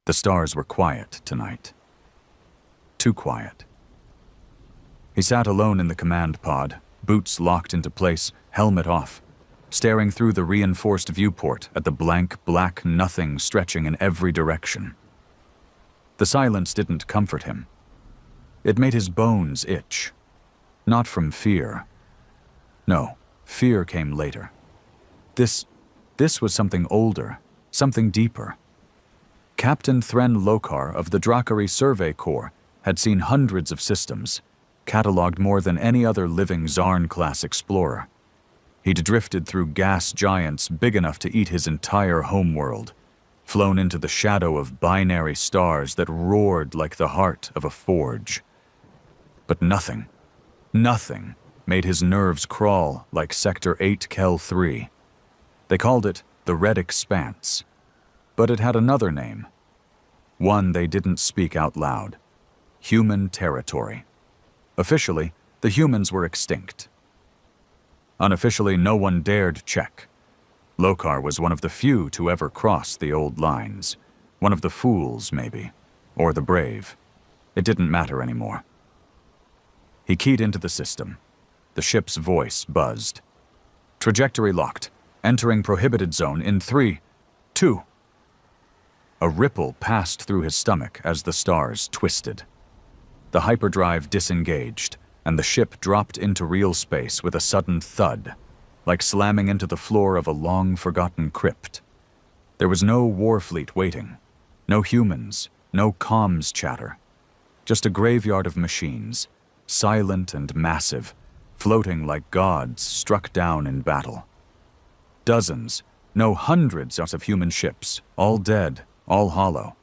The stars were quiet tonight. Too quiet. He sat alone in the command pod, boots locked into place, helmet off, staring through the reinforced viewport at the blank, black nothing stretching in every direction. The silence didn't comfort him. It made his bones itch. Not from fear. No, fear came later. This was something older, something deeper. Captain Thren Lokar of the Drakari Survey Corps had seen hundreds of systems, catalogued more than any other living Zarn-class explorer. He'd drifted through gas giants big enough to eat his entire homeworld, flown into the shadow of binary stars that roared like the heart of a forge. But nothing made his nerves crawl like Sector 8 Kel 3. They called it the Red Expanse, but it had another name. One they didn't speak out loud. Human territory. Officially, the humans were extinct. Unofficially, no one dared check. Lokar was one of the few to ever cross the old lines. One of the fools, maybe. Or the brave. It didn't matter anymore. He keyed into the system. The ship's voice buzzed. Trajectory locked. Entering prohibited zone in 3, 2. A ripple passed through his stomach as the stars twisted. The hyperdrive disengaged, and the ship dropped into real space with a sudden thud, like slamming into the floor of a long-forgotten crypt. There was no warfleet waiting, no humans, no comms chatter, just a graveyard of machines, silent and massive, floating like gods struck down in battle. Dozens, no hundreds of human ships, all dead, all hollow.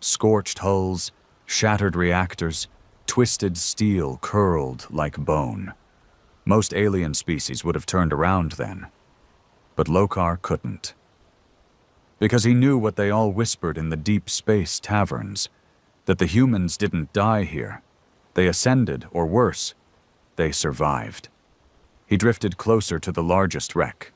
Scorched hulls, shattered reactors, twisted steel curled like bone. Most alien species would have turned around then. But Lokar couldn't. Because he knew what they all whispered in the deep space taverns, that the humans didn't die here. They ascended, or worse, they survived. He drifted closer to the largest wreck.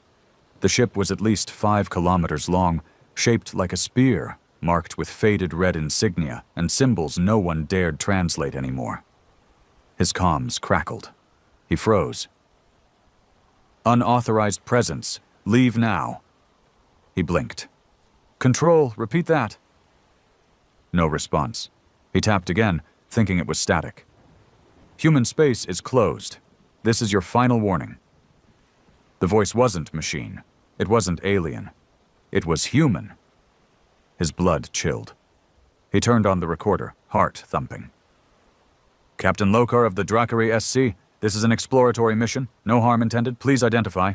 The ship was at least 5 kilometers long, shaped like a spear, marked with faded red insignia and symbols no one dared translate anymore. His comms crackled. He froze. Unauthorized presence. Leave now. He blinked. Control, repeat that. No response. He tapped again, thinking it was static. Human space is closed. This is your final warning. The voice wasn't machine. It wasn't alien. It was human. His blood chilled. He turned on the recorder, heart thumping. Captain Lokar of the Drakari SC, this is an exploratory mission. No harm intended. Please identify.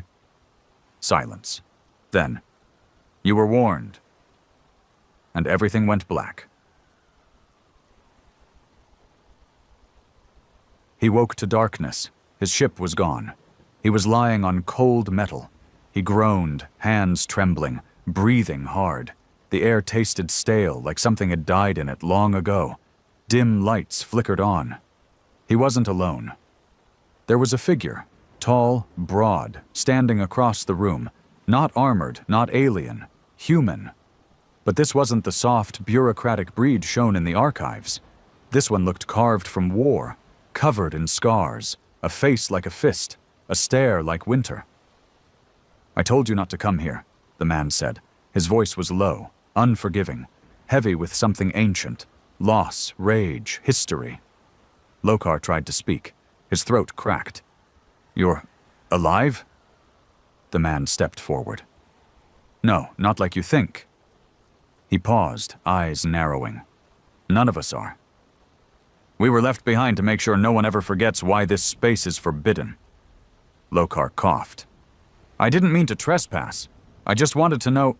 Silence. Then, you were warned. And everything went black. He woke to darkness. His ship was gone. He was lying on cold metal. He groaned, hands trembling, breathing hard. The air tasted stale, like something had died in it long ago. Dim lights flickered on. He wasn't alone. There was a figure, tall, broad, standing across the room. Not armored, not alien, human. But this wasn't the soft, bureaucratic breed shown in the archives. This one looked carved from war, covered in scars, a face like a fist, a stare like winter. I told you not to come here, the man said. His voice was low, unforgiving, heavy with something ancient, loss, rage, history. Lokar tried to speak. His throat cracked. You're alive? The man stepped forward. No, not like you think. He paused, eyes narrowing. None of us are. We were left behind to make sure no one ever forgets why this space is forbidden. Lokar coughed. I didn't mean to trespass. I just wanted to know.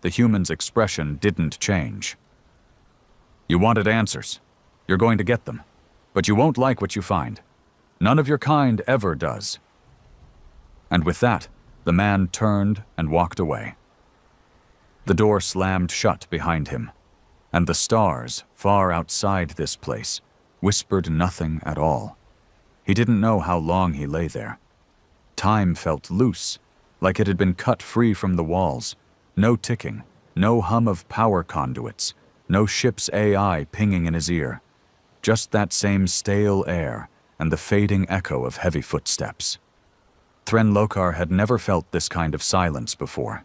The human's expression didn't change. You wanted answers. You're going to get them. But you won't like what you find. None of your kind ever does. And with that, the man turned and walked away. The door slammed shut behind him, and the stars, far outside this place, whispered nothing at all. He didn't know how long he lay there. Time felt loose, like it had been cut free from the walls. No ticking, no hum of power conduits, no ship's AI pinging in his ear, just that same stale air and the fading echo of heavy footsteps. Thren Lokar had never felt this kind of silence before.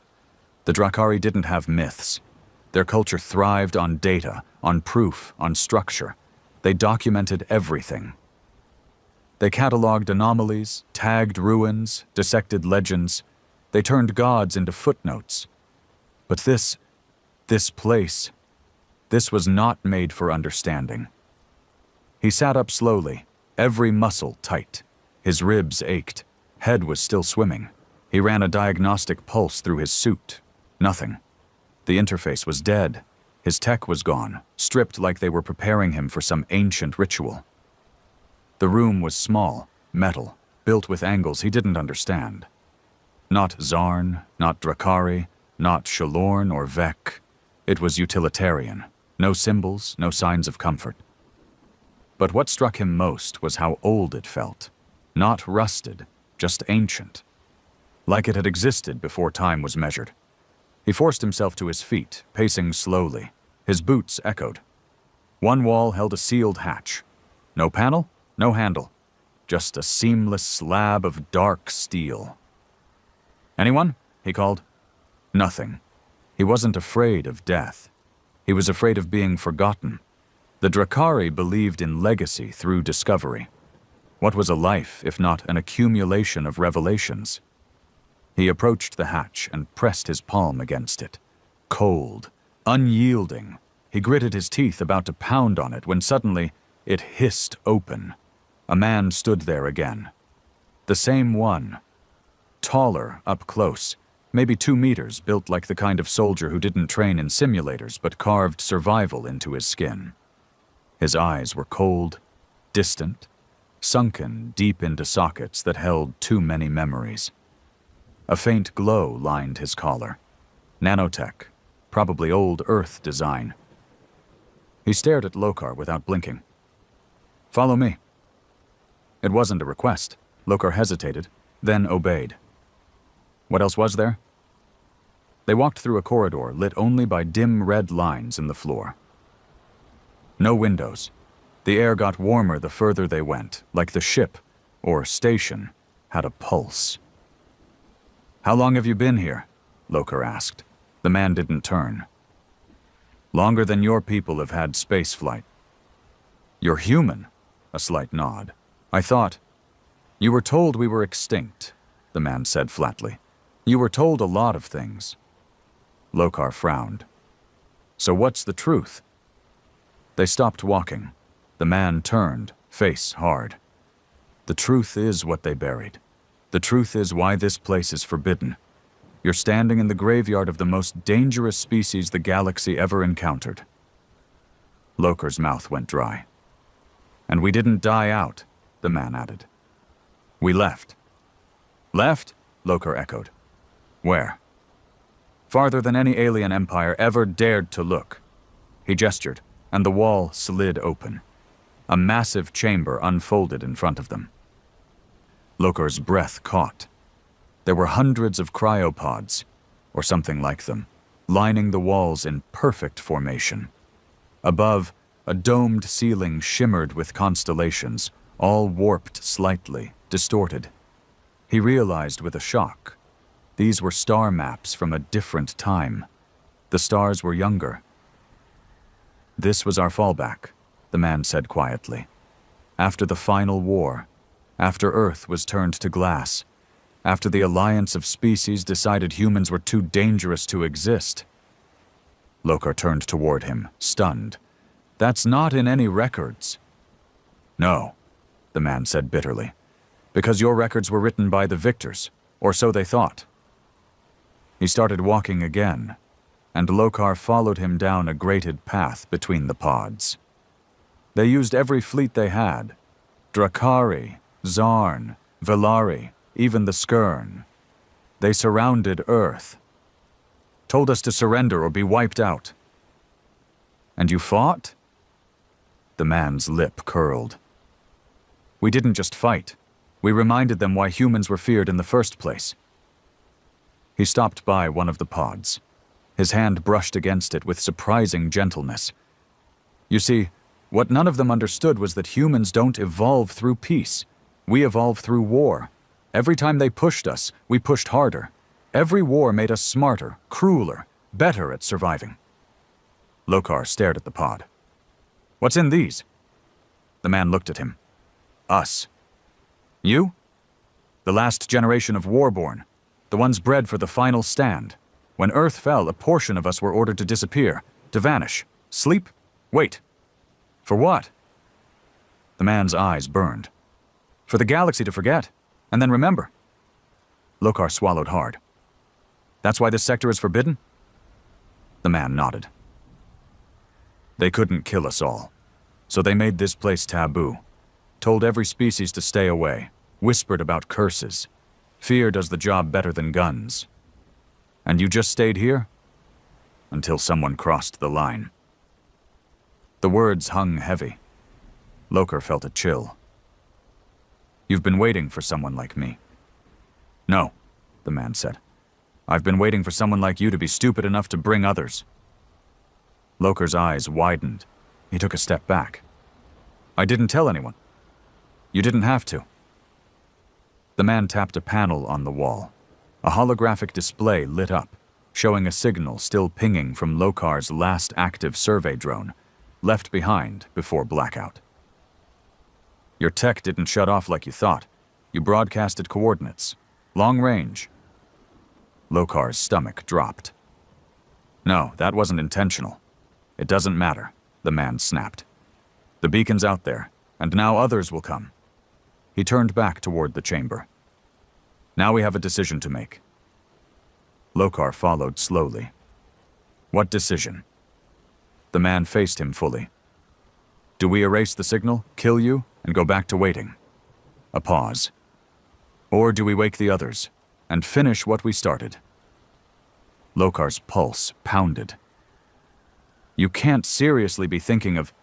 The Drakari didn't have myths. Their culture thrived on data, on proof, on structure. They documented everything. They cataloged anomalies, tagged ruins, dissected legends. They turned gods into footnotes. But this place, this was not made for understanding. He sat up slowly, every muscle tight. His ribs ached. Head was still swimming. He ran a diagnostic pulse through his suit. Nothing. The interface was dead. His tech was gone, stripped like they were preparing him for some ancient ritual. The room was small, metal, built with angles he didn't understand. Not Zarn, not Drakari, not Shalorn or Vek. It was utilitarian. No symbols, no signs of comfort. But what struck him most was how old it felt. Not rusted, just ancient. Like it had existed before time was measured. He forced himself to his feet, pacing slowly. His boots echoed. One wall held a sealed hatch. No panel, no handle. Just a seamless slab of dark steel. "Anyone?" he called. Nothing. He wasn't afraid of death. He was afraid of being forgotten. The Drakari believed in legacy through discovery. What was a life if not an accumulation of revelations? He approached the hatch and pressed his palm against it. Cold, unyielding. He gritted his teeth, about to pound on it, when suddenly it hissed open. A man stood there again. The same one. Taller, up close. Maybe 2 meters, built like the kind of soldier who didn't train in simulators but carved survival into his skin. His eyes were cold, distant, sunken deep into sockets that held too many memories. A faint glow lined his collar. Nanotech, probably old Earth design. He stared at Lokar without blinking. "Follow me." It wasn't a request. Lokar hesitated, then obeyed. What else was there? They walked through a corridor lit only by dim red lines in the floor. No windows. The air got warmer the further they went, like the ship, or station, had a pulse. "How long have you been here?" Lokar asked. The man didn't turn. "Longer than your people have had spaceflight." "You're human?" A slight nod. "I thought—" "You were told we were extinct," the man said flatly. "You were told a lot of things." Lokar frowned. "So what's the truth?" They stopped walking. The man turned, face hard. "The truth is what they buried. The truth is why this place is forbidden. You're standing in the graveyard of the most dangerous species the galaxy ever encountered." Lokar's mouth went dry. "And we didn't die out," the man added. "We left." "Left?" Lokar echoed. "Where?" "Farther than any alien empire ever dared to look." He gestured, and the wall slid open. A massive chamber unfolded in front of them. Lokar's breath caught. There were hundreds of cryopods, or something like them, lining the walls in perfect formation. Above, a domed ceiling shimmered with constellations, all warped slightly, distorted. He realized with a shock. These were star maps from a different time. The stars were younger. "This was our fallback," the man said quietly. "After the final war, after Earth was turned to glass, after the alliance of species decided humans were too dangerous to exist." Lokar turned toward him, stunned. "That's not in any records." "No," the man said bitterly, "because your records were written by the victors, or so they thought." He started walking again, and Lokar followed him down a grated path between the pods. They used every fleet they had. Drakari, Zarn, Velari, even the Skirn. They surrounded Earth. Told us to surrender or be wiped out. "And you fought?" The man's lip curled. "We didn't just fight. We reminded them why humans were feared in the first place." He stopped by one of the pods. His hand brushed against it with surprising gentleness. You see, what none of them understood was that humans don't evolve through peace. We evolve through war. Every time they pushed us, we pushed harder. Every war made us smarter, crueler, better at surviving. Lokar stared at the pod. What's in these? The man looked at him. Us. You? The last generation of Warborn. The ones bred for the final stand. When Earth fell, a portion of us were ordered to disappear, to vanish. Sleep? Wait. For what? The man's eyes burned. For the galaxy to forget, and then remember. Lokar swallowed hard. That's why this sector is forbidden? The man nodded. They couldn't kill us all, so they made this place taboo. Told every species to stay away, whispered about curses. Fear does the job better than guns. And you just stayed here? Until someone crossed the line. The words hung heavy. Lokar felt a chill. You've been waiting for someone like me. No, the man said. I've been waiting for someone like you to be stupid enough to bring others. Lokar's eyes widened. He took a step back. I didn't tell anyone. You didn't have to. The man tapped a panel on the wall. A holographic display lit up, showing a signal still pinging from Lokar's last active survey drone, left behind before blackout. Your tech didn't shut off like you thought. You broadcasted coordinates. Long range. Lokar's stomach dropped. No, that wasn't intentional. It doesn't matter, the man snapped. The beacon's out there, and now others will come. He turned back toward the chamber. Now we have a decision to make. Lokar followed slowly. What decision? The man faced him fully. Do we erase the signal, kill you, and go back to waiting? A pause. Or do we wake the others, and finish what we started? Lokar's pulse pounded. You can't seriously be thinking of...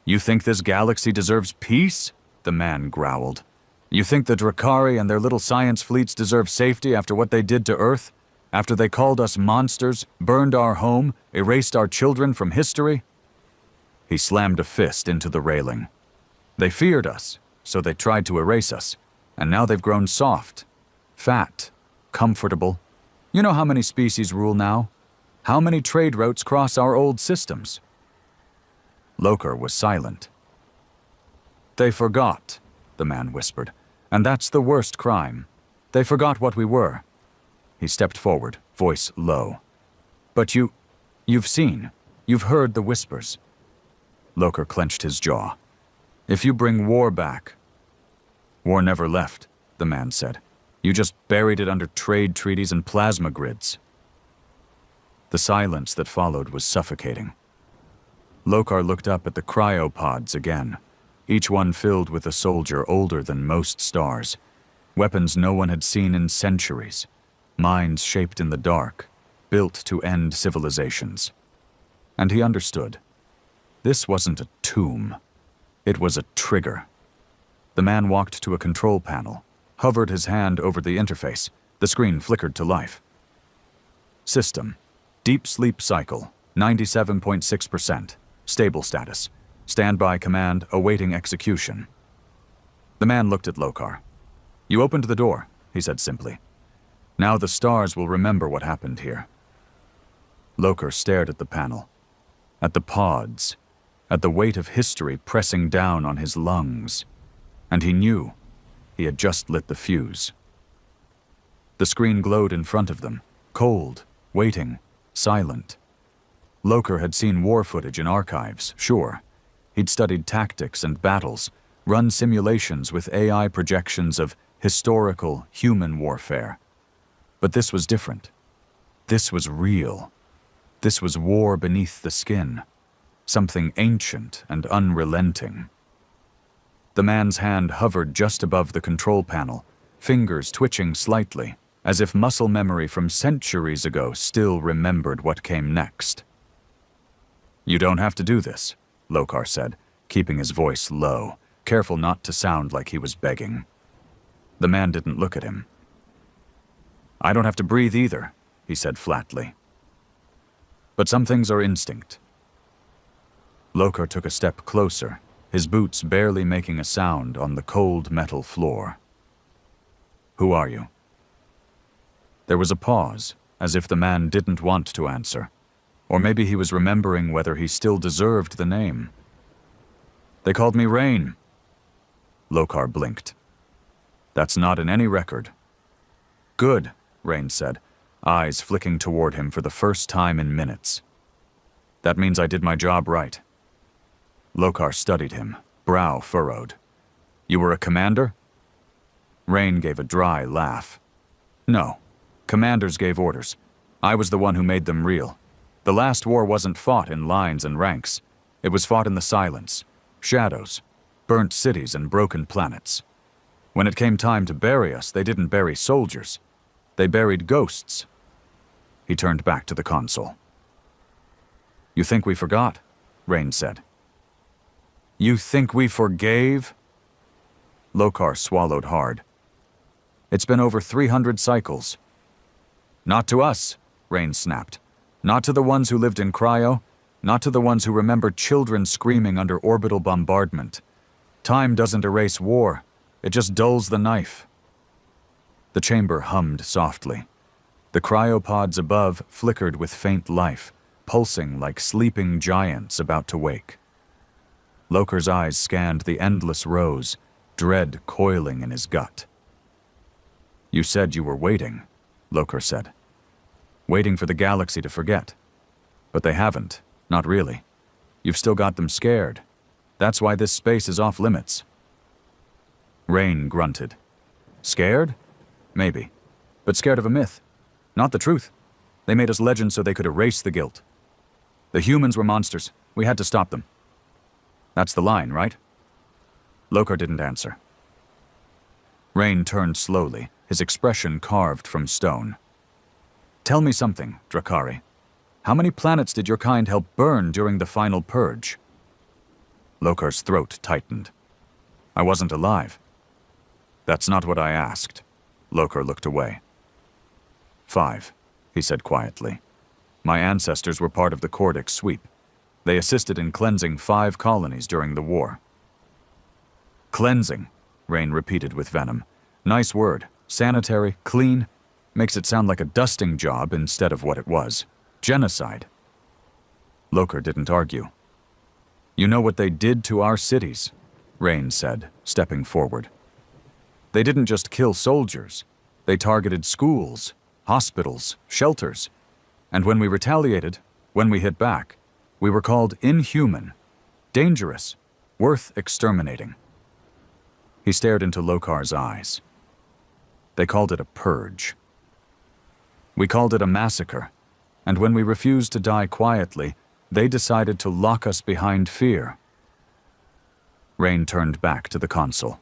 You think this galaxy deserves peace? The man growled. You think the Drakari and their little science fleets deserve safety after what they did to Earth? After they called us monsters, burned our home, erased our children from history? He slammed a fist into the railing. They feared us, so they tried to erase us. And now they've grown soft, fat, comfortable. You know how many species rule now? How many trade routes cross our old systems? Lokar was silent. They forgot, the man whispered. And that's the worst crime. They forgot what we were. He stepped forward, voice low. But you've seen, you've heard the whispers. Lokar clenched his jaw. If you bring war back... War never left, the man said. You just buried it under trade treaties and plasma grids. The silence that followed was suffocating. Lokar looked up at the cryopods again, each one filled with a soldier older than most stars, weapons no one had seen in centuries, minds shaped in the dark, built to end civilizations. And he understood. This wasn't a tomb. It was a trigger. The man walked to a control panel, hovered his hand over the interface. The screen flickered to life. System. Deep sleep cycle, 97.6%. Stable status. Standby command awaiting execution. The man looked at Lokar. You opened the door, he said simply. Now the stars will remember what happened here. Lokar stared at the panel, at the pods, at the weight of history pressing down on his lungs. And he knew he had just lit the fuse. The screen glowed in front of them, cold, waiting, silent. Lokar had seen war footage in archives, sure. He'd studied tactics and battles, run simulations with AI projections of historical human warfare. But this was different. This was real. This was war beneath the skin, something ancient and unrelenting. The man's hand hovered just above the control panel, fingers twitching slightly, as if muscle memory from centuries ago still remembered what came next. You don't have to do this, Lokar said, keeping his voice low, careful not to sound like he was begging. The man didn't look at him. I don't have to breathe either, he said flatly. But some things are instinct. Lokar took a step closer, his boots barely making a sound on the cold metal floor. Who are you? There was a pause, as if the man didn't want to answer. Or maybe he was remembering whether he still deserved the name. They called me Rain. Lokar blinked. That's not in any record. Good, Rain said, eyes flicking toward him for the first time in minutes. That means I did my job right. Lokar studied him, brow furrowed. You were a commander? Rain gave a dry laugh. No, commanders gave orders. I was the one who made them real. The last war wasn't fought in lines and ranks. It was fought in the silence, shadows, burnt cities and broken planets. When it came time to bury us, they didn't bury soldiers. They buried ghosts. He turned back to the console. You think we forgot? Rain said. You think we forgave? Lokar swallowed hard. It's been over 300 cycles. Not to us, Rain snapped. Not to the ones who lived in cryo, not to the ones who remembered children screaming under orbital bombardment. Time doesn't erase war, it just dulls the knife. The chamber hummed softly. The cryopods above flickered with faint life, pulsing like sleeping giants about to wake. Lokar's eyes scanned the endless rows, dread coiling in his gut. You said you were waiting, Lokar said. Waiting for the galaxy to forget. But they haven't, not really. You've still got them scared. That's why this space is off limits. Rain grunted. Scared? Maybe. But scared of a myth. Not the truth. They made us legends so they could erase the guilt. The humans were monsters. We had to stop them. That's the line, right? Lokar didn't answer. Rain turned slowly, his expression carved from stone. Tell me something, Drakari. How many planets did your kind help burn during the final purge? Lokar's throat tightened. I wasn't alive. That's not what I asked. Lokar looked away. 5, he said quietly. My ancestors were part of the Cordic sweep. They assisted in cleansing 5 colonies during the war. Cleansing, Rain repeated with venom. Nice word. Sanitary, clean. Makes it sound like a dusting job instead of what it was. Genocide. Lokar didn't argue. You know what they did to our cities, Rain said, stepping forward. They didn't just kill soldiers. They targeted schools, hospitals, shelters. And when we retaliated, when we hit back, we were called inhuman, dangerous, worth exterminating. He stared into Lokar's eyes. They called it a purge. We called it a massacre, and when we refused to die quietly, they decided to lock us behind fear. Rain turned back to the console.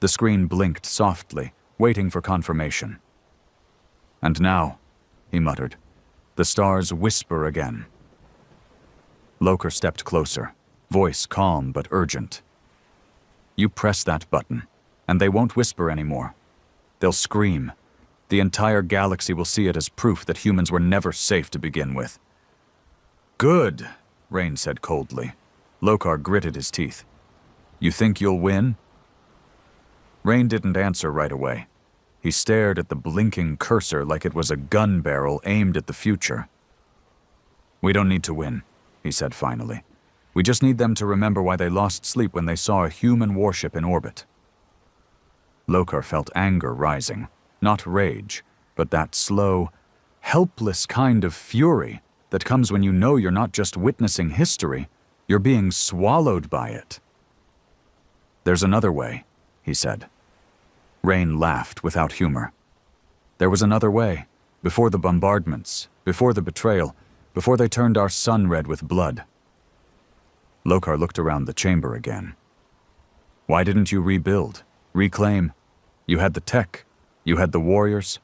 The screen blinked softly, waiting for confirmation. And now, he muttered, the stars whisper again. Lokar stepped closer, voice calm but urgent. You press that button, and they won't whisper anymore. They'll scream. The entire galaxy will see it as proof that humans were never safe to begin with. Good, Rain said coldly. Lokar gritted his teeth. You think you'll win? Rain didn't answer right away. He stared at the blinking cursor like it was a gun barrel aimed at the future. We don't need to win, he said finally. We just need them to remember why they lost sleep when they saw a human warship in orbit. Lokar felt anger rising, not rage, but that slow, helpless kind of fury that comes when you know you're not just witnessing history, you're being swallowed by it. There's another way, he said. Rain laughed without humor. There was another way, before the bombardments, before the betrayal, before they turned our sun red with blood. Lokar looked around the chamber again. Why didn't you rebuild, reclaim? You had the tech, you had the warriors.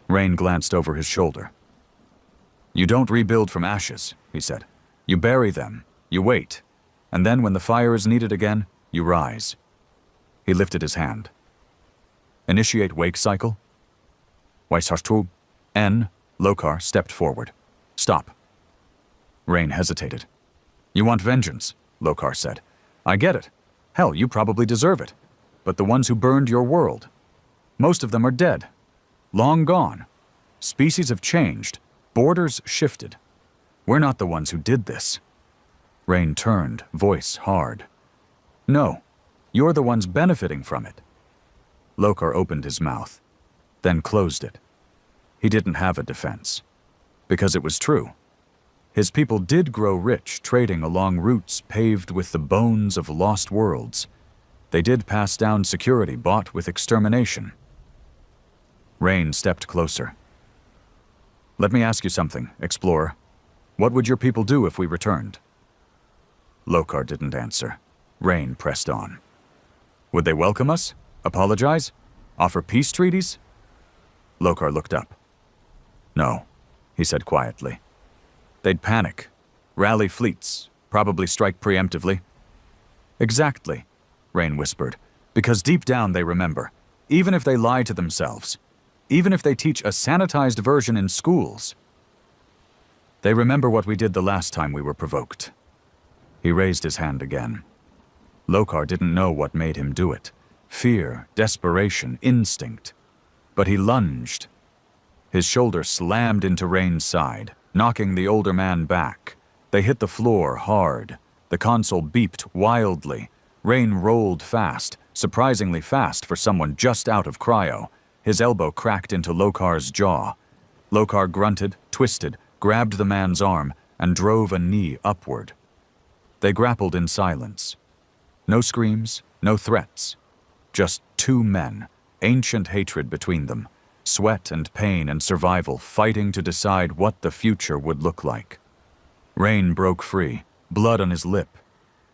Rain glanced over his shoulder. You don't rebuild from ashes, he said. You bury them, you wait, and then when the fire is needed again, you rise. He lifted his hand. Initiate wake cycle. HFYStories. Lokar stepped forward. Stop. Rain hesitated. You want vengeance, Lokar said. I get it. Hell, you probably deserve it. But the ones who burned your world, most of them are dead. Long gone. Species have changed. Borders shifted. We're not the ones who did this. Rain turned, voice hard. No, you're the ones benefiting from it. Lokar opened his mouth, then closed it. He didn't have a defense. Because it was true. His people did grow rich, trading along routes paved with the bones of lost worlds. They did pass down security bought with extermination. Rain stepped closer. Let me ask you something, Explorer. What would your people do if we returned? Lokar didn't answer. Rain pressed on. Would they welcome us? Apologize? Offer peace treaties? Lokar looked up. No, he said quietly. They'd panic, rally fleets, probably strike preemptively. Exactly, Rain whispered, because deep down they remember, even if they lie to themselves, even if they teach a sanitized version in schools. They remember what we did the last time we were provoked. He raised his hand again. Lokar didn't know what made him do it. Fear, desperation, instinct. But he lunged. His shoulder slammed into Rain's side, knocking the older man back. They hit the floor hard. The console beeped wildly. Rain rolled fast, surprisingly fast for someone just out of cryo. His elbow cracked into Lokar's jaw. Lokar grunted, twisted, grabbed the man's arm, and drove a knee upward. They grappled in silence. No screams, no threats. Just two men, ancient hatred between them. Sweat and pain and survival fighting to decide what the future would look like. Rain broke free, blood on his lip.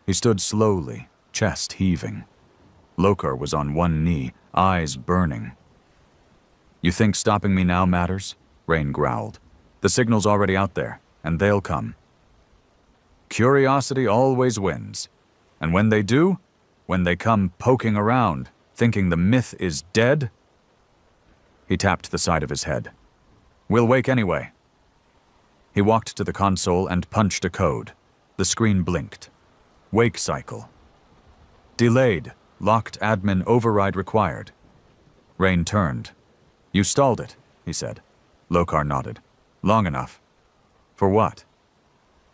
He stood slowly, chest heaving. Lokar was on one knee, eyes burning. You think stopping me now matters? Rain growled. The signal's already out there, and they'll come. Curiosity always wins. And when they do, when they come poking around, thinking the myth is dead, he tapped the side of his head. We'll wake anyway. He walked to the console and punched a code. The screen blinked. Wake cycle. Delayed. Locked admin override required. Rain turned. You stalled it, he said. Lokar nodded. Long enough. For what?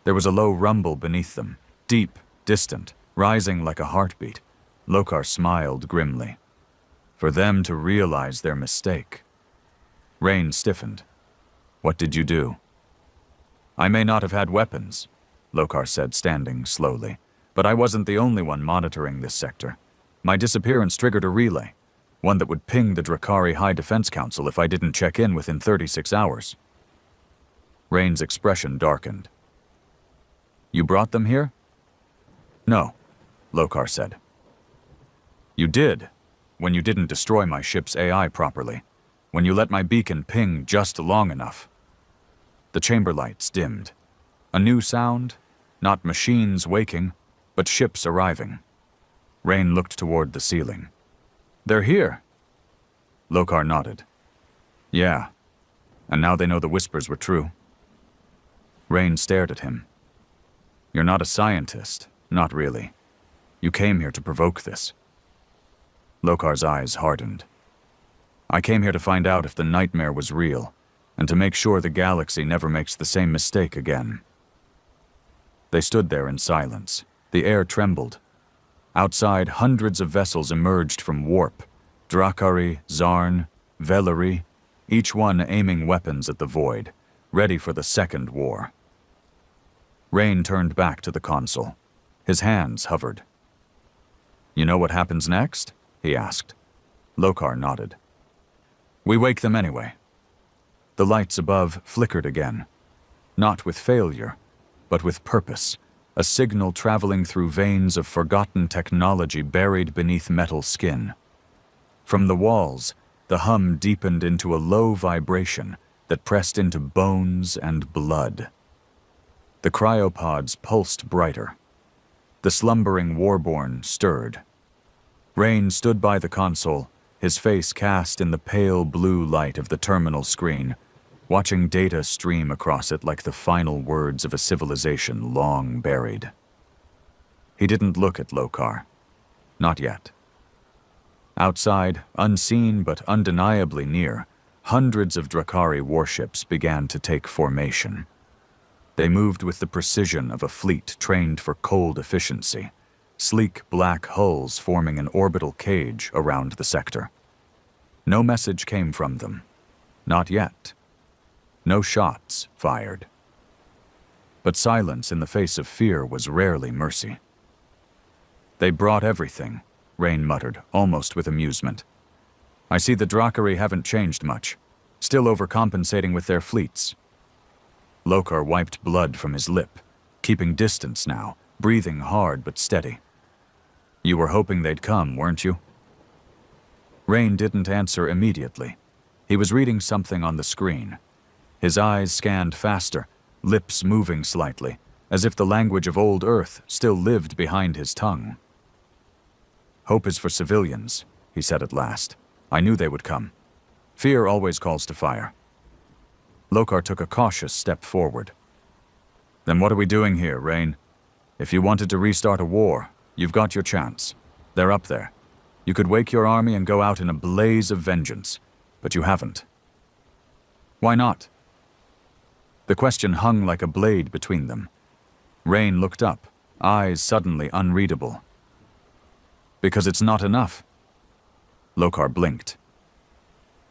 There was a low rumble beneath them. Deep, distant, rising like a heartbeat. Lokar smiled grimly. For them to realize their mistake. Rain stiffened. What did you do? I may not have had weapons, Lokar said, standing slowly, but I wasn't the only one monitoring this sector. My disappearance triggered a relay, one that would ping the Drakari High Defense Council if I didn't check in within 36 hours. Rain's expression darkened. You brought them here? No, Lokar said. You did, when you didn't destroy my ship's AI properly, when you let my beacon ping just long enough. The chamber lights dimmed. A new sound, not machines waking, but ships arriving. Rain looked toward the ceiling. They're here. Lokar nodded. Yeah, and now they know the whispers were true. Rain stared at him. You're not a scientist, not really. You came here to provoke this. Lokar's eyes hardened. I came here to find out if the nightmare was real, and to make sure the galaxy never makes the same mistake again. They stood there in silence. The air trembled. Outside, hundreds of vessels emerged from warp. Drakari, Zarn, Velari, each one aiming weapons at the void, ready for the second war. Rain turned back to the console. His hands hovered. You know what happens next? He asked. Lokar nodded. We wake them anyway. The lights above flickered again. Not with failure, but with purpose. A signal traveling through veins of forgotten technology buried beneath metal skin. From the walls, the hum deepened into a low vibration that pressed into bones and blood. The cryopods pulsed brighter. The slumbering warborn stirred. Rain stood by the console, his face cast in the pale blue light of the terminal screen, watching data stream across it like the final words of a civilization long buried. He didn't look at Lokar. Not yet. Outside, unseen but undeniably near, hundreds of Drakari warships began to take formation. They moved with the precision of a fleet trained for cold efficiency, sleek black hulls forming an orbital cage around the sector. No message came from them. Not yet. No shots fired. But silence in the face of fear was rarely mercy. They brought everything, Rain muttered, almost with amusement. I see the Drakari haven't changed much, still overcompensating with their fleets. Lokar wiped blood from his lip, keeping distance now, breathing hard but steady. You were hoping they'd come, weren't you? Rain didn't answer immediately. He was reading something on the screen. His eyes scanned faster, lips moving slightly, as if the language of old Earth still lived behind his tongue. Hope is for civilians, he said at last. I knew they would come. Fear always calls to fire. Lokar took a cautious step forward. Then what are we doing here, Rain? If you wanted to restart a war, you've got your chance. They're up there. You could wake your army and go out in a blaze of vengeance, but you haven't. Why not? The question hung like a blade between them. Rain looked up, eyes suddenly unreadable. Because it's not enough. Lokar blinked.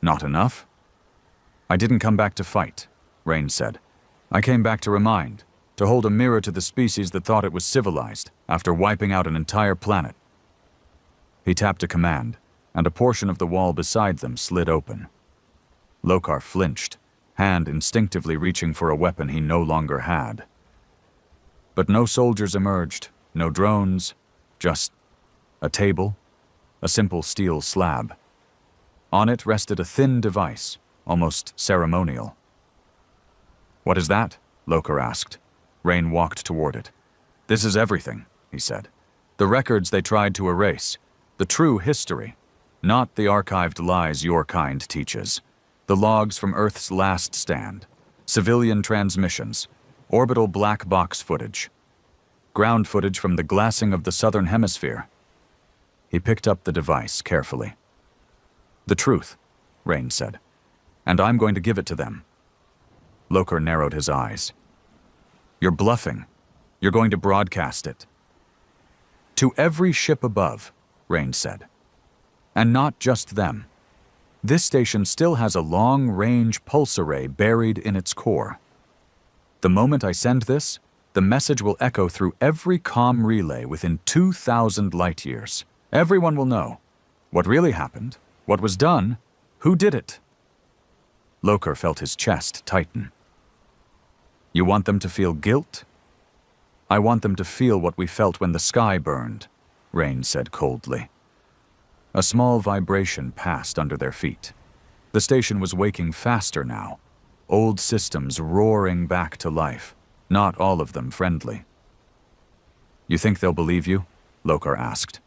Not enough? I didn't come back to fight, Rain said. I came back to remind, to hold a mirror to the species that thought it was civilized after wiping out an entire planet. He tapped a command, and a portion of the wall beside them slid open. Lokar flinched, hand instinctively reaching for a weapon he no longer had. But no soldiers emerged, no drones, just a table, a simple steel slab. On it rested a thin device, almost ceremonial. What is that? Lokar asked. Rain walked toward it. This is everything, he said. The records they tried to erase, the true history, not the archived lies your kind teaches. The logs from Earth's last stand, civilian transmissions, orbital black box footage, ground footage from the glassing of the southern hemisphere. He picked up the device carefully. The truth, Rain said, and I'm going to give it to them. Lokar narrowed his eyes. You're bluffing. You're going to broadcast it. To every ship above, Rain said. And not just them. This station still has a long-range pulse array buried in its core. The moment I send this, the message will echo through every comm relay within 2,000 light-years. Everyone will know what really happened, what was done, who did it. Lokar felt his chest tighten. You want them to feel guilt? I want them to feel what we felt when the sky burned, Rain said coldly. A small vibration passed under their feet. The station was waking faster now, old systems roaring back to life, not all of them friendly. You think they'll believe you? Lokar asked.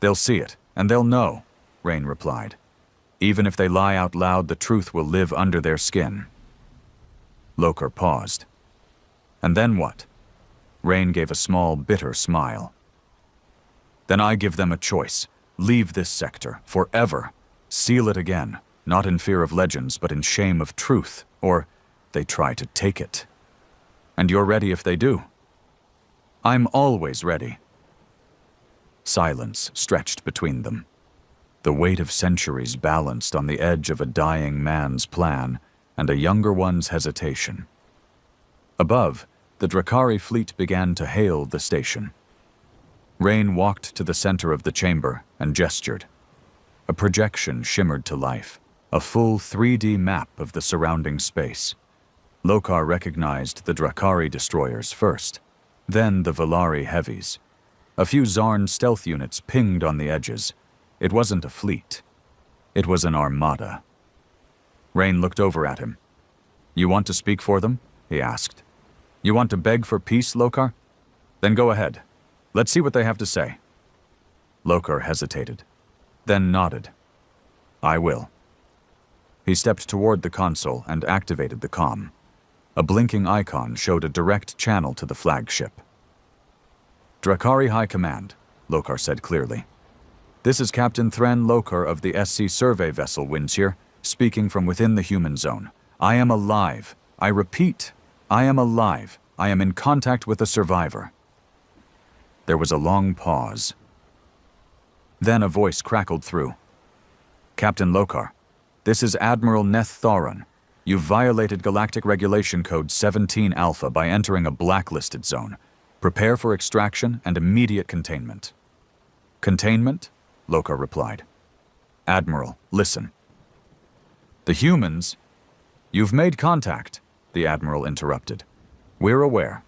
They'll see it, and they'll know, Rain replied. Even if they lie out loud, the truth will live under their skin. Lokar paused. And then what? Rain gave a small, bitter smile. Then I give them a choice. Leave this sector, forever. Seal it again, not in fear of legends, but in shame of truth, or they try to take it. And you're ready if they do. I'm always ready. Silence stretched between them. The weight of centuries balanced on the edge of a dying man's plan and a younger one's hesitation. Above, the Drakari fleet began to hail the station. Rain walked to the center of the chamber and gestured. A projection shimmered to life, a full 3D map of the surrounding space. Lokar recognized the Drakari destroyers first, then the Valari heavies. A few Zarn stealth units pinged on the edges. It wasn't a fleet. It was an armada. Rain looked over at him. You want to speak for them? He asked. You want to beg for peace, Lokar? Then go ahead. Let's see what they have to say. Lokar hesitated, then nodded. I will. He stepped toward the console and activated the comm. A blinking icon showed a direct channel to the flagship. Drakari High Command, Lokar said clearly. This is Captain Thran Lokar of the SC survey vessel Windseer, speaking from within the human zone. I am alive. I repeat, I am alive. I am in contact with a survivor. There was a long pause. Then a voice crackled through. Captain Lokar, this is Admiral Neth Thoron. You've violated Galactic Regulation Code 17 Alpha by entering a blacklisted zone. Prepare for extraction and immediate containment. Containment? Lokar replied. Admiral, listen. The humans? You've made contact, the Admiral interrupted. We're aware.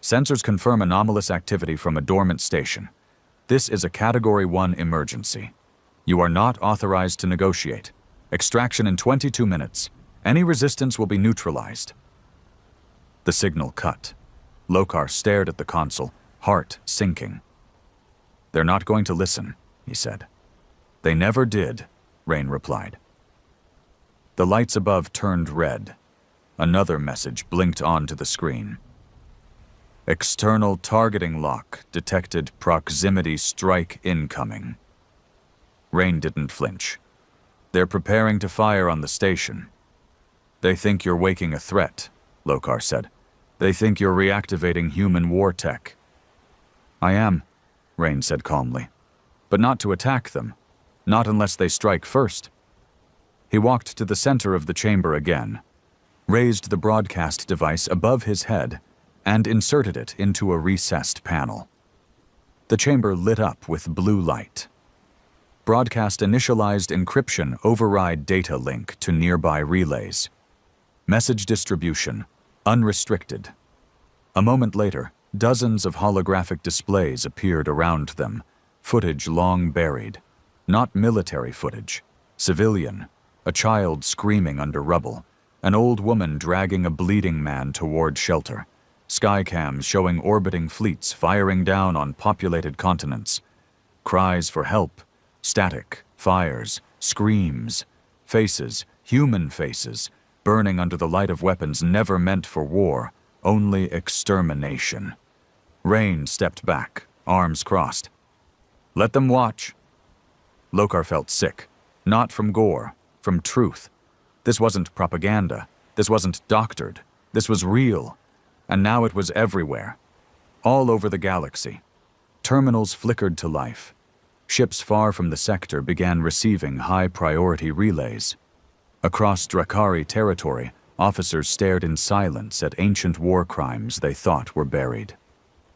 Sensors confirm anomalous activity from a dormant station. This is a Category 1 emergency. You are not authorized to negotiate. Extraction in 22 minutes. Any resistance will be neutralized. The signal cut. Lokar stared at the console, heart sinking. They're not going to listen, he said. They never did, Rain replied. The lights above turned red. Another message blinked onto the screen. External targeting lock detected, proximity strike incoming. Rain didn't flinch. They're preparing to fire on the station. They think you're waking a threat, Lokar said. They think you're reactivating human war tech. I am, Rain said calmly. But not to attack them. Not unless they strike first. He walked to the center of the chamber again, raised the broadcast device above his head, and inserted it into a recessed panel. The chamber lit up with blue light. Broadcast initialized encryption override data link to nearby relays. Message distribution, unrestricted. A moment later, dozens of holographic displays appeared around them, footage long buried. Not military footage, civilian, a child screaming under rubble, an old woman dragging a bleeding man toward shelter, skycams showing orbiting fleets firing down on populated continents, cries for help, static, fires, screams, faces, human faces, burning under the light of weapons never meant for war, only extermination. Rain stepped back, arms crossed. Let them watch. Lokar felt sick, not from gore, from truth. This wasn't propaganda. This wasn't doctored. This was real. And now it was everywhere. All over the galaxy. Terminals flickered to life. Ships far from the sector began receiving high-priority relays. Across Drakari territory, officers stared in silence at ancient war crimes they thought were buried.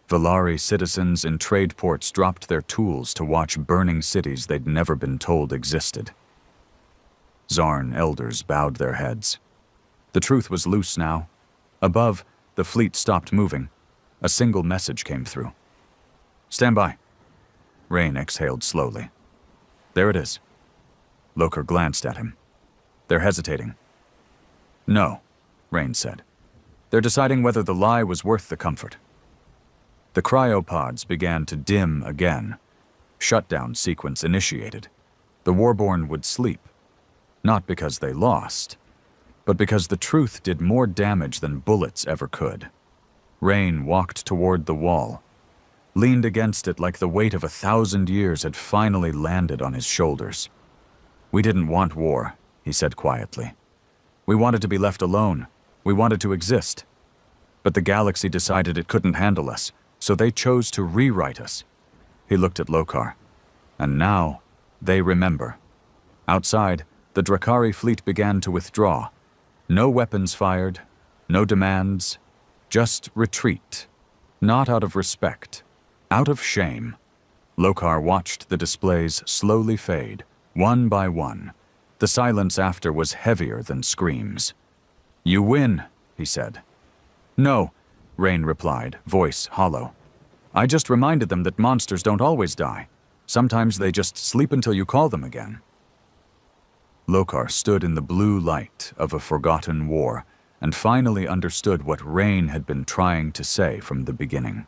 Valari citizens in trade ports dropped their tools to watch burning cities they'd never been told existed. Zarn elders bowed their heads. The truth was loose now. Above, the fleet stopped moving. A single message came through. Stand by. Rain exhaled slowly. There it is. Lokar glanced at him. They're hesitating. No, Rain said. They're deciding whether the lie was worth the comfort. The cryopods began to dim again. Shutdown sequence initiated. The Warborn would sleep. Not because they lost, but because the truth did more damage than bullets ever could. Rain walked toward the wall, leaned against it like the weight of 1,000 years had finally landed on his shoulders. We didn't want war, he said quietly. We wanted to be left alone. We wanted to exist. But the galaxy decided it couldn't handle us, so they chose to rewrite us. He looked at Lokar. And now, they remember. Outside, the Drakari fleet began to withdraw. No weapons fired, no demands, just retreat. Not out of respect, out of shame. Lokar watched the displays slowly fade, one by one. The silence after was heavier than screams. You win, he said. No, Rain replied, voice hollow. I just reminded them that monsters don't always die. Sometimes they just sleep until you call them again. Lokar stood in the blue light of a forgotten war and finally understood what Rain had been trying to say from the beginning.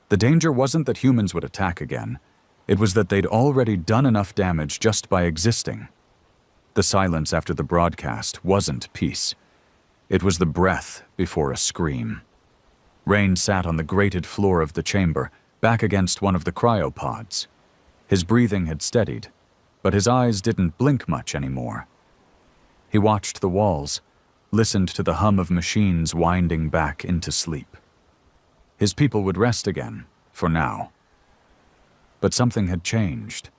The danger wasn't that humans would attack again. It was that they'd already done enough damage just by existing. The silence after the broadcast wasn't peace. It was the breath before a scream. Rain sat on the grated floor of the chamber, back against one of the cryopods. His breathing had steadied, but his eyes didn't blink much anymore. He watched the walls, listened to the hum of machines winding back into sleep. His people would rest again, for now. But something had changed,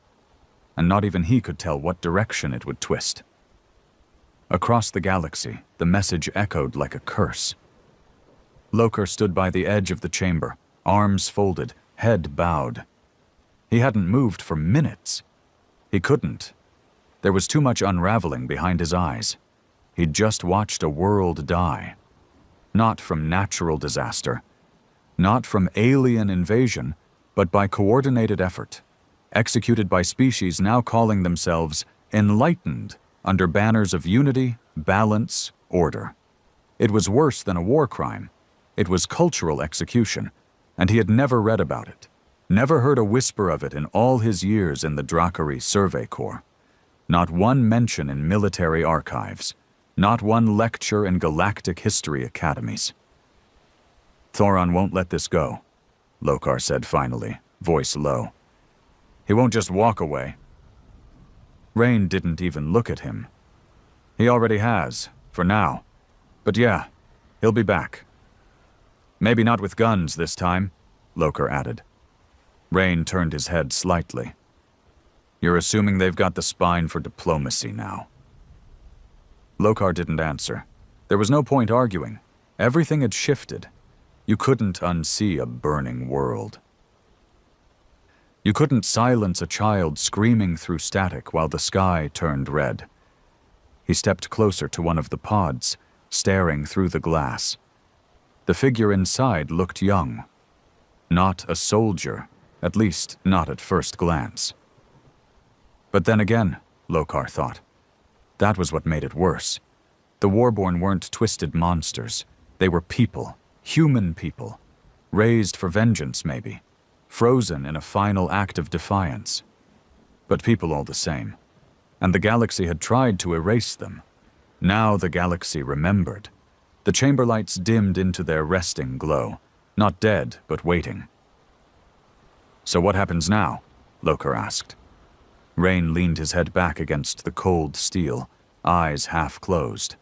and not even he could tell what direction it would twist. Across the galaxy, the message echoed like a curse. Loker stood by the edge of the chamber, arms folded, head bowed. He hadn't moved for minutes. He couldn't. There was too much unraveling behind his eyes. He'd just watched a world die. Not from natural disaster, not from alien invasion, but by coordinated effort, executed by species now calling themselves enlightened under banners of unity, balance, order. It was worse than a war crime. It was cultural execution, and he had never read about it, never heard a whisper of it in all his years in the Drakari Survey Corps. Not one mention in military archives, not one lecture in galactic history academies. Thoron won't let this go, Lokar said finally, voice low. He won't just walk away. Rain didn't even look at him. He already has, for now. But yeah, he'll be back. Maybe not with guns this time, Lokar added. Rain turned his head slightly. You're assuming they've got the spine for diplomacy now. Lokar didn't answer. There was no point arguing. Everything had shifted. You couldn't unsee a burning world. You couldn't silence a child screaming through static while the sky turned red. He stepped closer to one of the pods, staring through the glass. The figure inside looked young. Not a soldier, at least not at first glance. But then again, Lokar thought, that was what made it worse. The Warborn weren't twisted monsters. They were people, human people, raised for vengeance maybe, frozen in a final act of defiance. But people all the same. And the galaxy had tried to erase them. Now the galaxy remembered. The chamber lights dimmed into their resting glow, not dead, but waiting. So what happens now? Lokar asked. Rain leaned his head back against the cold steel, eyes half closed.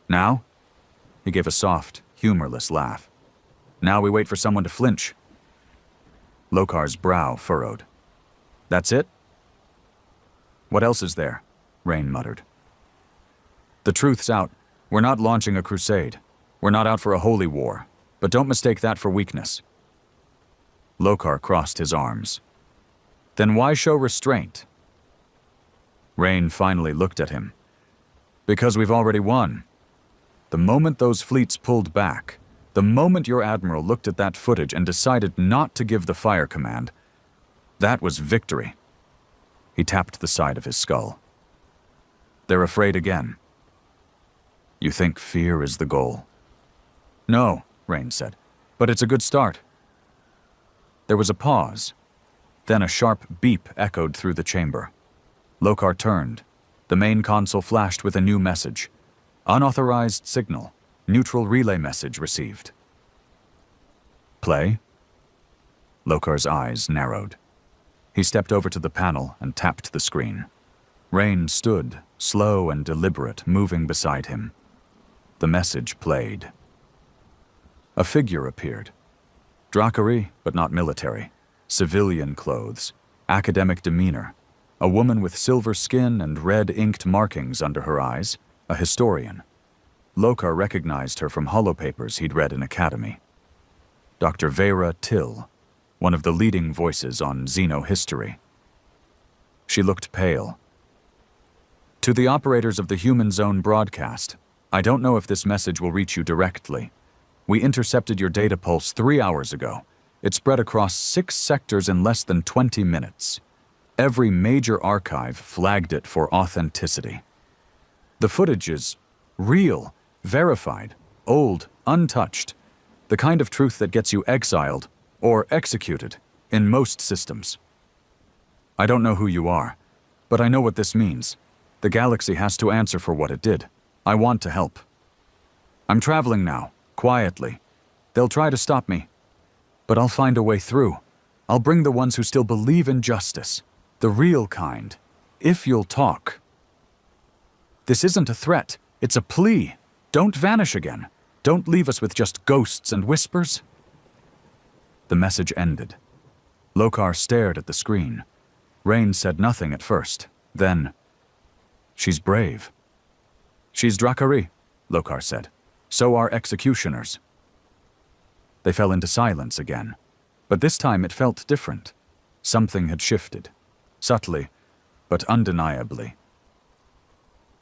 Now? He gave a soft, humorless laugh. Now we wait for someone to flinch. Lokar's brow furrowed. That's it? What else is there? Rain muttered. The truth's out. We're not launching a crusade. We're not out for a holy war. But don't mistake that for weakness. Lokar crossed his arms. Then why show restraint? Rain finally looked at him. Because we've already won. The moment those fleets pulled back, the moment your admiral looked at that footage and decided not to give the fire command, that was victory. He tapped the side of his skull. They're afraid again. You think fear is the goal? No, Rain said, but it's a good start. There was a pause. Then a sharp beep echoed through the chamber. Lokar turned. The main console flashed with a new message. Unauthorized signal. Neutral relay message received. Play? Lokar's eyes narrowed. He stepped over to the panel and tapped the screen. Rain stood, slow and deliberate, moving beside him. The message played. A figure appeared. Drakari, but not military. Civilian clothes. Academic demeanor. A woman with silver skin and red inked markings under her eyes. A historian. Lokar recognized her from holopapers he'd read in Academy. Dr. Vera Till, one of the leading voices on xenohistory. She looked pale. To the operators of the Human Zone broadcast, I don't know if this message will reach you directly. We intercepted your data pulse 3 hours ago. It spread across 6 sectors in less than 20 minutes. Every major archive flagged it for authenticity. The footage is real, verified, old, untouched. The kind of truth that gets you exiled or executed in most systems. I don't know who you are, but I know what this means. The galaxy has to answer for what it did. I want to help. I'm traveling now, quietly. They'll try to stop me. But I'll find a way through. I'll bring the ones who still believe in justice. The real kind. If you'll talk. This isn't a threat. It's a plea. Don't vanish again. Don't leave us with just ghosts and whispers. The message ended. Lokar stared at the screen. Rain said nothing at first. Then, "She's brave." "She's Drakari," Lokar said. "So are executioners." They fell into silence again. But this time it felt different. Something had shifted. Subtly, but undeniably.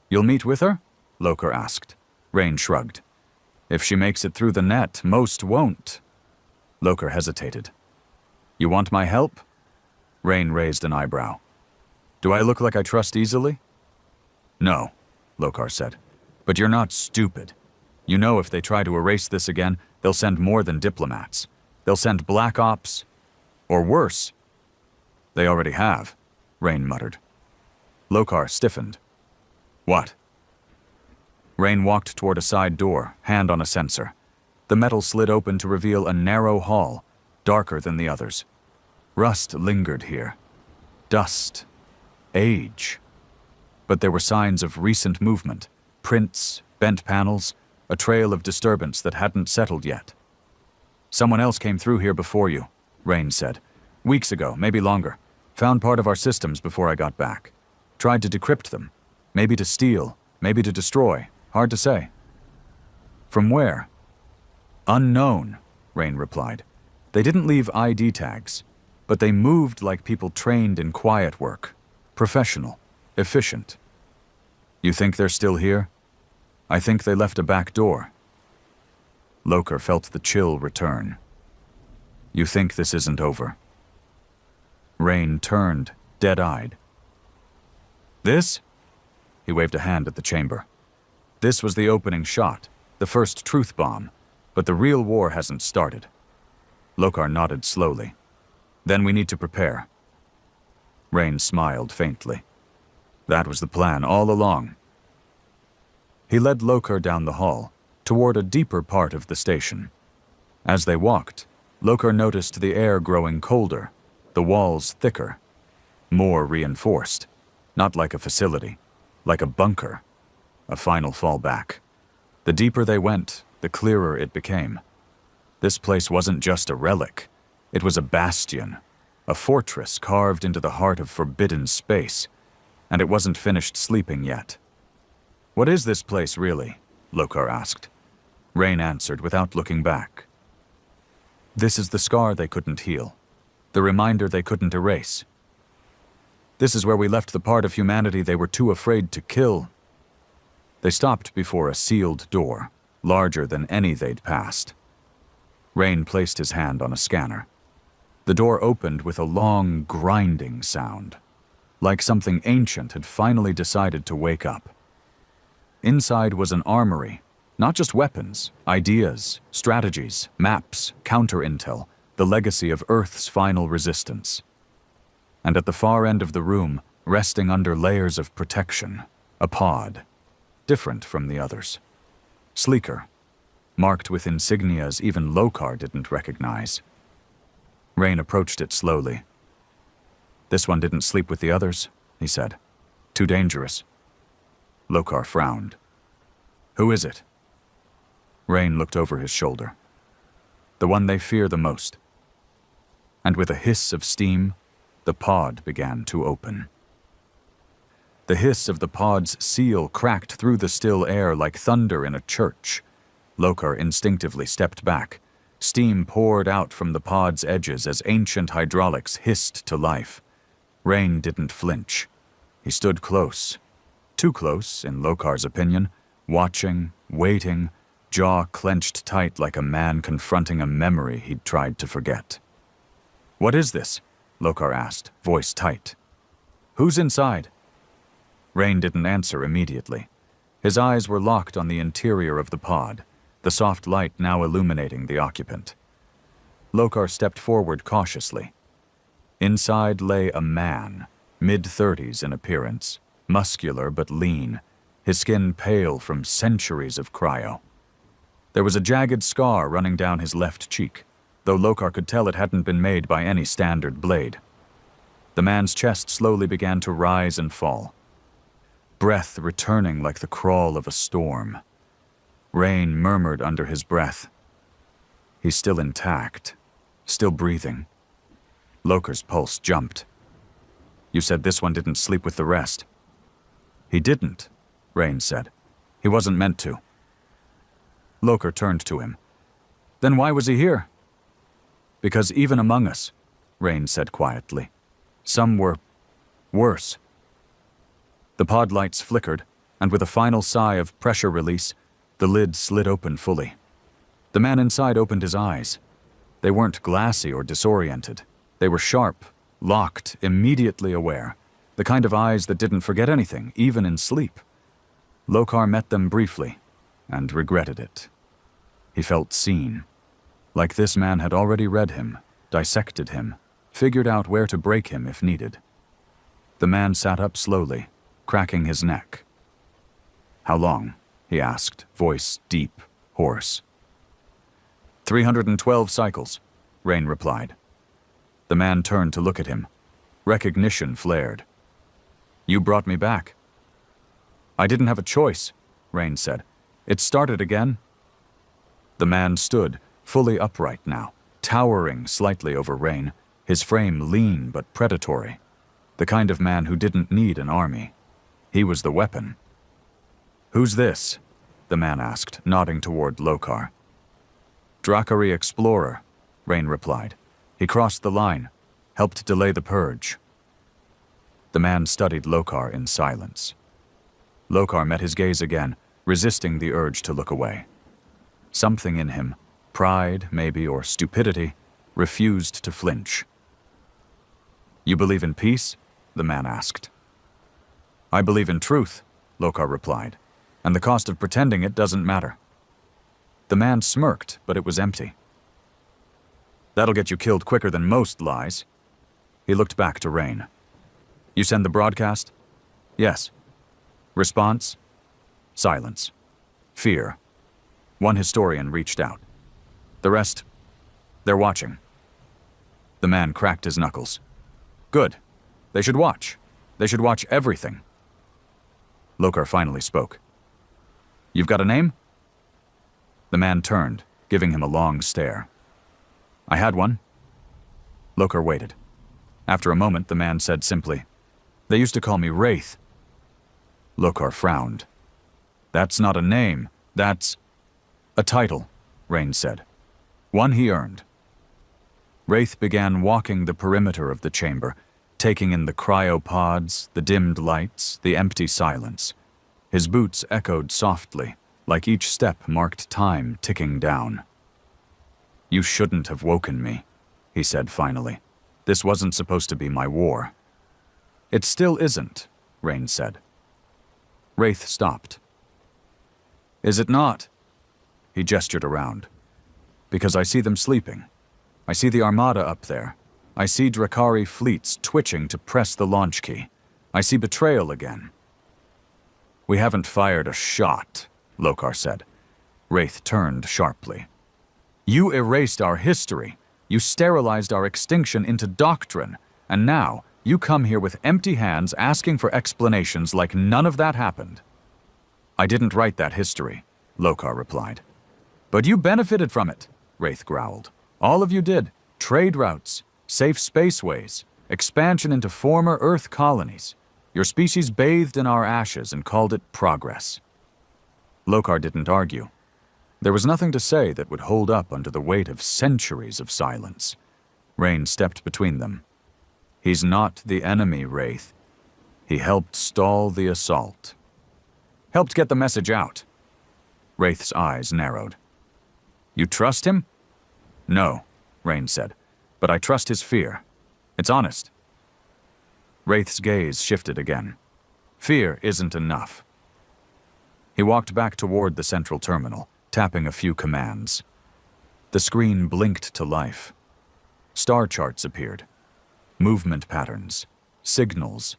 "You'll meet with her?" Lokar asked. Rain shrugged. "If she makes it through the net, most won't." Lokar hesitated. "You want my help?" Rain raised an eyebrow. "Do I look like I trust easily?" "No," Lokar said. "But you're not stupid. You know if they try to erase this again, they'll send more than diplomats. They'll send black ops. Or worse." "They already have," Rain muttered. Lokar stiffened. "What?" Rain walked toward a side door, hand on a sensor. The metal slid open to reveal a narrow hall, darker than the others. Rust lingered here. Dust. Age. But there were signs of recent movement. Prints, bent panels, a trail of disturbance that hadn't settled yet. "Someone else came through here before you," Rain said. "Weeks ago, maybe longer. Found part of our systems before I got back. Tried to decrypt them. Maybe to steal, maybe to destroy. Hard to say." "From where?" "Unknown," Rain replied. "They didn't leave ID tags, but they moved like people trained in quiet work. Professional. Efficient." "You think they're still here?" "I think they left a back door." Lokar felt the chill return. "You think this isn't over?" Rain turned, dead-eyed. "This?" He waved a hand at the chamber. "This was the opening shot, the first truth bomb, but the real war hasn't started." Lokar nodded slowly. "Then we need to prepare." Rain smiled faintly. "That was the plan all along." He led Lokar down the hall, toward a deeper part of the station. As they walked, Lokar noticed the air growing colder, the walls thicker, more reinforced, not like a facility, like a bunker, a final fallback. The deeper they went, the clearer it became. This place wasn't just a relic. It was a bastion, a fortress carved into the heart of forbidden space, and it wasn't finished sleeping yet. "What is this place, really?" Lokar asked. Rain answered without looking back. "This is the scar they couldn't heal, the reminder they couldn't erase. This is where we left the part of humanity they were too afraid to kill." They stopped before a sealed door, larger than any they'd passed. Rain placed his hand on a scanner. The door opened with a long, grinding sound, like something ancient had finally decided to wake up. Inside was an armory, not just weapons, ideas, strategies, maps, counter-intel, the legacy of Earth's final resistance. And at the far end of the room, resting under layers of protection, a pod, different from the others. Sleeker, marked with insignias even Lokar didn't recognize. Rain approached it slowly. "This one didn't sleep with the others," he said. "Too dangerous." Lokar frowned. "Who is it?" Rain looked over his shoulder. "The one they fear the most." And with a hiss of steam, the pod began to open. The hiss of the pod's seal cracked through the still air like thunder in a church. Lokar instinctively stepped back. Steam poured out from the pod's edges as ancient hydraulics hissed to life. Rain didn't flinch. He stood close. Too close, in Lokar's opinion, watching, waiting, jaw clenched tight like a man confronting a memory he'd tried to forget. "What is this?" Lokar asked, voice tight. "Who's inside?" Rain didn't answer immediately. His eyes were locked on the interior of the pod, the soft light now illuminating the occupant. Lokar stepped forward cautiously. Inside lay a man, mid-30s in appearance, muscular but lean, his skin pale from centuries of cryo. There was a jagged scar running down his left cheek, though Lokar could tell it hadn't been made by any standard blade. The man's chest slowly began to rise and fall, breath returning like the crawl of a storm. Rain murmured under his breath. He's still intact, still breathing. Lokar's pulse jumped. You said this one didn't sleep with the rest. He didn't, Rain said. He wasn't meant to. Lokar turned to him. Then why was he here? Because even among us, Rain said quietly, some were worse. The pod lights flickered, and with a final sigh of pressure release, the lid slid open fully. The man inside opened his eyes. They weren't glassy or disoriented. They were sharp, locked, immediately aware, the kind of eyes that didn't forget anything, even in sleep. Lokar met them briefly, and regretted it. He felt seen, like this man had already read him, dissected him, figured out where to break him if needed. The man sat up slowly, cracking his neck. How long? He asked, voice deep, hoarse. 312 cycles, Rain replied. The man turned to look at him. Recognition flared. You brought me back. I didn't have a choice, Rain said. It started again. The man stood, fully upright now, towering slightly over Rain, his frame lean but predatory. The kind of man who didn't need an army. He was the weapon. Who's this? The man asked, nodding toward Lokar. Drakari Explorer, Rain replied. He crossed the line, helped delay the purge. The man studied Lokar in silence. Lokar met his gaze again, resisting the urge to look away. Something in him, pride maybe or stupidity, refused to flinch. You believe in peace? The man asked. I believe in truth, Lokar replied, and the cost of pretending it doesn't matter. The man smirked, but it was empty. That'll get you killed quicker than most lies. He looked back to Rain. You send the broadcast? Yes. Response? Silence. Fear. One historian reached out. The rest, they're watching. The man cracked his knuckles. Good. They should watch. They should watch everything. Lokar finally spoke. You've got a name? The man turned, giving him a long stare. I had one. Lokar waited. After a moment, the man said simply, They used to call me Wraith. Lokar frowned. That's not a name. That's a title, Rain said. One he earned. Wraith began walking the perimeter of the chamber, taking in the cryopods, the dimmed lights, the empty silence. His boots echoed softly, like each step marked time ticking down. You shouldn't have woken me, he said finally. This wasn't supposed to be my war. It still isn't, Rain said. Wraith stopped. Is it not? He gestured around. Because I see them sleeping. I see the armada up there. I see Drakari fleets twitching to press the launch key. I see betrayal again. We haven't fired a shot, Lokar said. Wraith turned sharply. You erased our history. You sterilized our extinction into doctrine. And now, you come here with empty hands asking for explanations like none of that happened. I didn't write that history, Lokar replied. But you benefited from it, Wraith growled. All of you did. Trade routes, safe spaceways, expansion into former Earth colonies. Your species bathed in our ashes and called it progress. Lokar didn't argue. There was nothing to say that would hold up under the weight of centuries of silence. Rain stepped between them. He's not the enemy, Wraith. He helped stall the assault. Helped get the message out. Wraith's eyes narrowed. You trust him? No, Rain said, but I trust his fear. It's honest. Wraith's gaze shifted again. Fear isn't enough. He walked back toward the central terminal, tapping a few commands. The screen blinked to life. Star charts appeared. Movement patterns. Signals.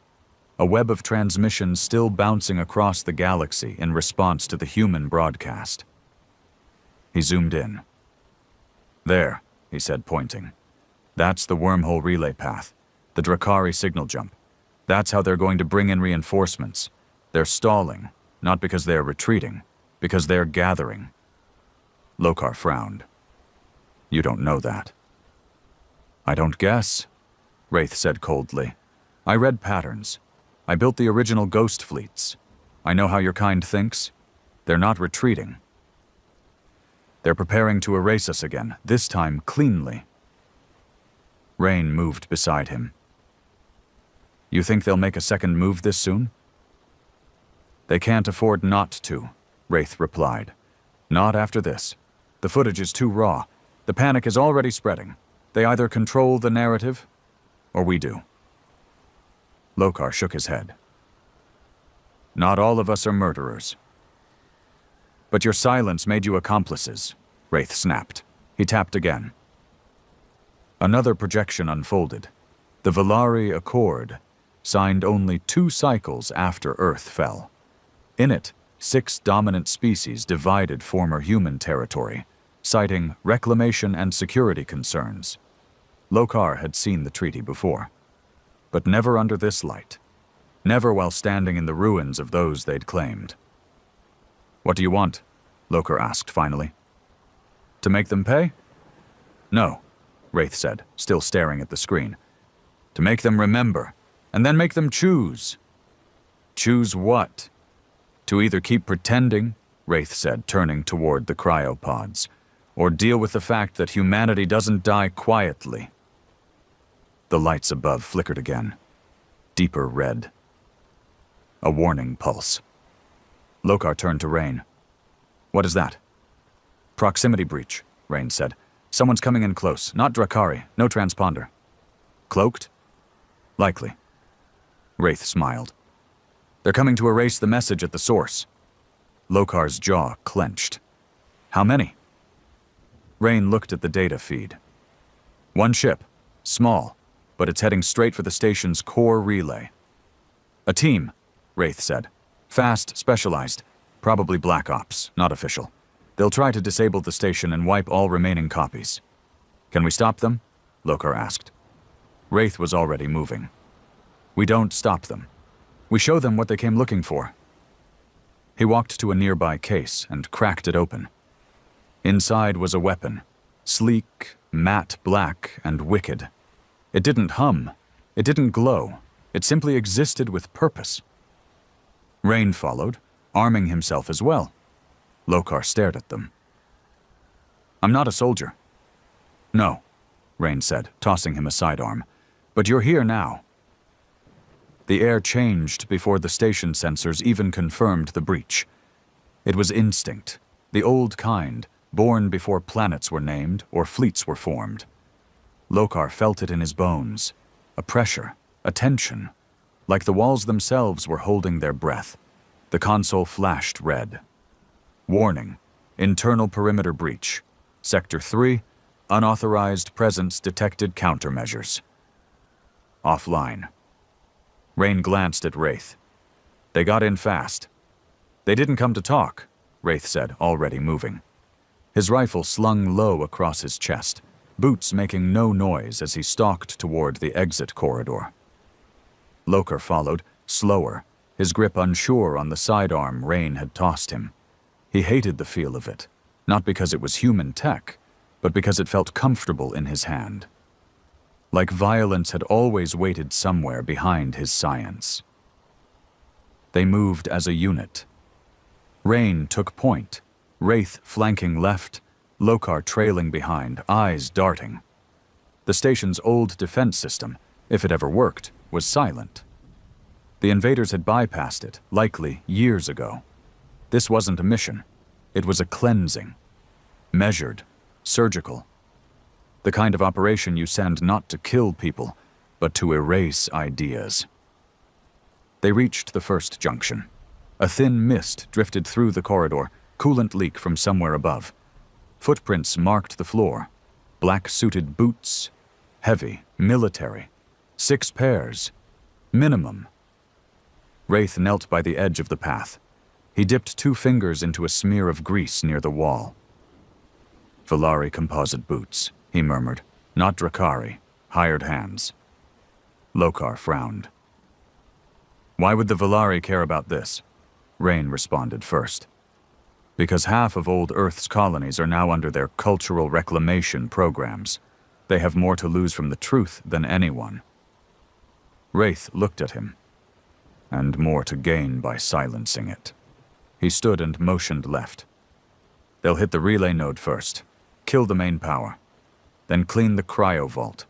a web of transmissions still bouncing across the galaxy in response to the human broadcast. He zoomed in. "There," he said, pointing. "That's the wormhole relay path, the Drakari signal jump. That's how they're going to bring in reinforcements. They're stalling, not because they're retreating, because they're gathering." Lokar frowned. "You don't know that." "I don't guess," Wraith said coldly. "I read patterns. I built the original ghost fleets. I know how your kind thinks. They're not retreating. They're preparing to erase us again, this time cleanly." Rain moved beside him. "You think they'll make a second move this soon?" "They can't afford not to," Wraith replied. "Not after this. The footage is too raw. The panic is already spreading. They either control the narrative, or we do." Lokar shook his head. "Not all of us are murderers." "But your silence made you accomplices," Wraith snapped. He tapped again. Another projection unfolded. The Valari Accord, signed only 2 cycles after Earth fell. In it, 6 dominant species divided former human territory, citing reclamation and security concerns. Lokar had seen the treaty before, but never under this light. Never while standing in the ruins of those they'd claimed. "What do you want?" Lokar asked finally. "To make them pay?" "No," Wraith said, still staring at the screen. "To make them remember, and then make them choose." "Choose what?" "To either keep pretending," Wraith said, turning toward the cryopods, "or deal with the fact that humanity doesn't die quietly." The lights above flickered again, deeper red. A warning pulse. Lokar turned to Rain. "What is that?" "Proximity breach," Rain said. "Someone's coming in close, not Drakari, no transponder." "Cloaked?" "Likely." Wraith smiled. "They're coming to erase the message at the source." Lokar's jaw clenched. "How many?" Rain looked at the data feed. "One ship, small, but it's heading straight for the station's core relay." "A team," Wraith said. "Fast, specialized. Probably Black Ops, not official. They'll try to disable the station and wipe all remaining copies." "Can we stop them?" Lokar asked. Wraith was already moving. "We don't stop them. We show them what they came looking for." He walked to a nearby case and cracked it open. Inside was a weapon, sleek, matte black, and wicked. It didn't hum. It didn't glow. It simply existed with purpose. Rain followed, arming himself as well. Lokar stared at them. "I'm not a soldier." "No," Rain said, tossing him a sidearm. "But you're here now." The air changed before the station sensors even confirmed the breach. It was instinct, the old kind, born before planets were named or fleets were formed. Lokar felt it in his bones, a pressure, a tension, like the walls themselves were holding their breath. The console flashed red. "Warning, internal perimeter breach. Sector 3, unauthorized presence detected countermeasures." Offline. Rain glanced at Wraith. "They got in fast." "They didn't come to talk," Wraith said, already moving. His rifle slung low across his chest, boots making no noise as he stalked toward the exit corridor. Lokar followed, slower, his grip unsure on the sidearm Rain had tossed him. He hated the feel of it, not because it was human tech, but because it felt comfortable in his hand. Like violence had always waited somewhere behind his science. They moved as a unit. Rain took point, Wraith flanking left, Lokar trailing behind, eyes darting. The station's old defense system, if it ever worked, was silent. The invaders had bypassed it, likely years ago. This wasn't a mission. It was a cleansing. Measured, surgical. The kind of operation you send not to kill people, but to erase ideas. They reached the first junction. A thin mist drifted through the corridor, coolant leak from somewhere above. Footprints marked the floor. Black-suited boots. Heavy, military. 6 pairs. Minimum. Wraith knelt by the edge of the path. He dipped 2 fingers into a smear of grease near the wall. "Volari composite boots," he murmured. "Not Drakari. Hired hands." Lokar frowned. "Why would the Volari care about this?" Rain responded first. "Because half of old Earth's colonies are now under their cultural reclamation programs. They have more to lose from the truth than anyone." Wraith looked at him. "And more to gain by silencing it." He stood and motioned left. "They'll hit the relay node first, kill the main power, then clean the cryo vault."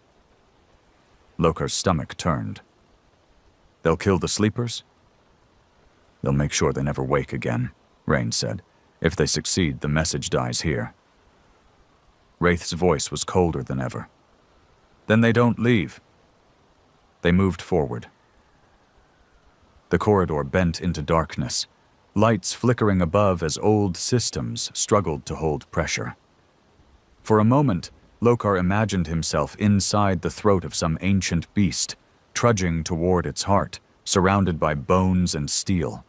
Lokar's stomach turned. "They'll kill the sleepers?" "They'll make sure they never wake again," Rain said. "If they succeed, the message dies here." Wraith's voice was colder than ever. "Then they don't leave." They moved forward. The corridor bent into darkness, lights flickering above as old systems struggled to hold pressure. For a moment, Lokar imagined himself inside the throat of some ancient beast, trudging toward its heart, surrounded by bones and steel.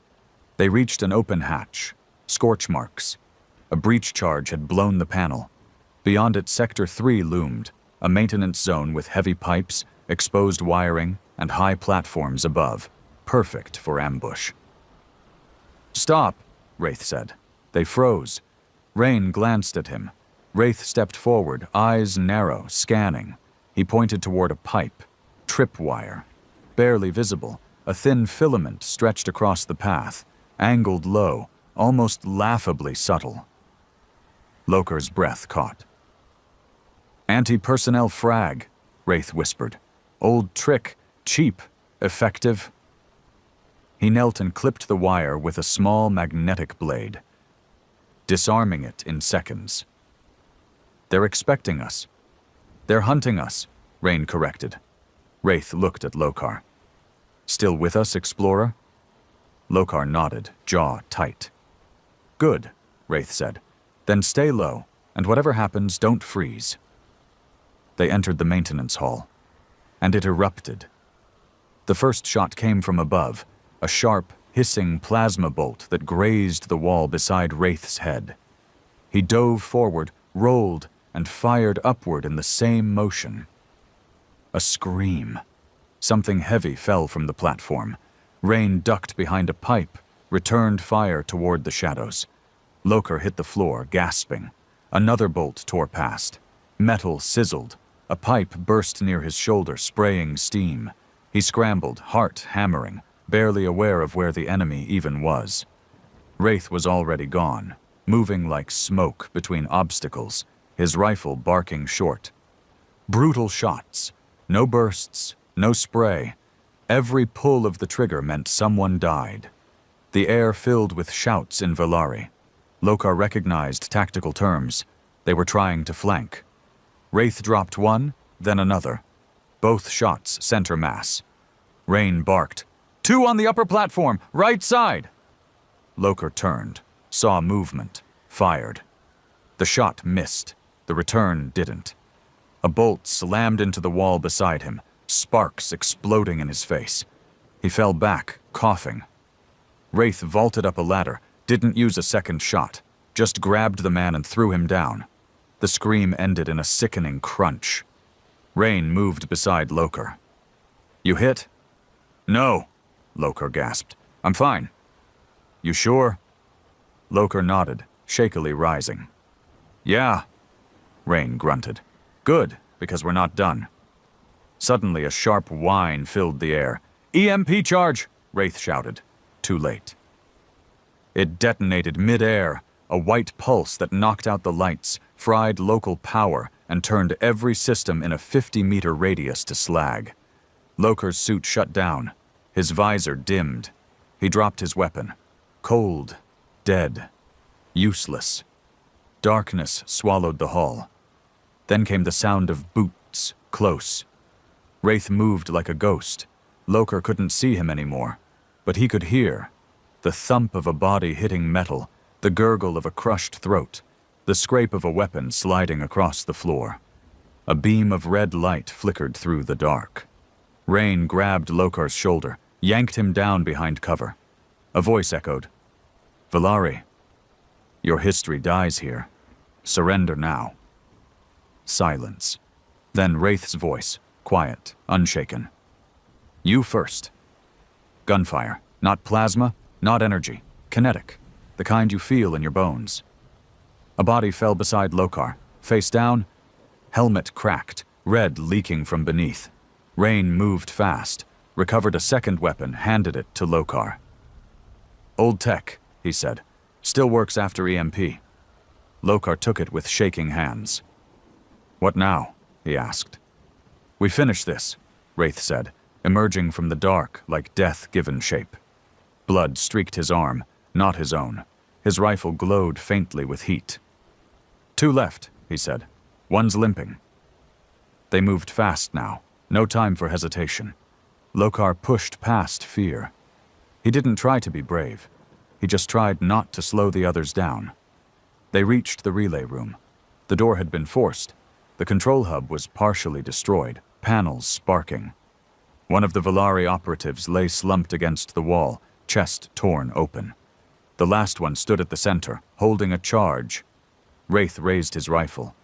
They reached an open hatch, scorch marks. A breach charge had blown the panel. Beyond it, Sector 3 loomed, a maintenance zone with heavy pipes, exposed wiring, and high platforms above, perfect for ambush. "Stop," Wraith said. They froze. Rain glanced at him. Wraith stepped forward, eyes narrow, scanning. He pointed toward a pipe, tripwire. Barely visible, a thin filament stretched across the path, angled low, almost laughably subtle. Lokar's breath caught. "Anti-personnel frag," Wraith whispered. "Old trick, cheap, effective." He knelt and clipped the wire with a small magnetic blade, disarming it in seconds. "They're expecting us. They're hunting us," Rain corrected. Wraith looked at Lokar. "Still with us, Explorer?" Lokar nodded, jaw tight. "Good," Wraith said. "Then stay low, and whatever happens, don't freeze." They entered the maintenance hall, and it erupted. The first shot came from above, a sharp, hissing plasma bolt that grazed the wall beside Wraith's head. He dove forward, rolled, and fired upward in the same motion. A scream. Something heavy fell from the platform. Rain ducked behind a pipe, returned fire toward the shadows. Lokar hit the floor, gasping. Another bolt tore past. Metal sizzled. A pipe burst near his shoulder, spraying steam. He scrambled, heart hammering, barely aware of where the enemy even was. Wraith was already gone, moving like smoke between obstacles, his rifle barking short. Brutal shots. No bursts, no spray. Every pull of the trigger meant someone died. The air filled with shouts in Volari. Lokar recognized tactical terms. They were trying to flank. Wraith dropped one, then another. Both shots center mass. Rain barked, "2 on the upper platform, right side!" Lokar turned, saw movement, fired. The shot missed. The return didn't. A bolt slammed into the wall beside him, sparks exploding in his face. He fell back, coughing. Wraith vaulted up a ladder, didn't use a second shot, just grabbed the man and threw him down. The scream ended in a sickening crunch. Rain moved beside Lokar. "You hit?" "No," Lokar gasped. "I'm fine." "You sure?" Lokar nodded, shakily rising. "Yeah," Rain grunted. "Good, because we're not done." Suddenly, a sharp whine filled the air. "EMP charge!" Wraith shouted. Too late. It detonated mid-air, a white pulse that knocked out the lights, fried local power, and turned every system in a 50-meter radius to slag. Lokar's suit shut down. His visor dimmed. He dropped his weapon. Cold, dead, useless. Darkness swallowed the hall. Then came the sound of boots, close. Wraith moved like a ghost. Lokar couldn't see him anymore, but he could hear the thump of a body hitting metal, the gurgle of a crushed throat, the scrape of a weapon sliding across the floor. A beam of red light flickered through the dark. Rain grabbed Lokar's shoulder, yanked him down behind cover. A voice echoed, "Valari, your history dies here. Surrender now." Silence. Then Wraith's voice, quiet, unshaken. "You first." Gunfire. Not plasma, not energy. Kinetic. The kind you feel in your bones. A body fell beside Lokar. Face down, helmet cracked, red leaking from beneath. Rain moved fast, recovered a second weapon, handed it to Lokar. "Old tech," he said. "Still works after EMP." Lokar took it with shaking hands. "What now?" he asked. "We finish this," Wraith said, emerging from the dark like death given shape. Blood streaked his arm, not his own. His rifle glowed faintly with heat. "Two left," he said. "One's limping." They moved fast now, no time for hesitation. Lokar pushed past fear. He didn't try to be brave. He just tried not to slow the others down. They reached the relay room. The door had been forced. The control hub was partially destroyed, panels sparking. One of the Valari operatives lay slumped against the wall, chest torn open. The last one stood at the center, holding a charge. Wraith raised his rifle.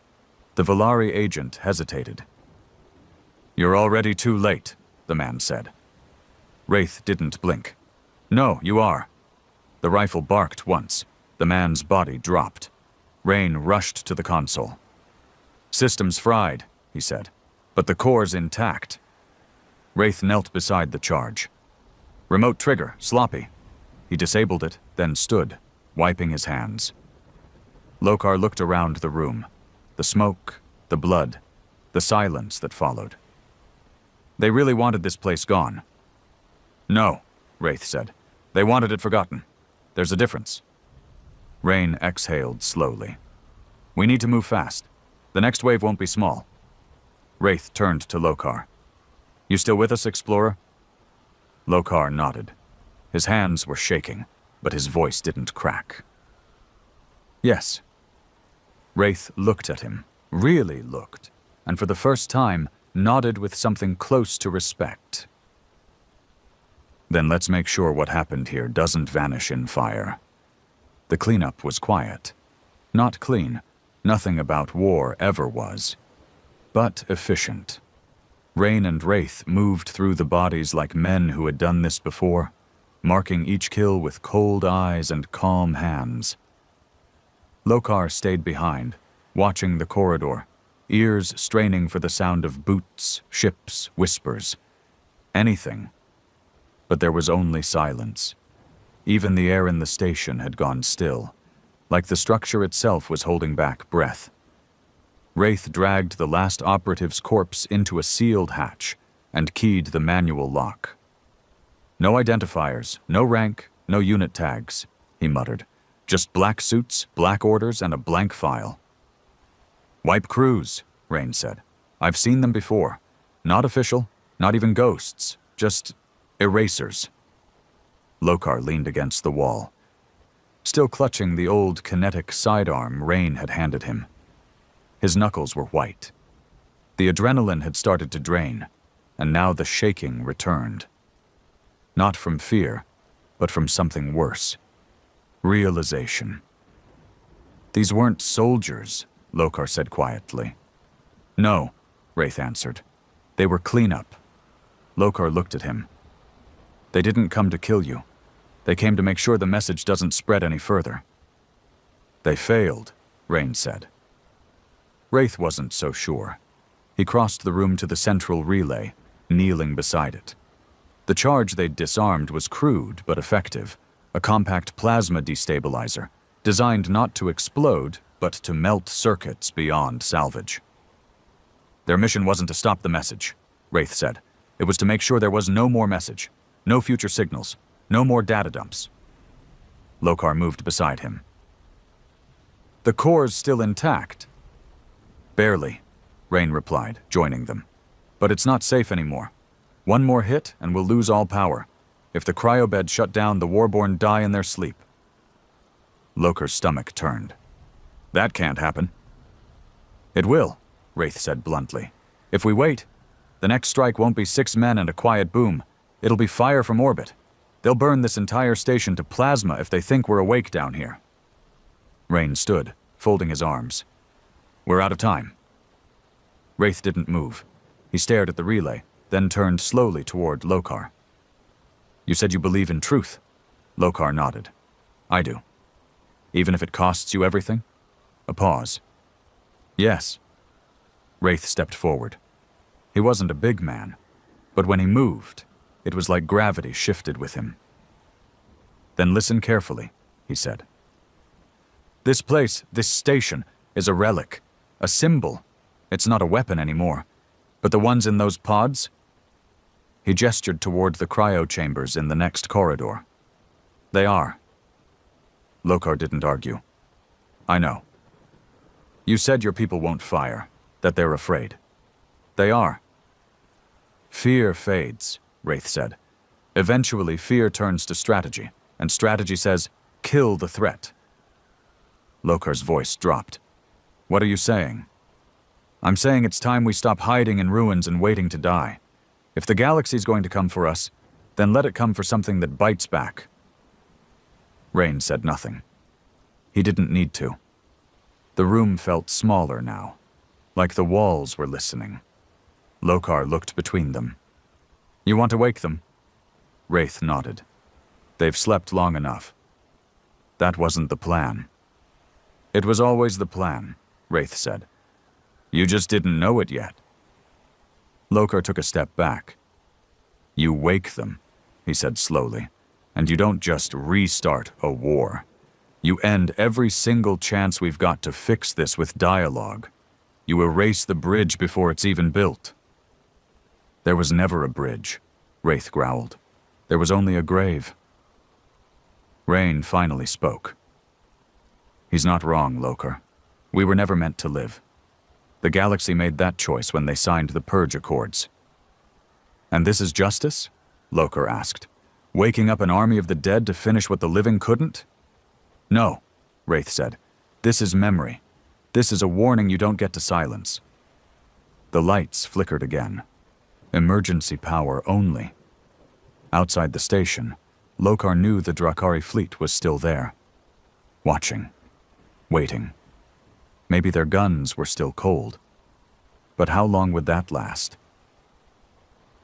The Valari agent hesitated. "You're already too late," the man said. Wraith didn't blink. "No, you are." The rifle barked once. The man's body dropped. Rain rushed to the console. "Systems fried," he said, "but the core's intact." Wraith knelt beside the charge. "Remote trigger, sloppy." He disabled it, then stood, wiping his hands. Lokar looked around the room. The smoke, the blood, the silence that followed. "They really wanted this place gone." "No," Wraith said. "They wanted it forgotten. There's a difference." Rain exhaled slowly. "We need to move fast. The next wave won't be small." Wraith turned to Lokar. "You still with us, Explorer?" Lokar nodded. His hands were shaking, but his voice didn't crack. "Yes." Wraith looked at him, really looked, and for the first time nodded with something close to respect. "Then let's make sure what happened here doesn't vanish in fire." The cleanup was quiet. Not clean. Nothing about war ever was. But efficient. Rain and Wraith moved through the bodies like men who had done this before, marking each kill with cold eyes and calm hands. Lokar stayed behind, watching the corridor, ears straining for the sound of boots, ships, whispers. Anything. But there was only silence. Even the air in the station had gone still, like the structure itself was holding back breath. Wraith dragged the last operative's corpse into a sealed hatch and keyed the manual lock. "No identifiers, no rank, no unit tags," he muttered. "Just black suits, black orders, and a blank file." "Wipe crews," Rain said. "I've seen them before. Not official, not even ghosts, just erasers." Lokar leaned against the wall, still clutching the old kinetic sidearm Rain had handed him. His knuckles were white. The adrenaline had started to drain, and now the shaking returned. Not from fear, but from something worse. Realization. "These weren't soldiers," Lokar said quietly. "No," Wraith answered. "They were cleanup." Lokar looked at him. "They didn't come to kill you. They came to make sure the message doesn't spread any further." "They failed," Rain said. Wraith wasn't so sure. He crossed the room to the central relay, kneeling beside it. The charge they'd disarmed was crude but effective, a compact plasma destabilizer, designed not to explode, but to melt circuits beyond salvage. "Their mission wasn't to stop the message," Wraith said. "It was to make sure there was no more message, no future signals, no more data dumps." Lokar moved beside him. "The core's still intact." "Barely," Rain replied, joining them. "But it's not safe anymore. One more hit and we'll lose all power. If the cryobed shut down, the Warborn die in their sleep." Lokar's stomach turned. "That can't happen." "It will," Wraith said bluntly. "If we wait, the next strike won't be 6 men and a quiet boom. It'll be fire from orbit. They'll burn this entire station to plasma if they think we're awake down here. Rain stood, folding his arms. We're out of time. Wraith didn't move. He stared at the relay, then turned slowly toward Lokar. You said you believe in truth. Lokar nodded. I do. Even if it costs you everything? A pause. Yes. Wraith stepped forward. He wasn't a big man, but when he moved, it was like gravity shifted with him. Then listen carefully, he said. This place, this station, is a relic, a symbol. It's not a weapon anymore. But the ones in those pods? He gestured toward the cryo chambers in the next corridor. They are. Lokar didn't argue. I know. You said your people won't fire, that they're afraid. They are. Fear fades, Wraith said. Eventually, fear turns to strategy, and strategy says, kill the threat. Lokar's voice dropped. What are you saying? I'm saying it's time we stop hiding in ruins and waiting to die. If the galaxy's going to come for us, then let it come for something that bites back. Rain said nothing. He didn't need to. The room felt smaller now, like the walls were listening. Lokar looked between them. You want to wake them? Wraith nodded. They've slept long enough. That wasn't the plan. It was always the plan, Wraith said. You just didn't know it yet. Lokar took a step back. You wake them, he said slowly, and you don't just restart a war. You end every single chance we've got to fix this with dialogue. You erase the bridge before it's even built. There was never a bridge, Wraith growled. There was only a grave. Rain finally spoke. He's not wrong, Lokar. We were never meant to live. The galaxy made that choice when they signed the Purge Accords. And this is justice? Lokar asked. Waking up an army of the dead to finish what the living couldn't? No, Wraith said. This is memory. This is a warning you don't get to silence. The lights flickered again. Emergency power only. Outside the station, Lokar knew the Drakari fleet was still there. Watching. Waiting. Maybe their guns were still cold. But how long would that last?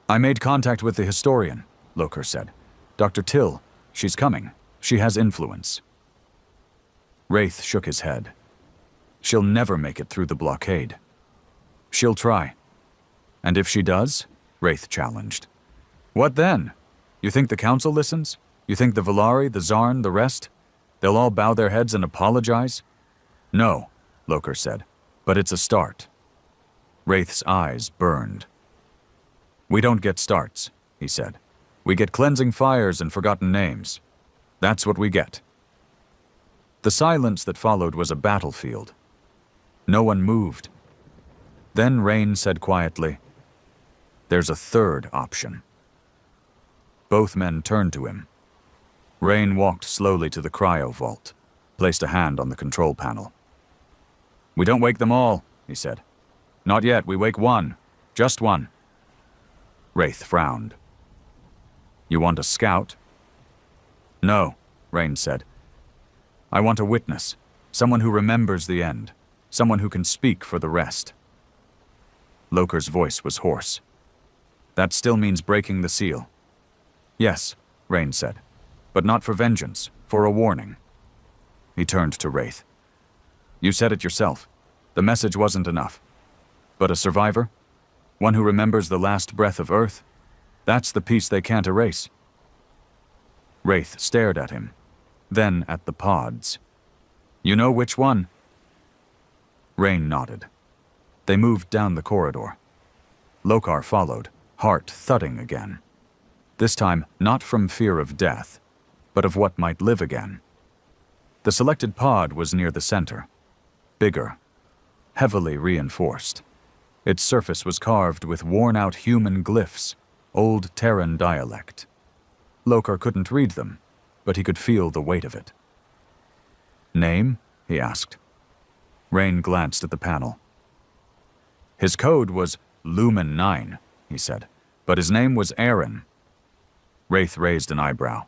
I made contact with the historian, Lokar said. Dr. Till, she's coming. She has influence. Wraith shook his head. She'll never make it through the blockade. She'll try. And if she does? Wraith challenged. What then? You think the council listens? You think the Valari, the Zarn, the rest? They'll all bow their heads and apologize? No, Lokar said, but it's a start. Wraith's eyes burned. We don't get starts, he said. We get cleansing fires and forgotten names. That's what we get. The silence that followed was a battlefield. No one moved. Then Rain said quietly, There's a third option. Both men turned to him. Rain walked slowly to the cryo vault, placed a hand on the control panel. We don't wake them all, he said. Not yet, we wake one. Just one. Wraith frowned. You want a scout? No, Rain said. I want a witness, someone who remembers the end, someone who can speak for the rest. Lokar's voice was hoarse. That still means breaking the seal. Yes, Rain said, but not for vengeance, for a warning. He turned to Wraith. You said it yourself. The message wasn't enough. But a survivor? One who remembers the last breath of Earth? That's the piece they can't erase. Wraith stared at him, then at the pods. You know which one? Rain nodded. They moved down the corridor. Lokar followed, heart thudding again. This time, not from fear of death, but of what might live again. The selected pod was near the center. Bigger, heavily reinforced. Its surface was carved with worn-out human glyphs, old Terran dialect. Lokar couldn't read them, but he could feel the weight of it. Name? He asked. Rain glanced at the panel. His code was Lumen 9, he said, but his name was Aaron. Wraith raised an eyebrow.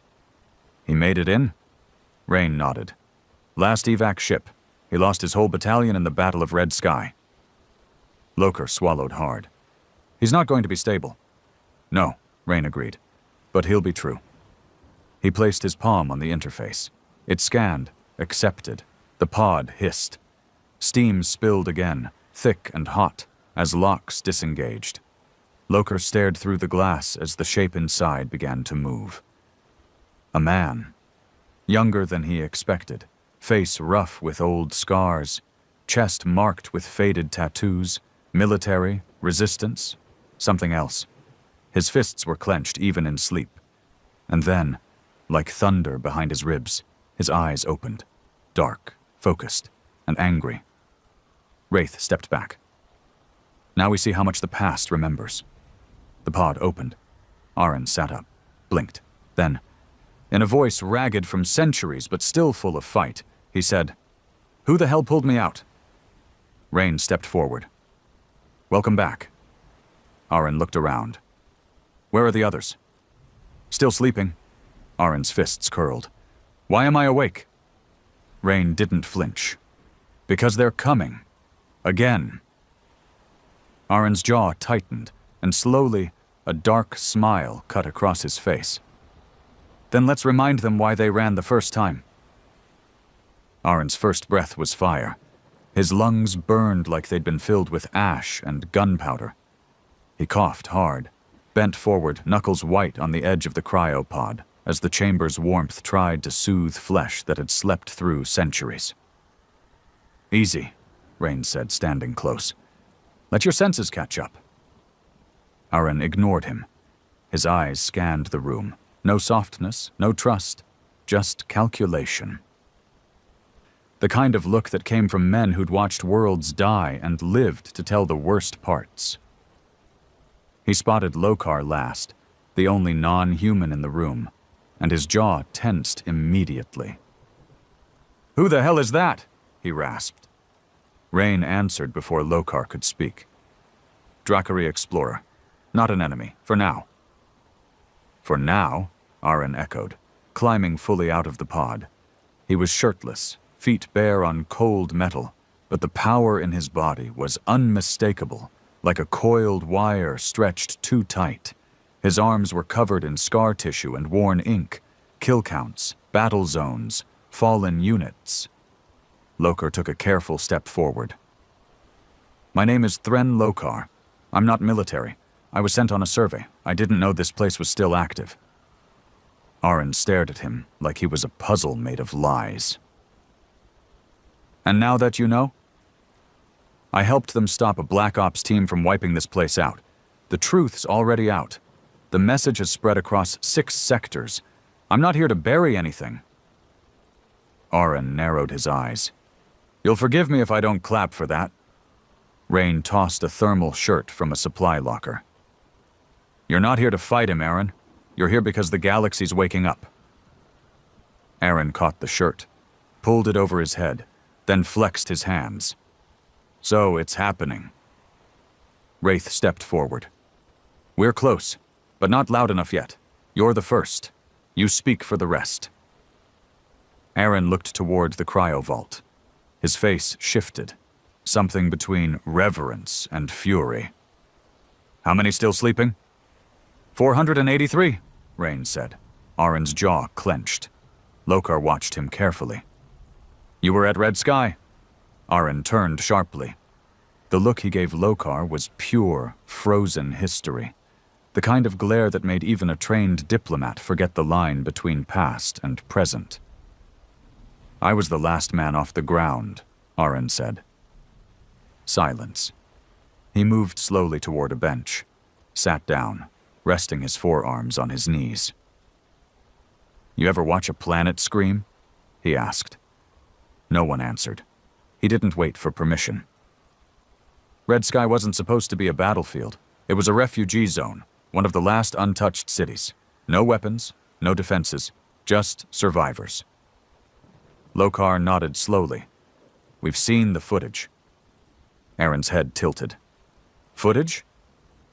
He made it in? Rain nodded. Last evac ship. He lost his whole battalion in the Battle of Red Sky. Loker swallowed hard. He's not going to be stable. No, Rain agreed. But he'll be true. He placed his palm on the interface. It scanned, accepted. The pod hissed. Steam spilled again, thick and hot, as locks disengaged. Loker stared through the glass as the shape inside began to move. A man. Younger than he expected. Face rough with old scars. Chest marked with faded tattoos. Military, resistance, something else. His fists were clenched even in sleep. And then, like thunder behind his ribs, his eyes opened. Dark, focused, and angry. Wraith stepped back. Now we see how much the past remembers. The pod opened. Aren sat up, blinked. Then, in a voice ragged from centuries but still full of fight, he said, "Who the hell pulled me out?" Rain stepped forward. "Welcome back." Aren looked around. "Where are the others?" "Still sleeping." Aren's fists curled. "Why am I awake?" Rain didn't flinch. "Because they're coming. Again." Aren's jaw tightened, and slowly, a dark smile cut across his face. "Then let's remind them why they ran the first time." Aren's first breath was fire. His lungs burned like they'd been filled with ash and gunpowder. He coughed hard, bent forward, knuckles white on the edge of the cryopod, as the chamber's warmth tried to soothe flesh that had slept through centuries. "Easy," Rain said, standing close. "Let your senses catch up." Aren ignored him. His eyes scanned the room. No softness, no trust, just calculation. The kind of look that came from men who'd watched worlds die and lived to tell the worst parts. He spotted Lokar last, the only non-human in the room, and his jaw tensed immediately. "Who the hell is that?" he rasped. Rain answered before Lokar could speak. "Drakari Explorer. Not an enemy, for now." "For now?" Aren echoed, climbing fully out of the pod. He was shirtless, feet bare on cold metal, but the power in his body was unmistakable, like a coiled wire stretched too tight. His arms were covered in scar tissue and worn ink, kill counts, battle zones, fallen units. Loker took a careful step forward. "My name is Thren Lokar. I'm not military. I was sent on a survey. I didn't know this place was still active." Aren stared at him like he was a puzzle made of lies. "And now that you know?" "I helped them stop a Black Ops team from wiping this place out. The truth's already out. The message has spread across 6 sectors. I'm not here to bury anything." Aren narrowed his eyes. "You'll forgive me if I don't clap for that." Rain tossed a thermal shirt from a supply locker. "You're not here to fight him, Aren. You're here because the galaxy's waking up." Aren caught the shirt, pulled it over his head, then flexed his hands. "So it's happening." Wraith stepped forward. "We're close, but not loud enough yet. You're the first. You speak for the rest." Aren looked toward the cryovault. His face shifted, something between reverence and fury. "How many still sleeping?" 483, Rain said. Aren's jaw clenched. Lokar watched him carefully. "You were at Red Sky?" Aren turned sharply. The look he gave Lokar was pure, frozen history. The kind of glare that made even a trained diplomat forget the line between past and present. "I was the last man off the ground," Aren said. Silence. He moved slowly toward a bench, sat down, resting his forearms on his knees. "You ever watch a planet scream?" he asked. No one answered. He didn't wait for permission. Red Sky wasn't supposed to be a battlefield. It was a refugee zone, one of the last untouched cities. No weapons, no defenses, just survivors. Lokar nodded slowly. "We've seen the footage." Aren's head tilted. "Footage?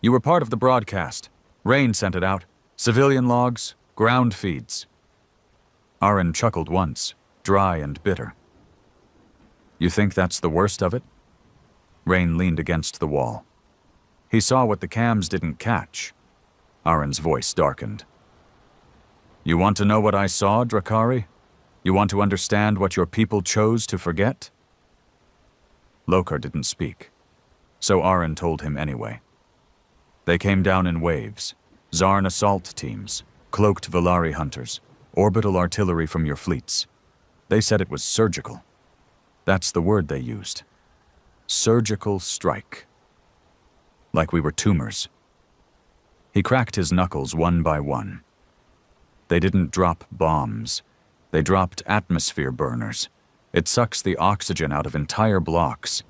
You were part of the broadcast. Rain sent it out. Civilian logs, ground feeds. Aaron chuckled once, dry and bitter. You think that's the worst of it? Rain leaned against the wall. He saw what the cams didn't catch. Aaron's voice darkened. You want to know what I saw, Drakari? You want to understand what your people chose to forget? Lokar didn't speak, so Aaron told him anyway. They came down in waves, Zarn assault teams, cloaked Valari hunters, orbital artillery from your fleets. They said it was surgical. That's the word they used. Surgical strike. Like we were tumors. He cracked his knuckles one by one. They didn't drop bombs. They dropped atmosphere burners. It sucks the oxygen out of entire blocks.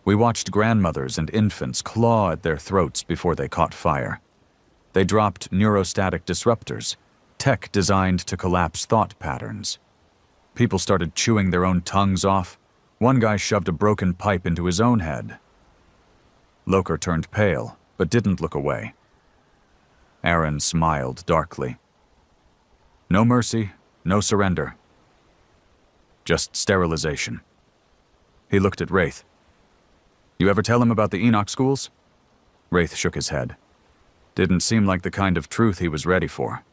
We watched grandmothers and infants claw at their throats before they caught fire. They dropped neurostatic disruptors, tech designed to collapse thought patterns. People started chewing their own tongues off. One guy shoved a broken pipe into his own head. Lokar turned pale, but didn't look away. Aaron smiled darkly. No mercy, no surrender. Just sterilization. He looked at Wraith. You ever tell him about the Enoch schools? Wraith shook his head. Didn't seem like the kind of truth he was ready for.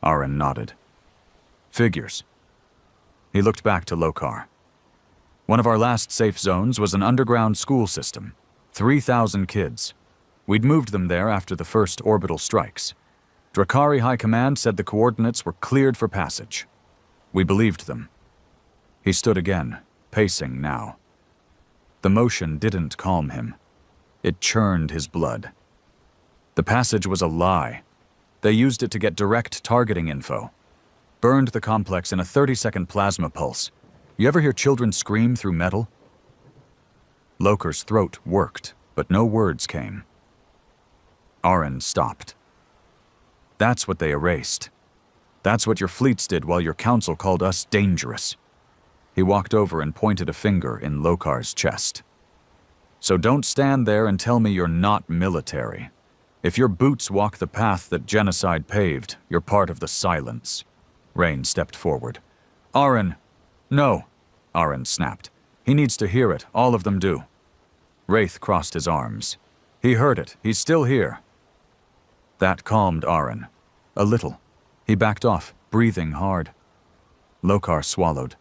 Aaron nodded. Figures. He looked back to Lokar. One of our last safe zones was an underground school system. 3,000 kids. We'd moved them there after the first orbital strikes. Drakari High Command said the coordinates were cleared for passage. We believed them. He stood again, pacing now. The motion didn't calm him. It churned his blood. The passage was a lie. They used it to get direct targeting info. Burned the complex in a 30-second plasma pulse. You ever hear children scream through metal? Lokar's throat worked, but no words came. Aaron stopped. That's what they erased. That's what your fleets did while your council called us dangerous. He walked over and pointed a finger in Lokar's chest. So don't stand there and tell me you're not military. If your boots walk the path that genocide paved, you're part of the silence. Rain stepped forward. Aaron! No! Aaron snapped. He needs to hear it, all of them do. Wraith crossed his arms. He heard it, he's still here. That calmed Aaron. A little. He backed off, breathing hard. Lokar swallowed.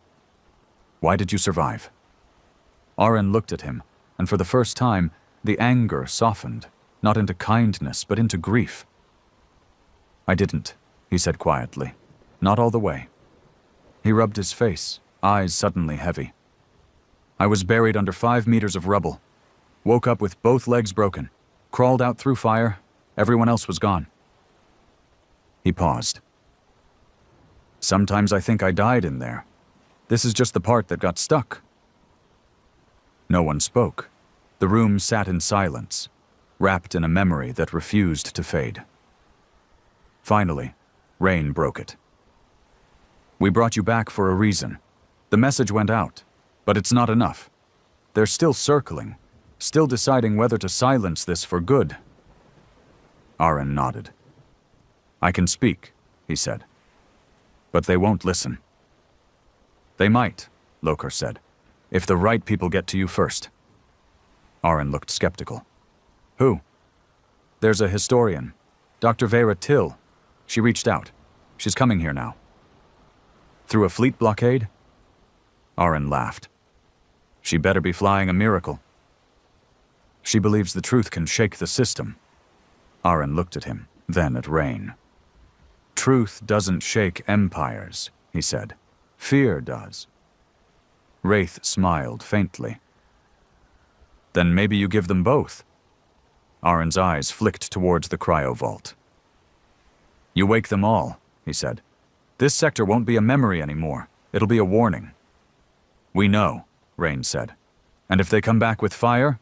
Why did you survive? Aaron looked at him, and for the first time, the anger softened, not into kindness, but into grief. I didn't, he said quietly. Not all the way. He rubbed his face, eyes suddenly heavy. I was buried under 5 meters of rubble. Woke up with both legs broken. Crawled out through fire. Everyone else was gone. He paused. Sometimes I think I died in there. This is just the part that got stuck. No one spoke. The room sat in silence, wrapped in a memory that refused to fade. Finally, Rain broke it. We brought you back for a reason. The message went out, but it's not enough. They're still circling, still deciding whether to silence this for good. Aaron nodded. I can speak, he said. But they won't listen. They might, Lokar said, if the right people get to you first. Aaron looked skeptical. Who? There's a historian, Dr. Vera Till. She reached out. She's coming here now. Through a fleet blockade? Aaron laughed. She better be flying a miracle. She believes the truth can shake the system. Aaron looked at him, then at Rain. Truth doesn't shake empires, he said. Fear does. Wraith smiled faintly. Then maybe you give them both. Aaron's eyes flicked towards the cryo-vault. You wake them all, he said. This sector won't be a memory anymore. It'll be a warning. We know, Rain said. And if they come back with fire?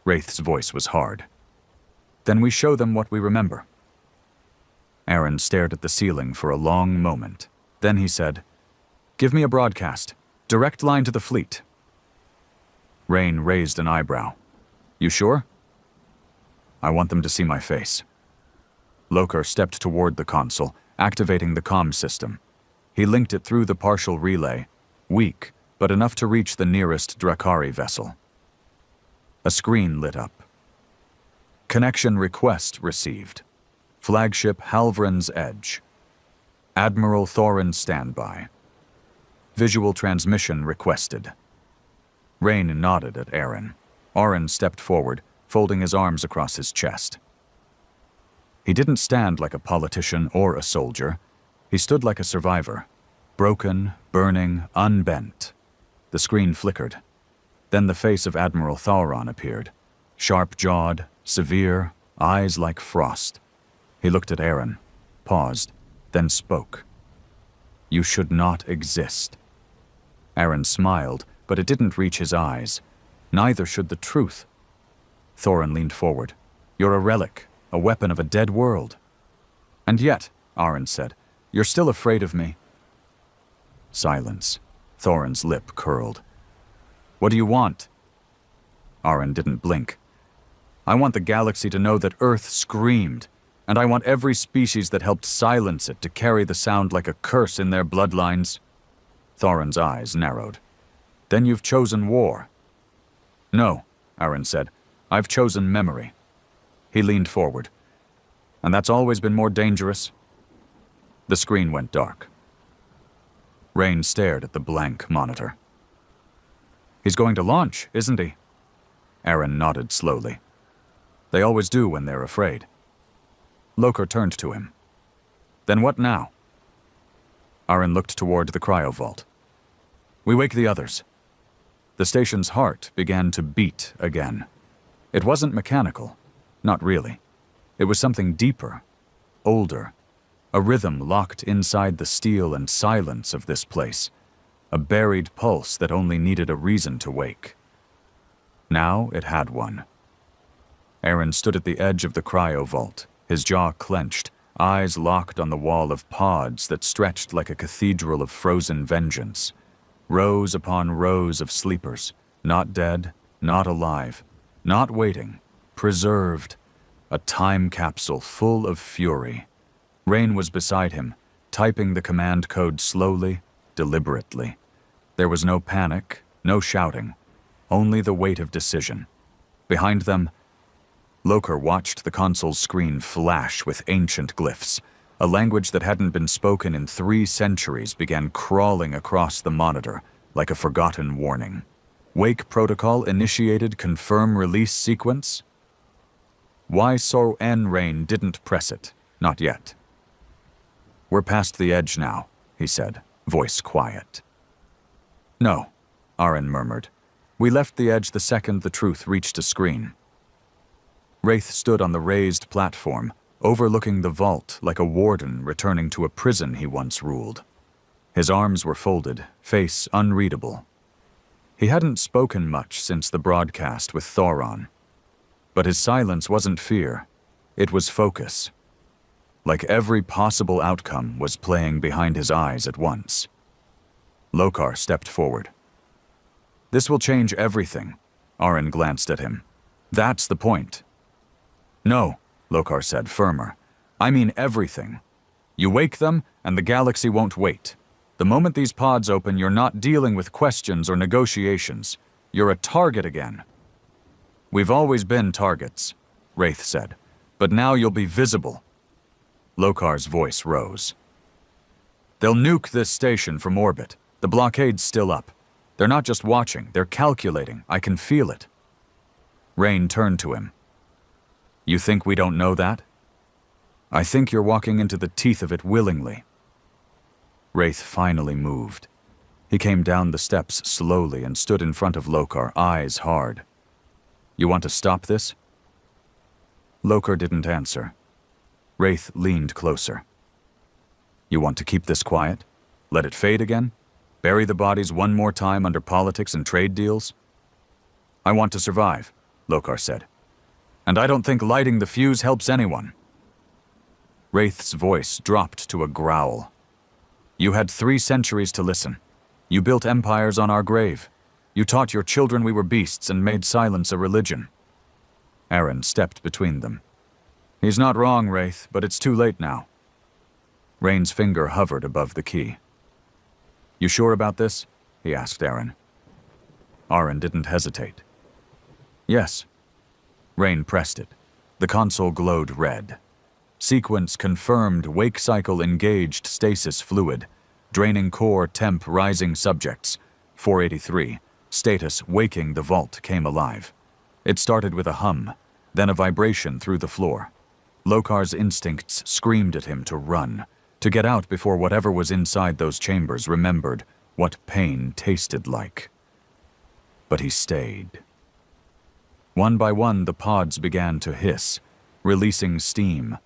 Wraith's voice was hard. Then we show them what we remember. Aaron stared at the ceiling for a long moment. Then he said, Give me a broadcast. Direct line to the fleet. Rain raised an eyebrow. You sure? I want them to see my face. Lokar stepped toward the console, activating the comm system. He linked it through the partial relay, weak, but enough to reach the nearest Drakari vessel. A screen lit up. Connection request received. Flagship Halvran's Edge. Admiral Thorin standby. Visual transmission requested. Rain nodded at Aaron. Aaron stepped forward, folding his arms across his chest. He didn't stand like a politician or a soldier. He stood like a survivor. Broken, burning, unbent. The screen flickered. Then the face of Admiral Thorin appeared. Sharp-jawed, severe, eyes like frost. He looked at Aaron, paused, then spoke. "You should not exist." Aaron smiled, but it didn't reach his eyes. Neither should the truth. Thorin leaned forward. "You're a relic, a weapon of a dead world." "And yet," Aaron said, "you're still afraid of me." Silence. Thorin's lip curled. "What do you want?" Aaron didn't blink. "I want the galaxy to know that Earth screamed, and I want every species that helped silence it to carry the sound like a curse in their bloodlines." Thorin's eyes narrowed. "Then you've chosen war." "No," Aaron said. "I've chosen memory." He leaned forward. "And that's always been more dangerous?" The screen went dark. Rain stared at the blank monitor. "He's going to launch, isn't he?" Aaron nodded slowly. "They always do when they're afraid." Lokar turned to him. "Then what now?" Aaron looked toward the cryovault. "We wake the others." The station's heart began to beat again. It wasn't mechanical. Not really. It was something deeper, older, a rhythm locked inside the steel and silence of this place, a buried pulse that only needed a reason to wake. Now it had one. Aaron stood at the edge of the cryovault, his jaw clenched, eyes locked on the wall of pods that stretched like a cathedral of frozen vengeance. Rows upon rows of sleepers, not dead, not alive, not waiting, preserved, a time capsule full of fury. Rain was beside him, typing the command code slowly, deliberately. There was no panic, no shouting, only the weight of decision. Behind them, Lokar watched the console's screen flash with ancient glyphs. A language that hadn't been spoken in 3 centuries began crawling across the monitor like a forgotten warning. Wake protocol initiated confirm release sequence? Why so N Rain didn't press it, not yet. "We're past the edge now," he said, voice quiet. "No," Aaron murmured. "We left the edge the second the truth reached a screen." Wraith stood on the raised platform, overlooking the vault like a warden returning to a prison he once ruled. His arms were folded, face unreadable. He hadn't spoken much since the broadcast with Thorin. But his silence wasn't fear, it was focus. Like every possible outcome was playing behind his eyes at once. Lokar stepped forward. "This will change everything," Aaron glanced at him. "That's the point." "No," Lokar said, firmer. "I mean everything. You wake them, and the galaxy won't wait. The moment these pods open, you're not dealing with questions or negotiations. You're a target again." "We've always been targets," Wraith said. "But now you'll be visible." Lokar's voice rose. "They'll nuke this station from orbit. The blockade's still up. They're not just watching, they're calculating. I can feel it." Rain turned to him. "You think we don't know that?" "I think you're walking into the teeth of it willingly." Wraith finally moved. He came down the steps slowly and stood in front of Lokar, eyes hard. "You want to stop this?" Lokar didn't answer. Wraith leaned closer. "You want to keep this quiet? Let it fade again? Bury the bodies one more time under politics and trade deals?" "I want to survive," Lokar said. "And I don't think lighting the fuse helps anyone." Wraith's voice dropped to a growl. "You had 3 centuries to listen. You built empires on our grave. You taught your children we were beasts and made silence a religion." Aaron stepped between them. He's not wrong, Wraith, but it's too late now. Rain's finger hovered above the key. You sure about this? He asked Aaron. Aaron didn't hesitate. Yes. Rain pressed it. The console glowed red. Sequence confirmed, wake cycle engaged stasis fluid. Draining core temp rising subjects. 483. Status waking the vault came alive. It started with a hum, then a vibration through the floor. Lokar's instincts screamed at him to run, to get out before whatever was inside those chambers remembered what pain tasted like. But he stayed. One by one, the pods began to hiss, releasing steam,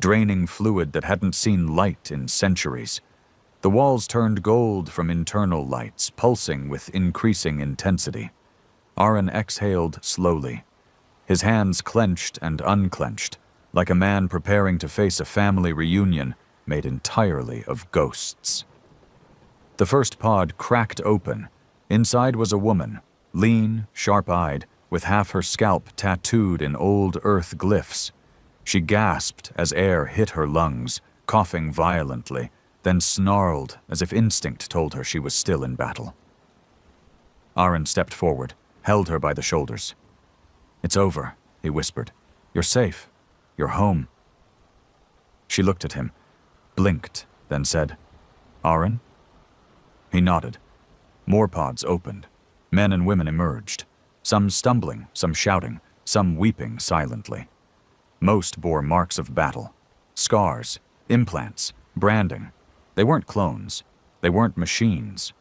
draining fluid that hadn't seen light in centuries. The walls turned gold from internal lights, pulsing with increasing intensity. Aaron exhaled slowly. His hands clenched and unclenched, like a man preparing to face a family reunion made entirely of ghosts. The first pod cracked open. Inside was a woman, lean, sharp-eyed, with half her scalp tattooed in old earth glyphs. She gasped as air hit her lungs, coughing violently, then snarled as if instinct told her she was still in battle. Aaron stepped forward, held her by the shoulders. "It's over," he whispered. "You're safe. You're home." She looked at him, blinked, then said, "Aaron?" He nodded. More pods opened. Men and women emerged, some stumbling, some shouting, some weeping silently. Most bore marks of battle, scars, implants, branding. They weren't clones. They weren't machines.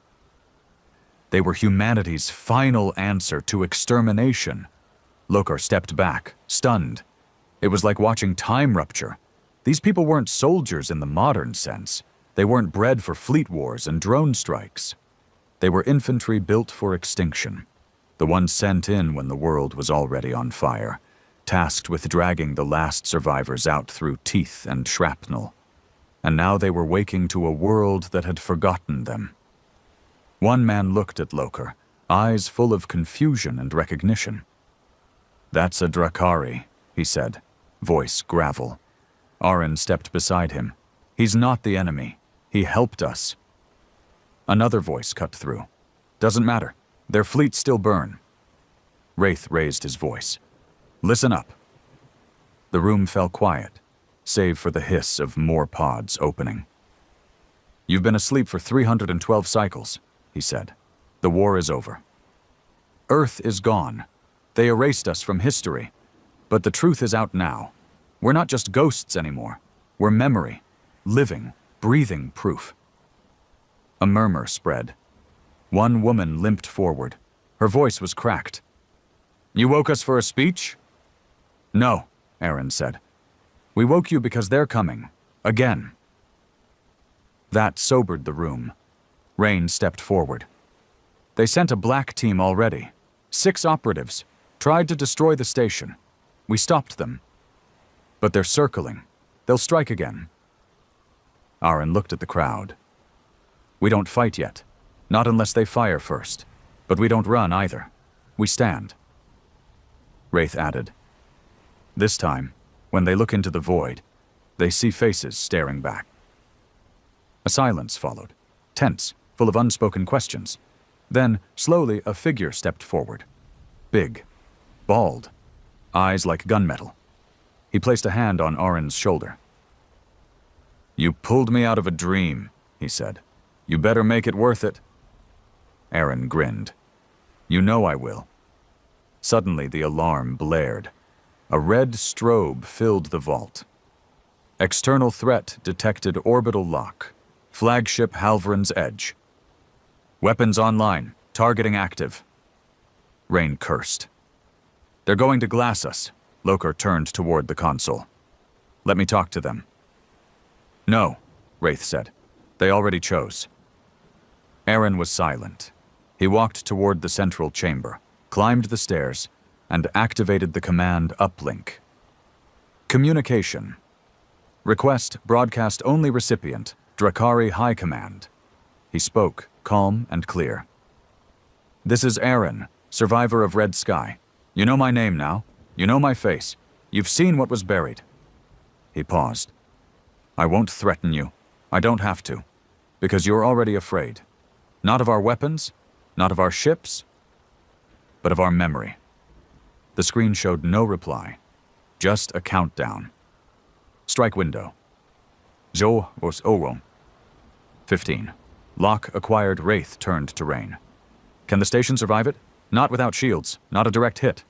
They were humanity's final answer to extermination. Lokar stepped back, stunned. It was like watching time rupture. These people weren't soldiers in the modern sense. They weren't bred for fleet wars and drone strikes. They were infantry built for extinction, the ones sent in when the world was already on fire, tasked with dragging the last survivors out through teeth and shrapnel. And now they were waking to a world that had forgotten them. One man looked at Lokar, eyes full of confusion and recognition. "That's a Drakari," he said, voice gravel. Aaron stepped beside him. "He's not the enemy. He helped us." Another voice cut through. "Doesn't matter. Their fleets still burn." Wraith raised his voice. "Listen up." The room fell quiet, save for the hiss of more pods opening. "You've been asleep for 312 cycles," he said. "The war is over. Earth is gone. They erased us from history. But the truth is out now. We're not just ghosts anymore. We're memory, living, breathing proof." A murmur spread. One woman limped forward. Her voice was cracked. "You woke us for a speech?" "No," Aaron said. "We woke you because they're coming. Again." That sobered the room. Rain stepped forward. "They sent a black team already. 6 operatives. Tried to destroy the station. We stopped them. But they're circling. They'll strike again." Aaron looked at the crowd. "We don't fight yet. Not unless they fire first. But we don't run either. We stand." Wraith added, "This time, when they look into the void, they see faces staring back." A silence followed, tense, full of unspoken questions. Then, slowly, a figure stepped forward. Big, bald, eyes like gunmetal. He placed a hand on Aaron's shoulder. "You pulled me out of a dream," he said. "You better make it worth it." Aaron grinned. "You know I will." Suddenly the alarm blared. A red strobe filled the vault. External threat detected orbital lock. Flagship Halvran's Edge. Weapons online. Targeting active. Rain cursed. "They're going to glass us." Lokar turned toward the console. "Let me talk to them." "No," Wraith said. "They already chose." Aaron was silent. He walked toward the central chamber, climbed the stairs, and activated the command uplink. Communication. Request broadcast only recipient, Drakari High Command. He spoke, calm and clear. "This is Aaron, survivor of Red Sky. You know my name now. You know my face. You've seen what was buried. He paused. I won't threaten you. I don't have to. Because you're already afraid. Not of our weapons, not of our ships, but of our memory. The screen showed no reply. Just a countdown. Strike window. Zo os owo. 15. Locke acquired Wraith turned to Rain. Can the station survive it? Not without shields. Not a direct hit.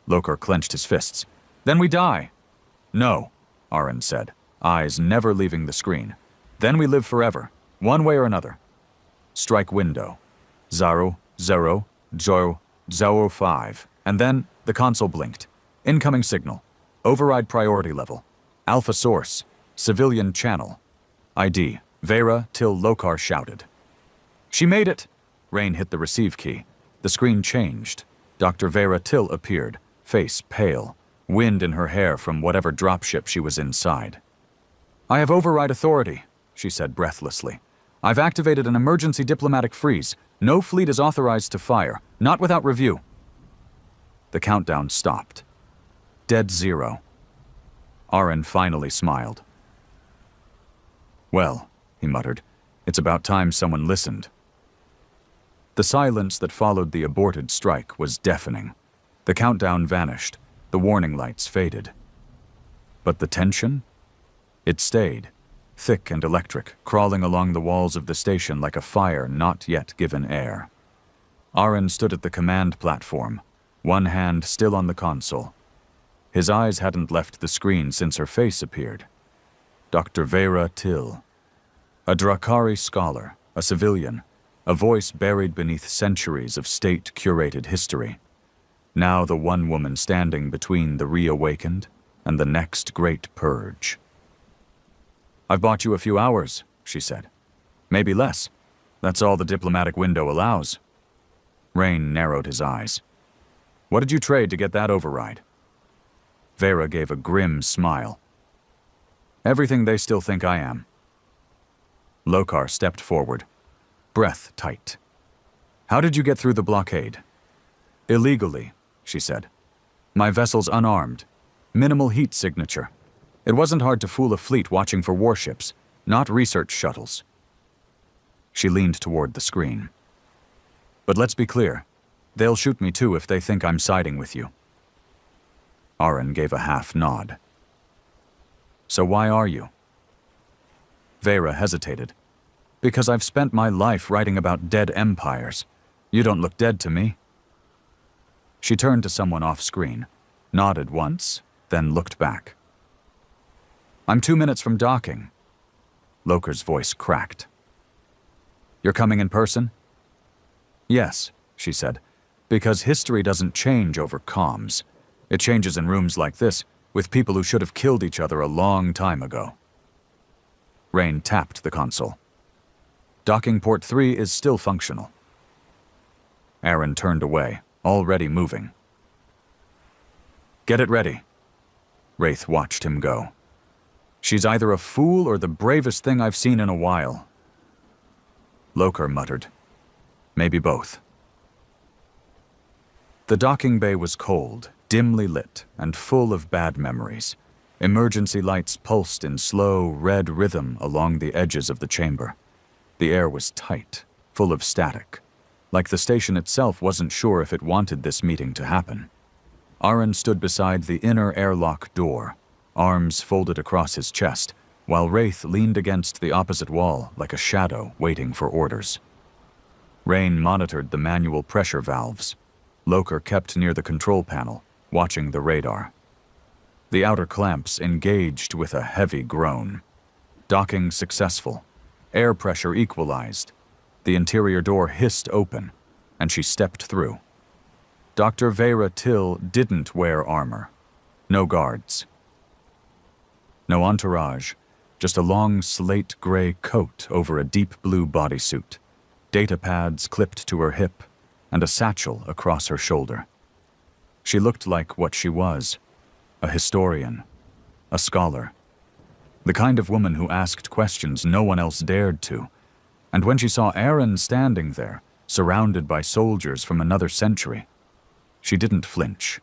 Loker clenched his fists. Then we die. No, Aaron said, eyes never leaving the screen. Then we live forever, one way or another. Strike window. 0, 0, 0, 0, 5. And then the console blinked. Incoming signal. Override priority level. Alpha source. Civilian channel. ID. Vera till Lokar shouted. She made it! Rain hit the receive key. The screen changed. Dr. Vera Till appeared, face pale, wind in her hair from whatever dropship she was inside. I have override authority, she said breathlessly. I've activated an emergency diplomatic freeze. No fleet is authorized to fire, not without review. The countdown stopped. Dead zero. Aaron finally smiled. Well, he muttered, it's about time someone listened. The silence that followed the aborted strike was deafening. The countdown vanished. The warning lights faded. But the tension? It stayed, thick and electric, crawling along the walls of the station like a fire not yet given air. Aaron stood at the command platform, one hand still on the console. His eyes hadn't left the screen since her face appeared. Dr. Vera Till. A Drakari scholar, a civilian, a voice buried beneath centuries of state-curated history. Now the one woman standing between the reawakened and the next great purge. I've bought you a few hours, she said. Maybe less. That's all the diplomatic window allows. Rain narrowed his eyes. What did you trade to get that override? Vera gave a grim smile. Everything they still think I am. Lokar stepped forward, breath tight. How did you get through the blockade? Illegally, she said. My vessel's unarmed. Minimal heat signature. It wasn't hard to fool a fleet watching for warships, not research shuttles. She leaned toward the screen. But let's be clear. They'll shoot me too if they think I'm siding with you. Aaron gave a half nod. So why are you? Vera hesitated. Because I've spent my life writing about dead empires. You don't look dead to me. She turned to someone off-screen, nodded once, then looked back. I'm 2 minutes from docking. Loker's voice cracked. You're coming in person? Yes, she said, because history doesn't change over comms. It changes in rooms like this, with people who should have killed each other a long time ago. Rain tapped the console. Docking port 3 is still functional. Aaron turned away, already moving. Get it ready. Wraith watched him go. She's either a fool or the bravest thing I've seen in a while. Loker muttered. Maybe both. The docking bay was cold, dimly lit, and full of bad memories. Emergency lights pulsed in slow, red rhythm along the edges of the chamber. The air was tight, full of static, like the station itself wasn't sure if it wanted this meeting to happen. Aaron stood beside the inner airlock door, arms folded across his chest, while Wraith leaned against the opposite wall like a shadow waiting for orders. Rain monitored the manual pressure valves. Loker kept near the control panel, watching the radar. The outer clamps engaged with a heavy groan. Docking successful. Air pressure equalized. The interior door hissed open, and she stepped through. Dr. Vera Till didn't wear armor. No guards. No entourage, just a long slate gray coat over a deep blue bodysuit, data pads clipped to her hip, and a satchel across her shoulder. She looked like what she was, a historian, a scholar. The kind of woman who asked questions no one else dared to. And when she saw Aaron standing there, surrounded by soldiers from another century, she didn't flinch.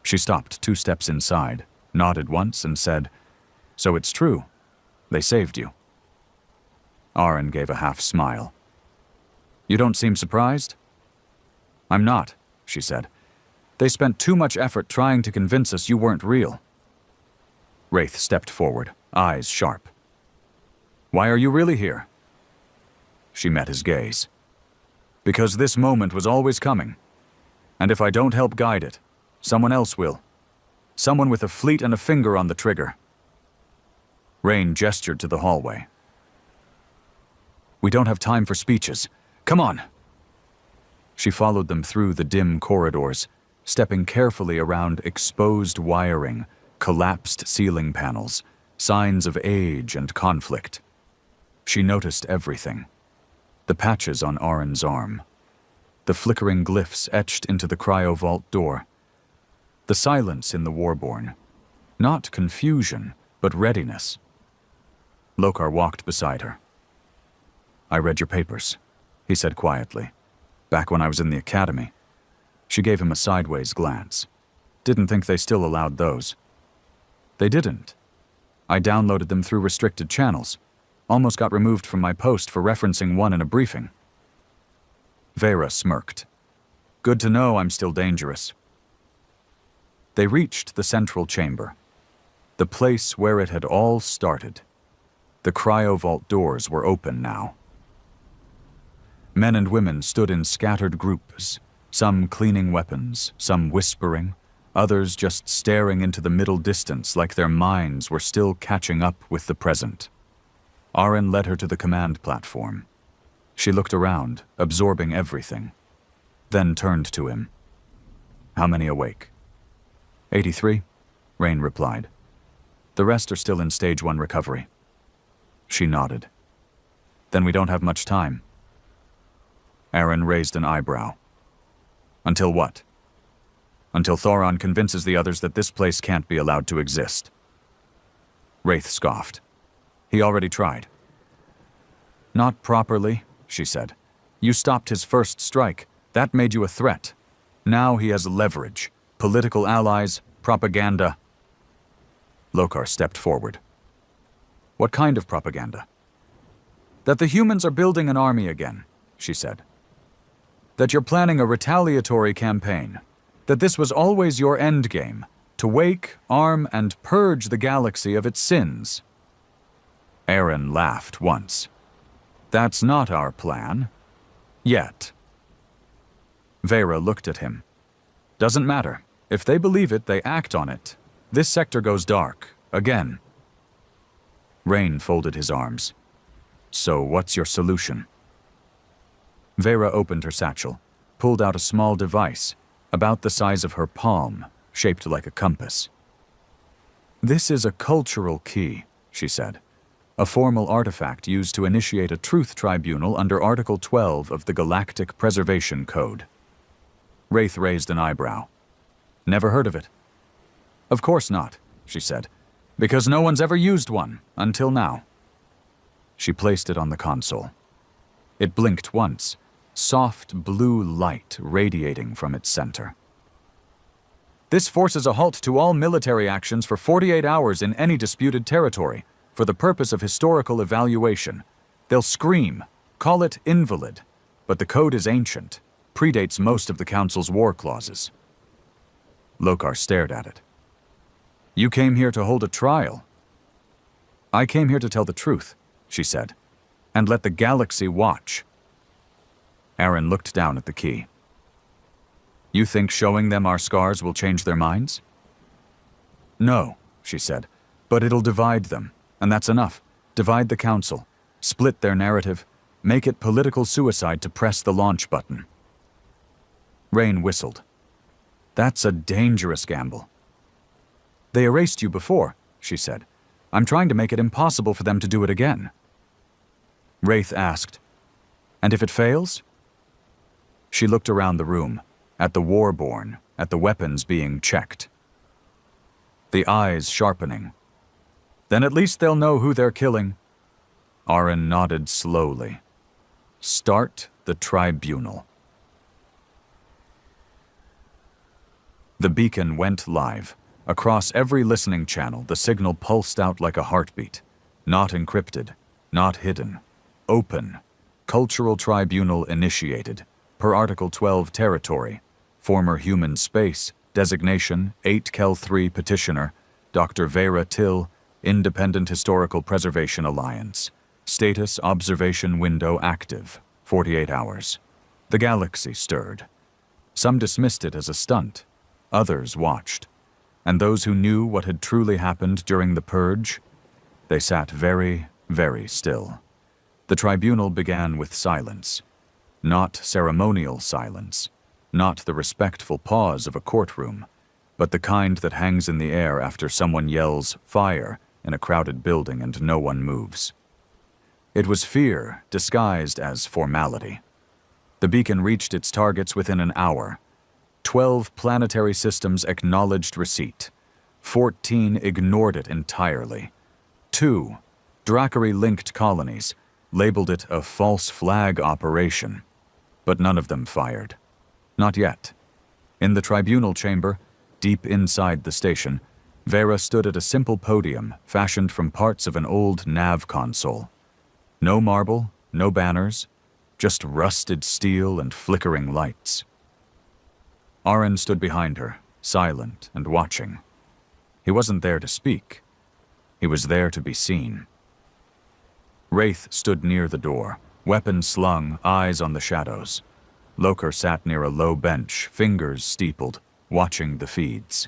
She stopped 2 steps inside, nodded once and said, "So it's true. They saved you." Aaron gave a half smile. "You don't seem surprised?" "I'm not," she said. "They spent too much effort trying to convince us you weren't real." Wraith stepped forward, eyes sharp. "Why are you really here?" She met his gaze. "Because this moment was always coming. And if I don't help guide it, someone else will. Someone with a fleet and a finger on the trigger." Rain gestured to the hallway. "We don't have time for speeches. Come on." She followed them through the dim corridors, stepping carefully around exposed wiring, collapsed ceiling panels, signs of age and conflict. She noticed everything. The patches on Aaron's arm, the flickering glyphs etched into the cryovault door, the silence in the Warborn. Not confusion, but readiness. Lokar walked beside her. "I read your papers," he said quietly. "Back when I was in the academy." She gave him a sideways glance. "Didn't think they still allowed those." "They didn't. I downloaded them through restricted channels. Almost got removed from my post for referencing one in a briefing." Vera smirked. "Good to know I'm still dangerous." They reached the central chamber, the place where it had all started. The cryovault doors were open now. Men and women stood in scattered groups, some cleaning weapons, some whispering, others just staring into the middle distance like their minds were still catching up with the present. Aaron led her to the command platform. She looked around, absorbing everything, then turned to him. "How many awake?" 83, Rain replied. "The rest are still in stage 1 recovery." She nodded. "Then we don't have much time." Aaron raised an eyebrow. "Until what?" "Until Thoron convinces the others that this place can't be allowed to exist." Wraith scoffed. "He already tried." "Not properly," she said. "You stopped his first strike. That made you a threat. Now he has leverage, political allies, propaganda." Lokar stepped forward. "What kind of propaganda?" "That the humans are building an army again," she said. "That you're planning a retaliatory campaign. That this was always your endgame, to wake, arm, and purge the galaxy of its sins." Aaron laughed once. "That's not our plan. Yet." Vera looked at him. "Doesn't matter. If they believe it, they act on it. This sector goes dark, again." Rain folded his arms. "So what's your solution?" Vera opened her satchel, pulled out a small device, about the size of her palm, shaped like a compass. "This is a cultural key," she said. "A formal artifact used to initiate a truth tribunal under Article 12 of the Galactic Preservation Code." Wraith raised an eyebrow. "Never heard of it." "Of course not," she said, "because no one's ever used one, until now." She placed it on the console. It blinked once, soft blue light radiating from its center. "This forces a halt to all military actions for 48 hours in any disputed territory, for the purpose of historical evaluation. They'll scream, call it invalid, but the code is ancient, predates most of the Council's war clauses." Lokar stared at it. "You came here to hold a trial." "I came here to tell the truth," she said, "and let the galaxy watch." Aaron looked down at the key. "You think showing them our scars will change their minds?" "No," she said, "but it'll divide them, and that's enough. Divide the Council, split their narrative, make it political suicide to press the launch button." Rain whistled. "That's a dangerous gamble." "They erased you before," she said. "I'm trying to make it impossible for them to do it again." Wraith asked, "And if it fails?" She looked around the room, at the Warborn, at the weapons being checked. The eyes sharpening. "Then at least they'll know who they're killing." Aaron nodded slowly. "Start the tribunal." The beacon went live, Across every listening channel, the signal pulsed out like a heartbeat. Not encrypted, not hidden. Open. Cultural Tribunal initiated. Per Article 12 territory. Former human space. Designation 8-Kel-3 petitioner. Dr. Vera Till, Independent Historical Preservation Alliance. Status observation window active. 48 hours. The galaxy stirred. Some dismissed it as a stunt. Others watched. And those who knew what had truly happened during the purge, they sat very, very still. The tribunal began with silence. Not ceremonial silence. Not the respectful pause of a courtroom, but the kind that hangs in the air after someone yells "fire" in a crowded building and no one moves. It was fear disguised as formality. The beacon reached its targets within an hour. 12 planetary systems acknowledged receipt. 14 ignored it entirely. 2 Dracari-linked colonies labeled it a false flag operation, but none of them fired. Not yet. In the tribunal chamber, deep inside the station, Vera stood at a simple podium fashioned from parts of an old nav console. No marble, no banners, just rusted steel and flickering lights. Aren stood behind her, silent and watching. He wasn't there to speak. He was there to be seen. Wraith stood near the door, weapon slung, eyes on the shadows. Loker sat near a low bench, fingers steepled, watching the feeds.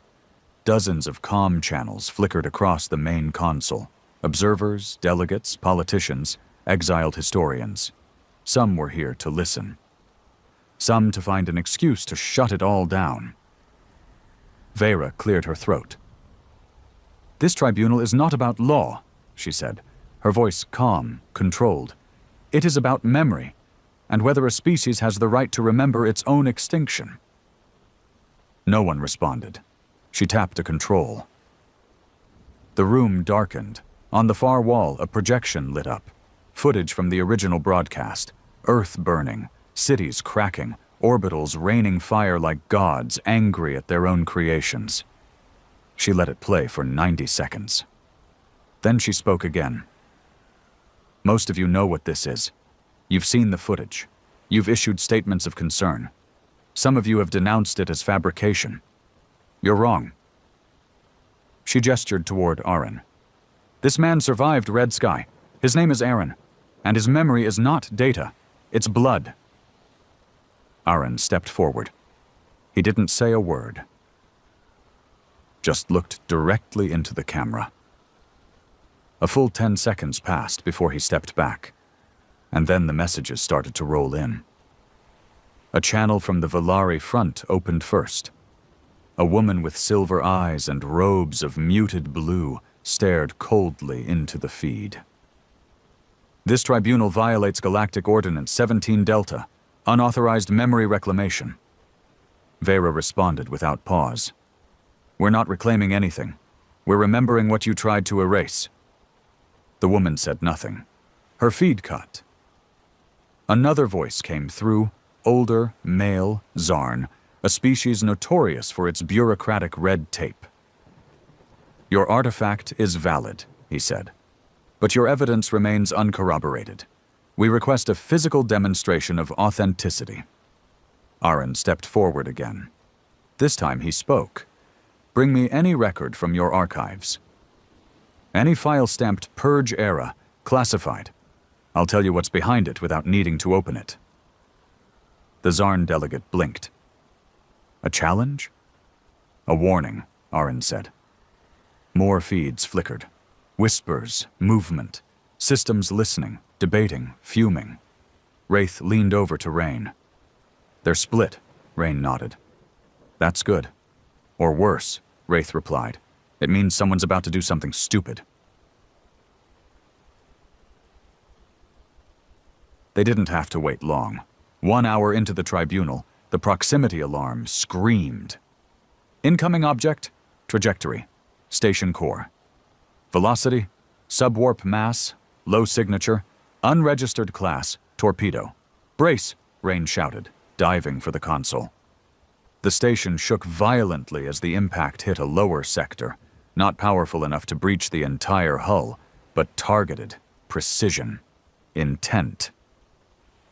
Dozens of comm channels flickered across the main console. Observers, delegates, politicians, exiled historians. Some were here to listen. Some to find an excuse to shut it all down. Vera cleared her throat. "This tribunal is not about law," she said, her voice calm, controlled. "It is about memory, and whether a species has the right to remember its own extinction." No one responded. She tapped a control. The room darkened. On the far wall, a projection lit up. Footage from the original broadcast. Earth burning, cities cracking, orbitals raining fire like gods angry at their own creations. She let it play for 90 seconds. Then she spoke again. "Most of you know what this is. You've seen the footage. You've issued statements of concern. Some of you have denounced it as fabrication. You're wrong." She gestured toward Aren. "This man survived Red Sky. His name is Aren, and his memory is not data. It's blood." Aren stepped forward. He didn't say a word. Just looked directly into the camera. A full 10 seconds passed before he stepped back, and then the messages started to roll in. A channel from the Valari front opened first. A woman with silver eyes and robes of muted blue stared coldly into the feed. "This tribunal violates Galactic Ordinance 17 Delta, unauthorized memory reclamation." Vera responded without pause. "We're not reclaiming anything. We're remembering what you tried to erase." The woman said nothing. Her feed cut. Another voice came through, older, male, Zarn, a species notorious for its bureaucratic red tape. "Your artifact is valid," he said, "but your evidence remains uncorroborated. We request a physical demonstration of authenticity." Aren stepped forward again. This time he spoke. "Bring me any record from your archives. Any file stamped Purge Era, classified. I'll tell you what's behind it without needing to open it." The Zarn delegate blinked. "A challenge?" "A warning," Aren said. More feeds flickered. Whispers, movement, systems listening, debating, fuming. Wraith leaned over to Rain. "They're split," Rain nodded. "That's good. Or worse," Wraith replied. "It means someone's about to do something stupid." They didn't have to wait long. 1 hour into the tribunal, the proximity alarm screamed. "Incoming object, trajectory, station core. Velocity, subwarp mass, low signature, unregistered class, torpedo. Brace," Rain shouted, diving for the console. The station shook violently as the impact hit a lower sector, not powerful enough to breach the entire hull, but targeted, precision, intent.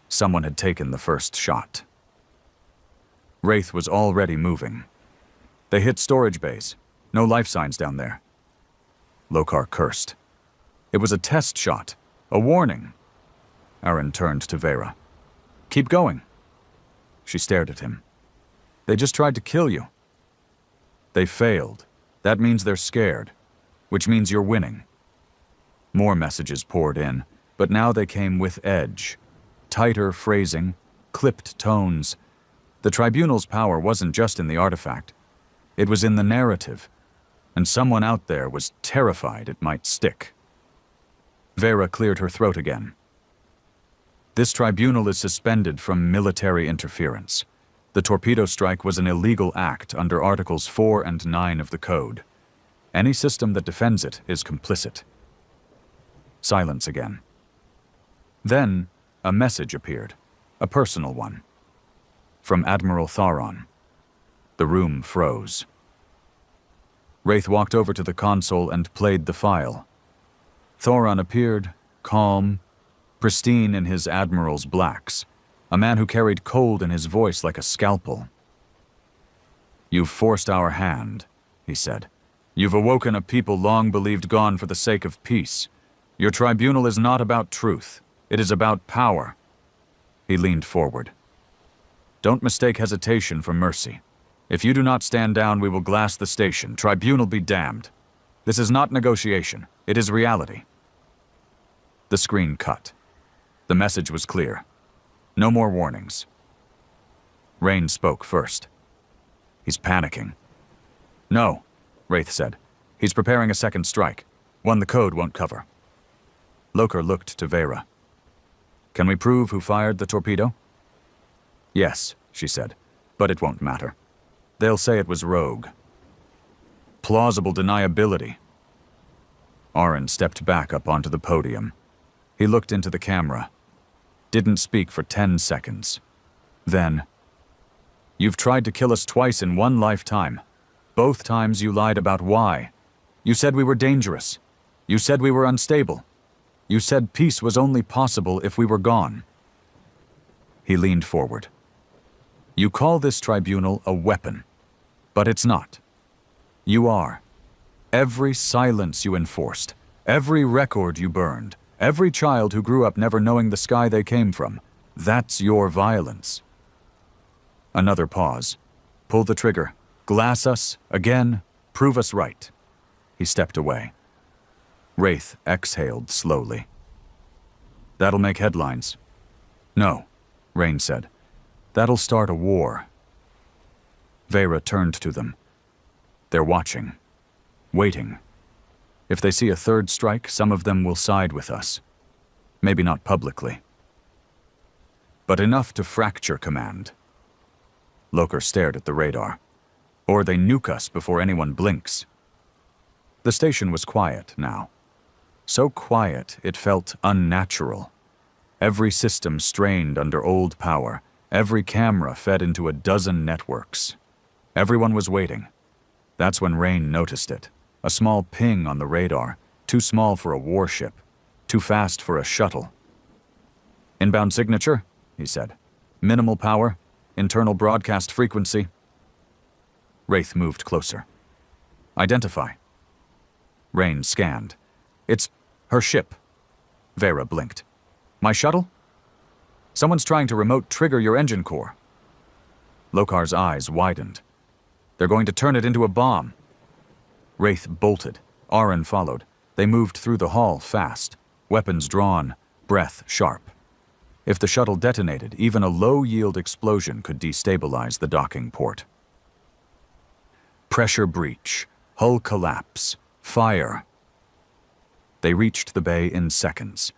Someone had taken the first shot. Wraith was already moving. They hit storage bays. No life signs down there. Lokar cursed. It was a test shot, a warning. Aaron turned to Vera. Keep going. She stared at him. They just tried to kill you. They failed. That means they're scared, which means you're winning. More messages poured in, but now they came with edge. Tighter phrasing, clipped tones. The Tribunal's power wasn't just in the artifact. It was in the narrative, and someone out there was terrified it might stick. Vera cleared her throat again. This tribunal is suspended from military interference. The torpedo strike was an illegal act under Articles 4 and 9 of the Code. Any system that defends it is complicit. Silence again. Then, a message appeared, a personal one. From Admiral Tharon. The room froze. Wraith walked over to the console and played the file. Thoron appeared, calm, pristine in his admiral's blacks, a man who carried cold in his voice like a scalpel. You've forced our hand, he said. You've awoken a people long believed gone for the sake of peace. Your tribunal is not about truth. It is about power. He leaned forward. Don't mistake hesitation for mercy. If you do not stand down, we will glass the station. Tribunal be damned. This is not negotiation. It is reality. The screen cut. The message was clear. No more warnings. Rain spoke first. He's panicking. No, Wraith said. He's preparing a second strike. One the code won't cover. Lokar looked to Vera. Can we prove who fired the torpedo? Yes, she said, but it won't matter. They'll say it was rogue. Plausible deniability. Aaron stepped back up onto the podium. He looked into the camera. Didn't speak for 10 seconds. Then, you've tried to kill us twice in one lifetime. Both times you lied about why. You said we were dangerous. You said we were unstable. You said peace was only possible if we were gone. He leaned forward. You call this tribunal a weapon, but it's not. You are. Every silence you enforced, every record you burned, every child who grew up never knowing the sky they came from, that's your violence. Another pause. Pull the trigger. Glass us, again, prove us right. He stepped away. Wraith exhaled slowly. That'll make headlines. No, Rain said. That'll start a war. Vera turned to them. They're watching. Waiting. If they see a third strike, some of them will side with us. Maybe not publicly. But enough to fracture command. Lokar stared at the radar. Or they nuke us before anyone blinks. The station was quiet now. So quiet it felt unnatural. Every system strained under old power. Every camera fed into a dozen networks. Everyone was waiting. That's when Rain noticed it. A small ping on the radar, too small for a warship, too fast for a shuttle. Inbound signature, he said. Minimal power, internal broadcast frequency. Wraith moved closer. Identify. Rain scanned. It's her ship. Vera blinked. My shuttle? Someone's trying to remote trigger your engine core. Lokar's eyes widened. They're going to turn it into a bomb. Wraith bolted. Aaron followed. They moved through the hall fast, weapons drawn, breath sharp. If the shuttle detonated, even a low-yield explosion could destabilize the docking port. Pressure breach, hull collapse, fire. They reached the bay in seconds.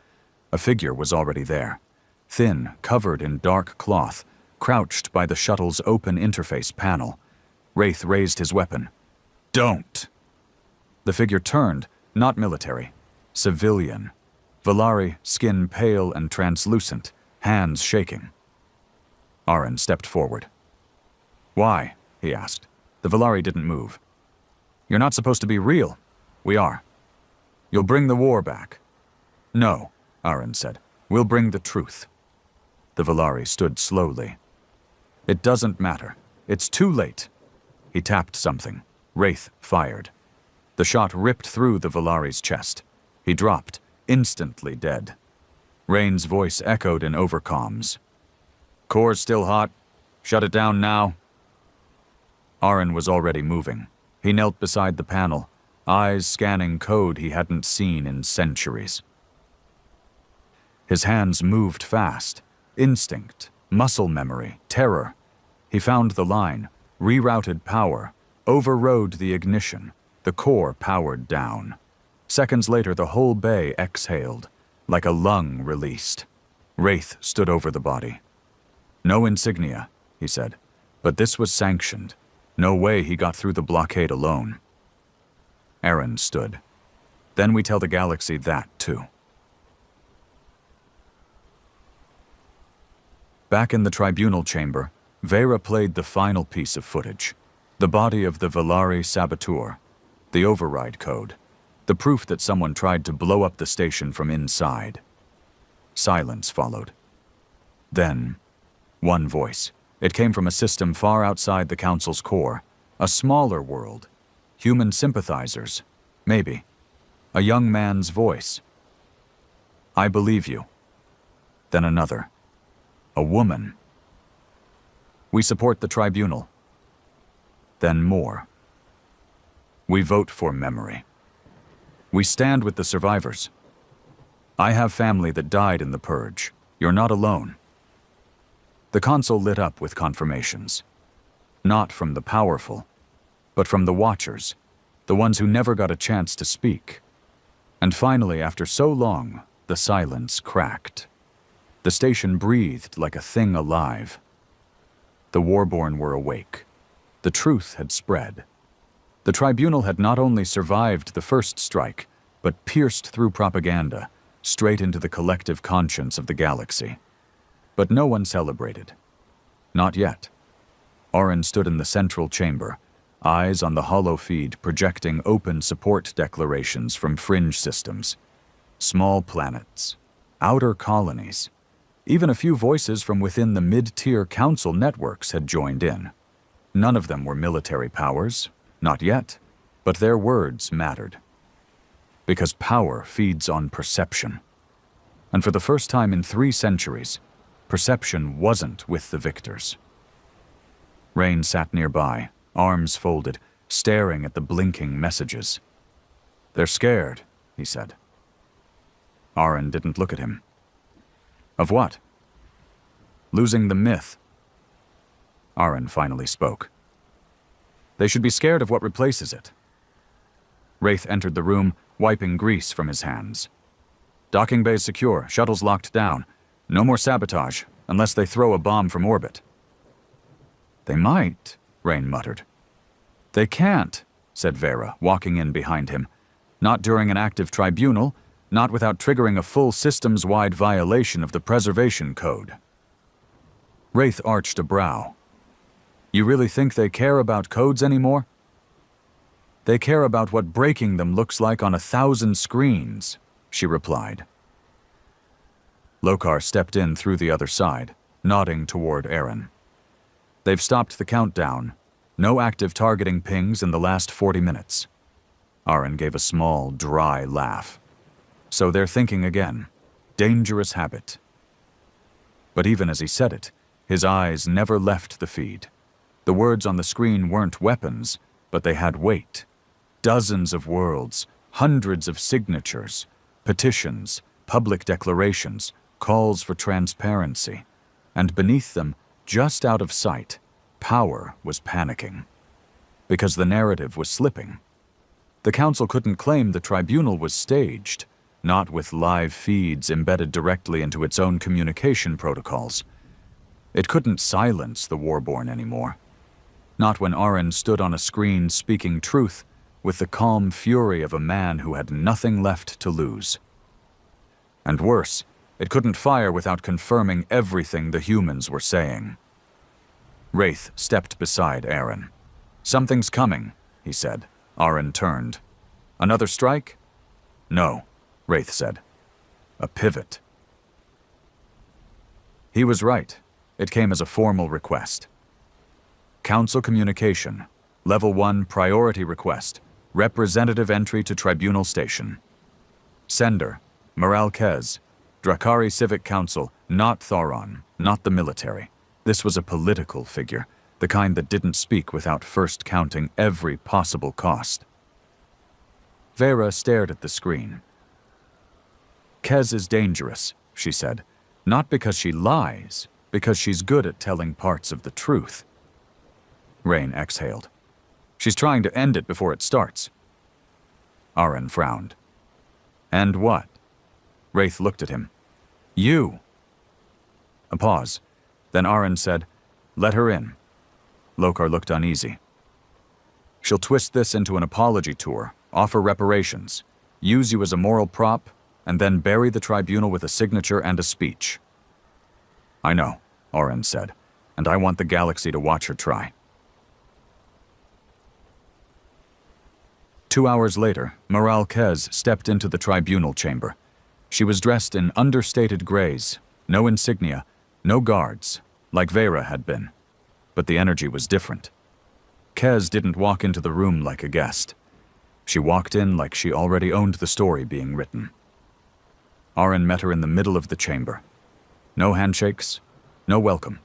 A figure was already there. Thin, covered in dark cloth, crouched by the shuttle's open interface panel. Wraith raised his weapon. Don't! The figure turned, not military, civilian. Valari, skin pale and translucent, hands shaking. Aaron stepped forward. Why? he asked. The Valari didn't move. You're not supposed to be real. We are. You'll bring the war back. No, Aaron said. We'll bring the truth. The Valari stood slowly. It doesn't matter. It's too late. He tapped something. Wraith fired. The shot ripped through the Valari's chest. He dropped, instantly dead. Rain's voice echoed in overcoms. Core's still hot. Shut it down now. Aaron was already moving. He knelt beside the panel, eyes scanning code he hadn't seen in centuries. His hands moved fast. Instinct, muscle memory, terror. He found the line, rerouted power, overrode the ignition. The core powered down. Seconds later, the whole bay exhaled, like a lung released. Wraith stood over the body. No insignia, he said, but this was sanctioned. No way he got through the blockade alone. Aaron stood. Then we tell the galaxy that, too. Back in the tribunal chamber, Vera played the final piece of footage. The body of the Valari saboteur, the override code, the proof that someone tried to blow up the station from inside. Silence followed. Then, one voice. It came from a system far outside the Council's core, a smaller world. Human sympathizers, maybe. A young man's voice. I believe you. Then another. A woman. We support the tribunal. Then more. We vote for memory. We stand with the survivors. I have family that died in the purge. You're not alone. The console lit up with confirmations. Not from the powerful, but from the watchers, the ones who never got a chance to speak. And finally, after so long, the silence cracked. The station breathed like a thing alive. The Warborn were awake. The truth had spread. The tribunal had not only survived the first strike, but pierced through propaganda, straight into the collective conscience of the galaxy. But no one celebrated. Not yet. Oren stood in the central chamber, eyes on the hollow feed projecting open support declarations from fringe systems. Small planets, outer colonies. Even a few voices from within the mid-tier council networks had joined in. None of them were military powers, not yet, but their words mattered. Because power feeds on perception. And for the first time in 3 centuries, perception wasn't with the victors. Rain sat nearby, arms folded, staring at the blinking messages. They're scared, he said. Aaron didn't look at him. Of what? Losing the myth. Aaron finally spoke. They should be scared of what replaces it. Wraith entered the room, wiping grease from his hands. Docking bay's secure, shuttle's locked down. No more sabotage, unless they throw a bomb from orbit. They might, Rain muttered. They can't, said Vera, walking in behind him. Not during an active tribunal, not without triggering a full systems-wide violation of the Preservation Code. Wraith arched a brow. You really think they care about codes anymore? They care about what breaking them looks like on 1,000 screens, she replied. Lokar stepped in through the other side, nodding toward Aaron. They've stopped the countdown. No active targeting pings in the last 40 minutes. Aaron gave a small, dry laugh. So they're thinking again. Dangerous habit. But even as he said it, his eyes never left the feed. The words on the screen weren't weapons, but they had weight. Dozens of worlds, hundreds of signatures, petitions, public declarations, calls for transparency. And beneath them, just out of sight, power was panicking. Because the narrative was slipping. The council couldn't claim the tribunal was staged, not with live feeds embedded directly into its own communication protocols. It couldn't silence the Warborn anymore. Not when Aaron stood on a screen speaking truth with the calm fury of a man who had nothing left to lose. And worse, it couldn't fire without confirming everything the humans were saying. Wraith stepped beside Aaron. Something's coming, he said. Aren turned. Another strike? No, Wraith said. A pivot. He was right. It came as a formal request. Council communication. Level 1 priority request. Representative entry to Tribunal Station. Sender, Moral Kez. Drakari Civic Council, not Thoron, not the military. This was a political figure, the kind that didn't speak without first counting every possible cost. Vera stared at the screen. Kez is dangerous, she said. Not because she lies, because she's good at telling parts of the truth. Rain exhaled. She's trying to end it before it starts. Aren frowned. And what? Wraith looked at him. You. A pause. Then Aren said, let her in. Lokar looked uneasy. She'll twist this into an apology tour, offer reparations, use you as a moral prop, and then bury the tribunal with a signature and a speech. I know, Aren said, and I want the galaxy to watch her try. 2 hours later, Moral Kez stepped into the tribunal chamber. She was dressed in understated grays, no insignia, no guards, like Vera had been. But the energy was different. Kez didn't walk into the room like a guest. She walked in like she already owned the story being written. Aren met her in the middle of the chamber. No handshakes, no welcome.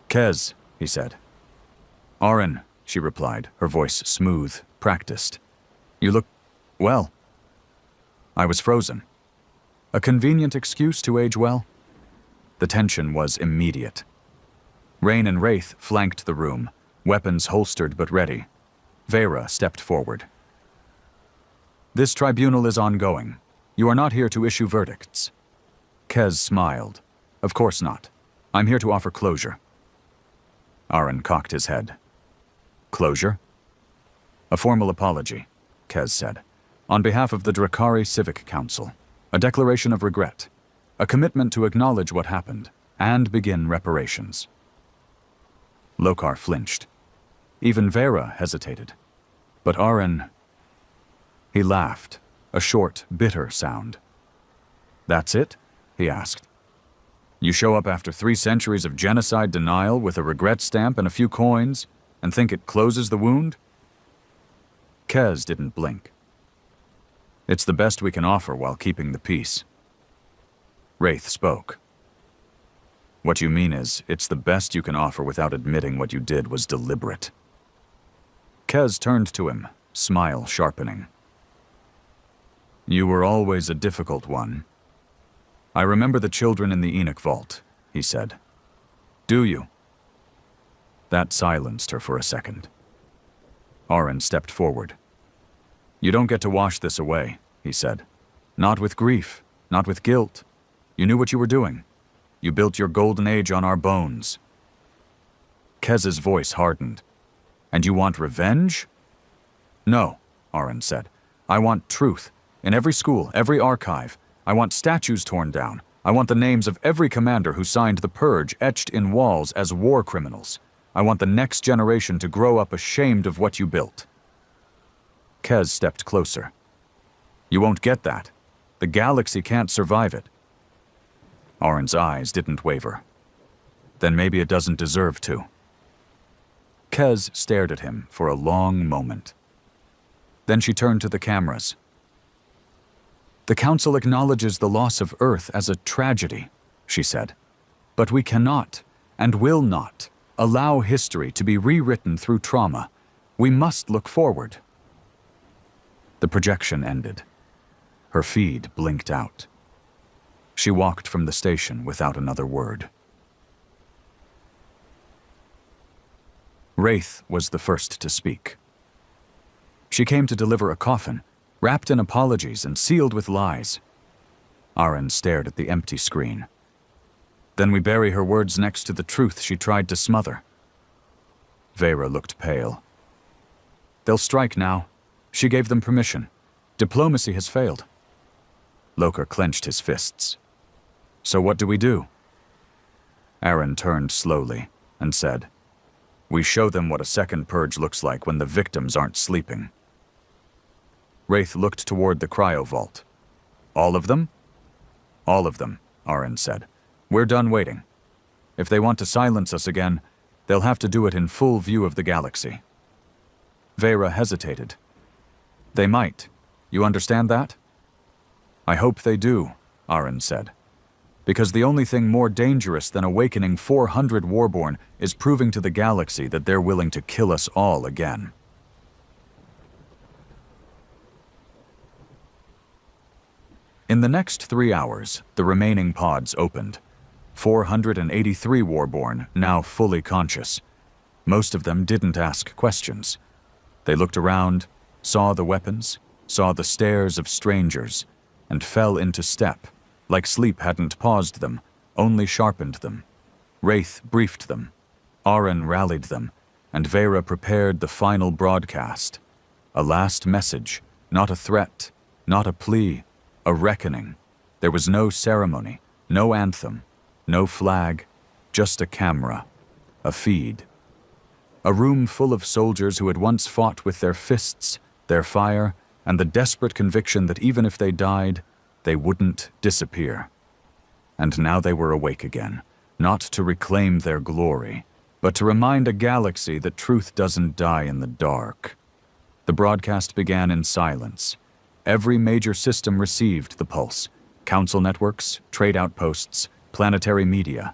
Kez, he said. Aren, she replied, her voice smooth, practiced. You look, well. I was frozen. A convenient excuse to age well? The tension was immediate. Rain and Wraith flanked the room, weapons holstered but ready. Vera stepped forward. This tribunal is ongoing. You are not here to issue verdicts. Kez smiled. Of course not. I'm here to offer closure. Aren cocked his head. Closure? A formal apology, Kez said. On behalf of the Drakari Civic Council. A declaration of regret. A commitment to acknowledge what happened, and begin reparations. Lokar flinched. Even Vera hesitated. But Aren... He laughed, a short, bitter sound. That's it? He asked. You show up after 3 centuries of genocide denial with a regret stamp and a few coins, and think it closes the wound? Kez didn't blink. It's the best we can offer while keeping the peace. Wraith spoke. What you mean is, it's the best you can offer without admitting what you did was deliberate. Kez turned to him, smile sharpening. You were always a difficult one. I remember the children in the Enoch vault, he said. Do you? That silenced her for a second. Aren stepped forward. You don't get to wash this away, he said. Not with grief, not with guilt. You knew what you were doing. You built your golden age on our bones. Kez's voice hardened. And you want revenge? No, Aren said. I want truth. In every school, every archive. I want statues torn down. I want the names of every commander who signed the purge etched in walls as war criminals. I want the next generation to grow up ashamed of what you built. Kez stepped closer. You won't get that. The galaxy can't survive it. Aren's eyes didn't waver. Then maybe it doesn't deserve to. Kez stared at him for a long moment. Then she turned to the cameras. The Council acknowledges the loss of Earth as a tragedy, she said. But we cannot, and will not, allow history to be rewritten through trauma. We must look forward. The projection ended. Her feed blinked out. She walked from the station without another word. Wraith was the first to speak. She came to deliver a coffin, wrapped in apologies and sealed with lies. Aren stared at the empty screen. Then we bury her words next to the truth she tried to smother. Vera looked pale. They'll strike now. She gave them permission. Diplomacy has failed. Lokar clenched his fists. So what do we do? Aren turned slowly and said, We show them what a second purge looks like when the victims aren't sleeping. Wraith looked toward the cryo vault. All of them? All of them, Aaron said. We're done waiting. If they want to silence us again, they'll have to do it in full view of the galaxy. Vera hesitated. They might. You understand that? I hope they do, Aaron said. Because the only thing more dangerous than awakening 400 Warborn is proving to the galaxy that they're willing to kill us all again. In the next 3 hours, the remaining pods opened. 483 Warborn, now fully conscious. Most of them didn't ask questions. They looked around, saw the weapons, saw the stares of strangers, and fell into step, like sleep hadn't paused them, only sharpened them. Wraith briefed them. Aaron rallied them, and Vera prepared the final broadcast. A last message, not a threat, not a plea, a reckoning. There was no ceremony, no anthem, no flag, just a camera, a feed. A room full of soldiers who had once fought with their fists, their fire, and the desperate conviction that even if they died, they wouldn't disappear. And now they were awake again, not to reclaim their glory, but to remind a galaxy that truth doesn't die in the dark. The broadcast began in silence. Every major system received the pulse. Council networks, trade outposts, planetary media.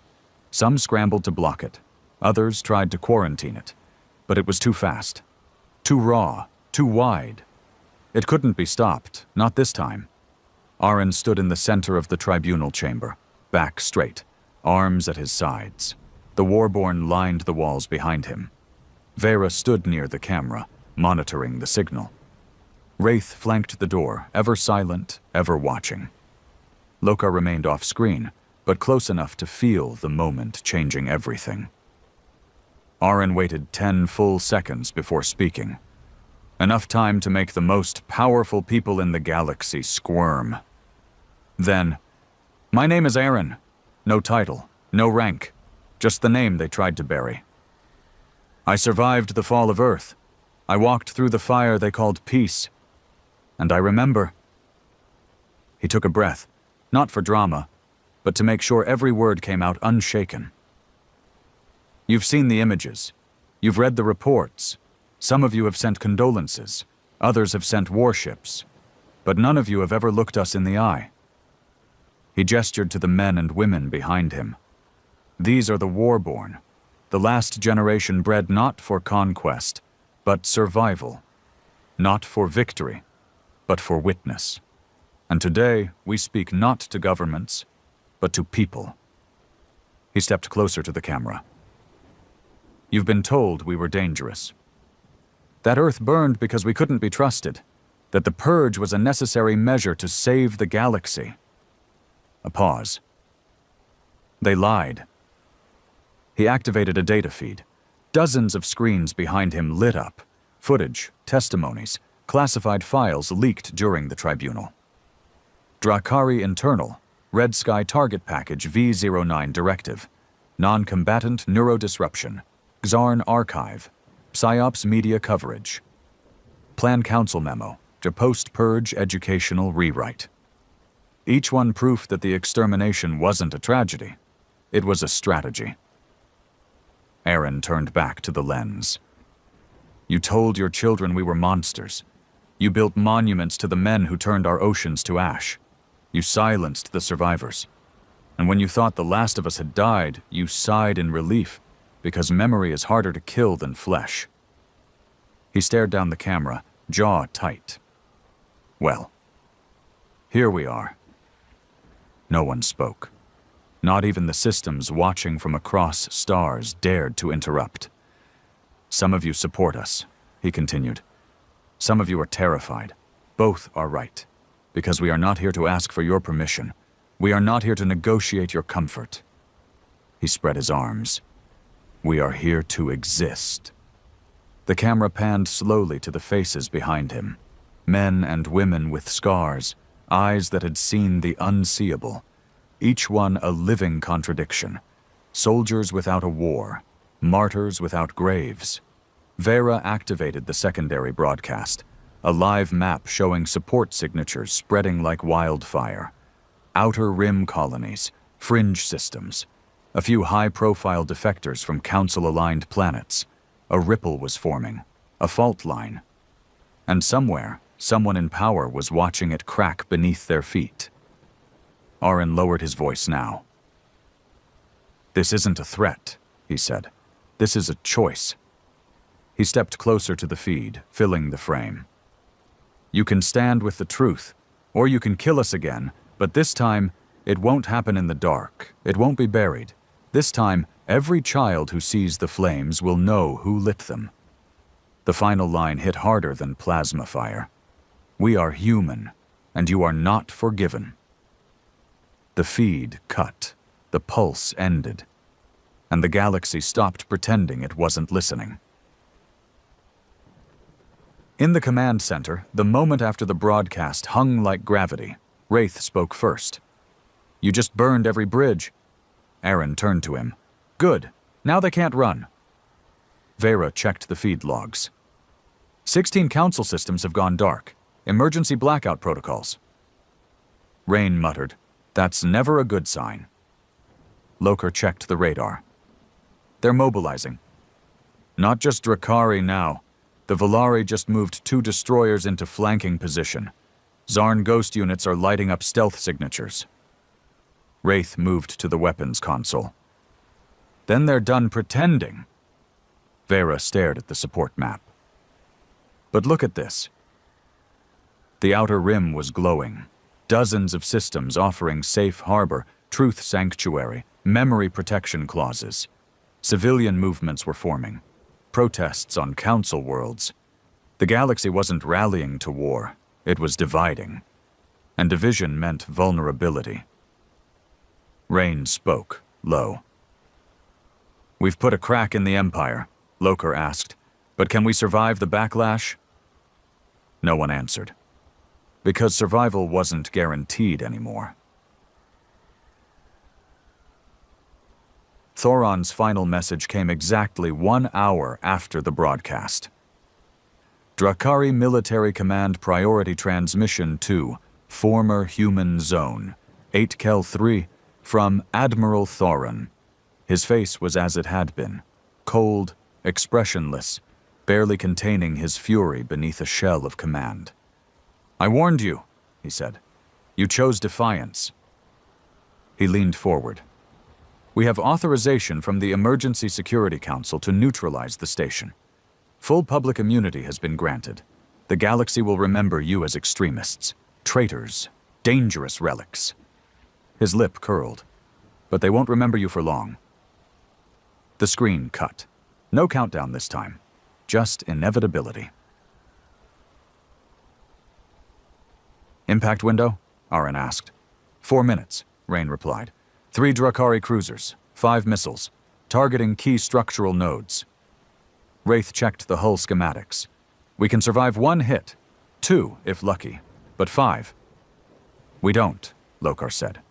Some scrambled to block it. Others tried to quarantine it. But it was too fast. Too raw. Too wide. It couldn't be stopped, not this time. Aaron stood in the center of the tribunal chamber, back straight, arms at his sides. The Warborn lined the walls behind him. Vera stood near the camera, monitoring the signal. Wraith flanked the door, ever silent, ever watching. Lokar remained off-screen, but close enough to feel the moment changing everything. Aaron waited 10 full seconds before speaking. Enough time to make the most powerful people in the galaxy squirm. Then, "My name is Aaron. No title, no rank, just the name they tried to bury. I survived the fall of Earth. I walked through the fire they called peace. And I remember." He took a breath, not for drama, but to make sure every word came out unshaken. "You've seen the images. You've read the reports. Some of you have sent condolences. Others have sent warships. But none of you have ever looked us in the eye." He gestured to the men and women behind him. "These are the Warborn, the last generation bred not for conquest, but survival. Not for victory, but for witness. And today, we speak not to governments, but to people." He stepped closer to the camera. "You've been told we were dangerous. That Earth burned because we couldn't be trusted. That the purge was a necessary measure to save the galaxy." A pause. "They lied." He activated a data feed. Dozens of screens behind him lit up. Footage, testimonies, classified files leaked during the tribunal. Drakari Internal, Red Sky Target Package V09 Directive, Non-Combatant Neurodisruption, Xarn Archive, PsyOps Media Coverage. Plan Council Memo, to Post-Purge Educational Rewrite. Each one proof that the extermination wasn't a tragedy. It was a strategy. Aaron turned back to the lens. "You told your children we were monsters. You built monuments to the men who turned our oceans to ash. You silenced the survivors. And when you thought the last of us had died, you sighed in relief, because memory is harder to kill than flesh." He stared down the camera, jaw tight. "Well, here we are." No one spoke. Not even the systems watching from across stars dared to interrupt. "Some of you support us," he continued. "Some of you are terrified. Both are right. Because we are not here to ask for your permission. We are not here to negotiate your comfort." He spread his arms. "We are here to exist." The camera panned slowly to the faces behind him. Men and women with scars, eyes that had seen the unseeable. Each one a living contradiction. Soldiers without a war. Martyrs without graves. Vera activated the secondary broadcast, a live map showing support signatures spreading like wildfire. Outer rim colonies, fringe systems, a few high-profile defectors from Council-aligned planets. A ripple was forming, a fault line. And somewhere, someone in power was watching it crack beneath their feet. Aaron lowered his voice now. "This isn't a threat," he said. "This is a choice." He stepped closer to the feed, filling the frame. "You can stand with the truth, or you can kill us again, but this time, it won't happen in the dark. It won't be buried. This time, every child who sees the flames will know who lit them." The final line hit harder than plasma fire. "We are human, and you are not forgiven." The feed cut, the pulse ended, and the galaxy stopped pretending it wasn't listening. In the command center, the moment after the broadcast hung like gravity, Wraith spoke first. "You just burned every bridge." Aaron turned to him. "Good. Now they can't run." Vera checked the feed logs. 16 council systems have gone dark. Emergency blackout protocols." Rain muttered, "That's never a good sign." Loker checked the radar. "They're mobilizing. Not just Drakari now. The Volari just moved 2 destroyers into flanking position. Zarn ghost units are lighting up stealth signatures." Wraith moved to the weapons console. "Then they're done pretending." Vera stared at the support map. "But look at this." The outer rim was glowing. Dozens of systems offering safe harbor, truth sanctuary, memory protection clauses. Civilian movements were forming. Protests on council worlds. The galaxy wasn't rallying to war, it was dividing. And division meant vulnerability. Rain spoke, low. "We've put a crack in the Empire," Loker asked, "but can we survive the backlash?" No one answered. Because survival wasn't guaranteed anymore. Thoron's final message came exactly 1 hour after the broadcast. Drakari Military Command Priority Transmission to Former Human Zone, 8 Kel 3, from Admiral Thoron. His face was as it had been, cold, expressionless, barely containing his fury beneath a shell of command. "I warned you," he said. "You chose defiance." He leaned forward. "We have authorization from the Emergency Security Council to neutralize the station. Full public immunity has been granted. The galaxy will remember you as extremists, traitors, dangerous relics." His lip curled. "But they won't remember you for long." The screen cut. No countdown this time. Just inevitability. "Impact window?" Aaron asked. 4 minutes, Rain replied. 3 Drakari cruisers, 5 missiles, targeting key structural nodes. Wraith checked the hull schematics. "We can survive 1 hit, 2 if lucky, but 5. "We don't," Lokar said.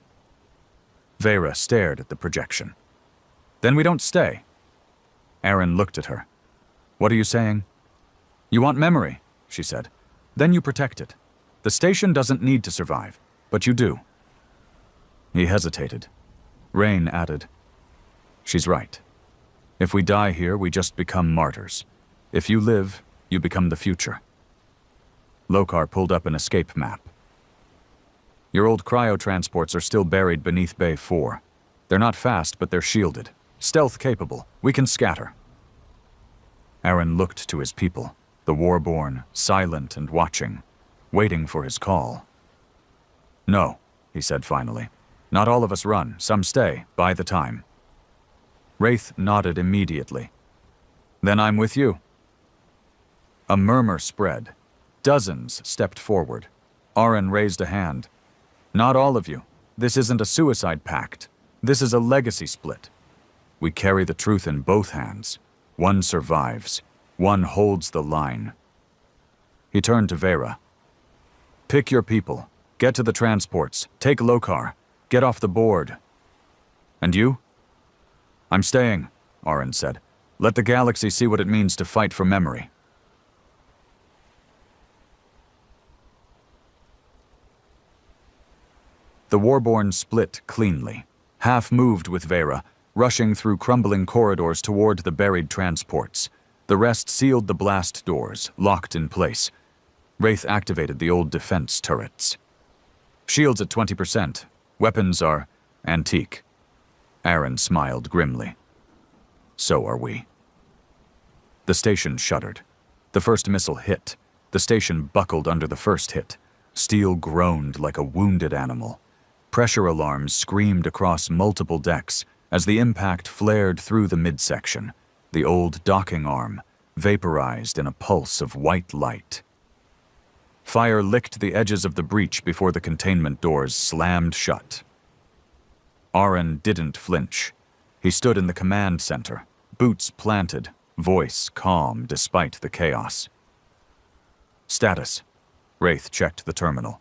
Vera stared at the projection. "Then we don't stay." Aaron looked at her. "What are you saying?" "You want memory," she said. "Then you protect it. The station doesn't need to survive, but you do." He hesitated. Rain added, "She's right. If we die here, we just become martyrs. If you live, you become the future." Lokar pulled up an escape map. "Your old cryotransports are still buried beneath Bay 4. They're not fast, but they're shielded. Stealth capable. We can scatter." Aaron looked to his people, the war-born, silent and watching, waiting for his call. "No," he said finally. "Not all of us run. Some stay, by the time." Wraith nodded immediately. "Then I'm with you." A murmur spread. Dozens stepped forward. Aaron raised a hand. "Not all of you. This isn't a suicide pact. This is a legacy split. We carry the truth in both hands. One survives. One holds the line." He turned to Vera. "Pick your people. Get to the transports. Take Lokar. Get off the board." "And you?" "I'm staying," Aaron said. Let the galaxy see what it means to fight for memory. The Warborn split cleanly, half moved with Vera, rushing through crumbling corridors toward the buried transports. The rest sealed the blast doors, locked in place. Wraith activated the old defense turrets. Shields at 20%. Weapons are antique. Aaron smiled grimly. So are we. The station shuddered. The first missile hit. The station buckled under the first hit. Steel groaned like a wounded animal. Pressure alarms screamed across multiple decks as the impact flared through the midsection, the old docking arm, vaporized in a pulse of white light. Fire licked the edges of the breach before the containment doors slammed shut. Aaron didn't flinch. He stood in the command center, boots planted, voice calm despite the chaos. Status. Wraith checked the terminal.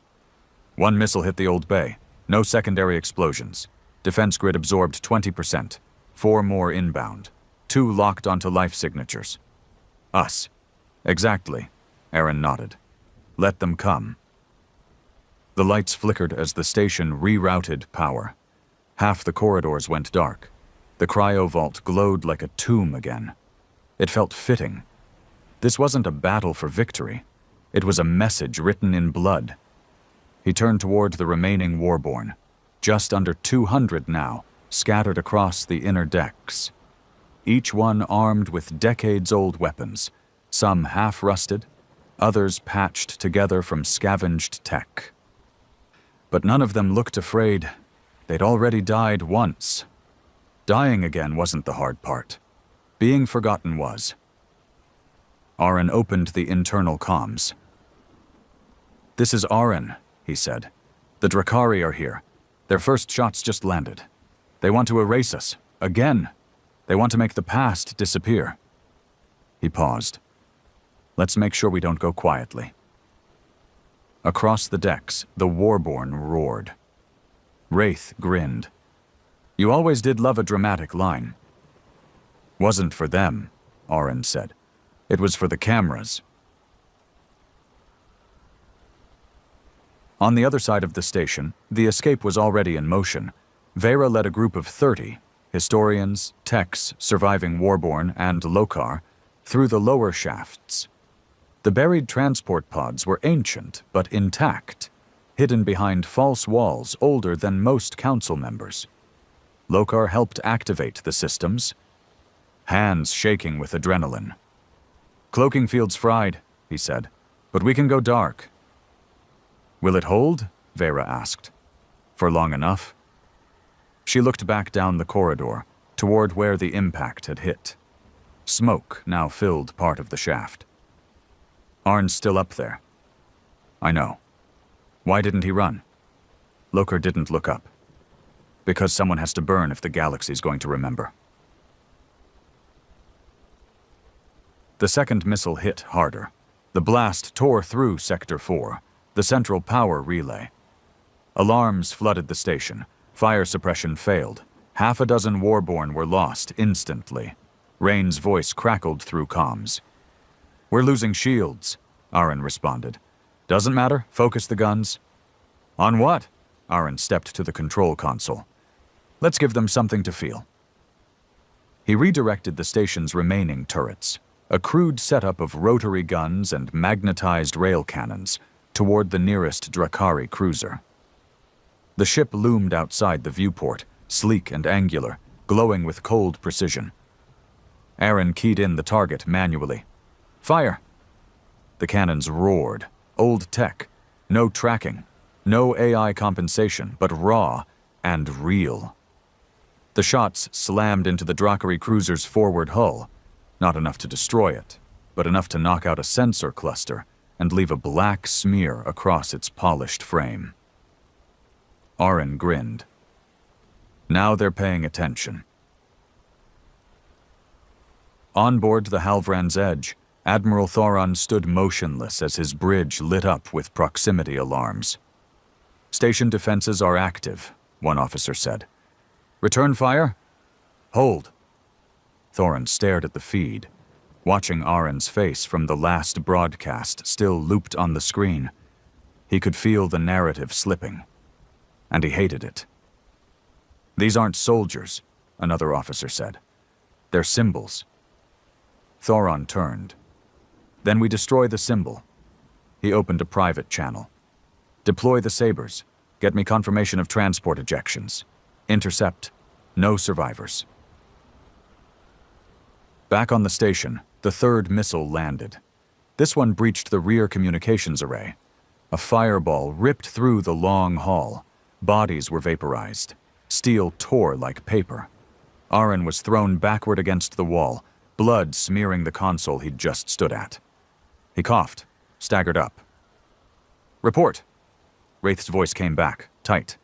One missile hit the old bay. No secondary explosions. Defense grid absorbed 20%. 4 more inbound. 2 locked onto life signatures. Us. Exactly. Aaron nodded. Let them come. The lights flickered as the station rerouted power. Half the corridors went dark. The cryo vault glowed like a tomb again. It felt fitting. This wasn't a battle for victory. It was a message written in blood. He turned toward the remaining Warborn. Just under 200 now, scattered across the inner decks. Each one armed with decades-old weapons, some half-rusted, others patched together from scavenged tech. But none of them looked afraid. They'd already died once. Dying again wasn't the hard part. Being forgotten was. Aaron opened the internal comms. "This is Aaron," he said. "The Drakari are here. Their first shots just landed. They want to erase us. Again. They want to make the past disappear." He paused. "Let's make sure we don't go quietly." Across the decks, the Warborn roared. Wraith grinned. "You always did love a dramatic line." "Wasn't for them," Aaron said. "It was for the cameras." On the other side of the station, the escape was already in motion. Vera led a group of 30, historians, techs, surviving Warborn, and Lokar, through the lower shafts. The buried transport pods were ancient, but intact, hidden behind false walls older than most council members. Lokar helped activate the systems, hands shaking with adrenaline. "Cloaking field's fried," he said, "but we can go dark." "Will it hold?" Vera asked. "For long enough?" She looked back down the corridor, toward where the impact had hit. Smoke now filled part of the shaft. "Arn's still up there." "I know. Why didn't he run?" Lokar didn't look up. "Because someone has to burn if the galaxy's going to remember." The second missile hit harder. The blast tore through Sector 4, the central power relay. Alarms flooded the station. Fire suppression failed. Half a dozen Warborn were lost instantly. Rain's voice crackled through comms. "We're losing shields," Aaron responded. "Doesn't matter, focus the guns." "On what?" Aaron stepped to the control console. "Let's give them something to feel." He redirected the station's remaining turrets, a crude setup of rotary guns and magnetized rail cannons, toward the nearest Drakari cruiser. The ship loomed outside the viewport, sleek and angular, glowing with cold precision. Aaron keyed in the target manually. "Fire!" The cannons roared. Old tech. No tracking. No AI compensation, but raw and real. The shots slammed into the Drakari cruiser's forward hull. Not enough to destroy it, but enough to knock out a sensor cluster and leave a black smear across its polished frame. Aaron grinned. Now they're paying attention. On board the Halvran's Edge, Admiral Thoron stood motionless as his bridge lit up with proximity alarms. "Station defenses are active," one officer said. "Return fire? Hold." Thorin stared at the feed, watching Aren's face from the last broadcast still looped on the screen. He could feel the narrative slipping, and he hated it. "These aren't soldiers," another officer said. "They're symbols." Thorin turned. "Then we destroy the symbol." He opened a private channel. "Deploy the sabers. Get me confirmation of transport ejections. Intercept. No survivors." Back on the station, the third missile landed. This one breached the rear communications array. A fireball ripped through the long hall. Bodies were vaporized. Steel tore like paper. Aren was thrown backward against the wall, blood smearing the console he'd just stood at. He coughed, staggered up. "Report." Wraith's voice came back, tight.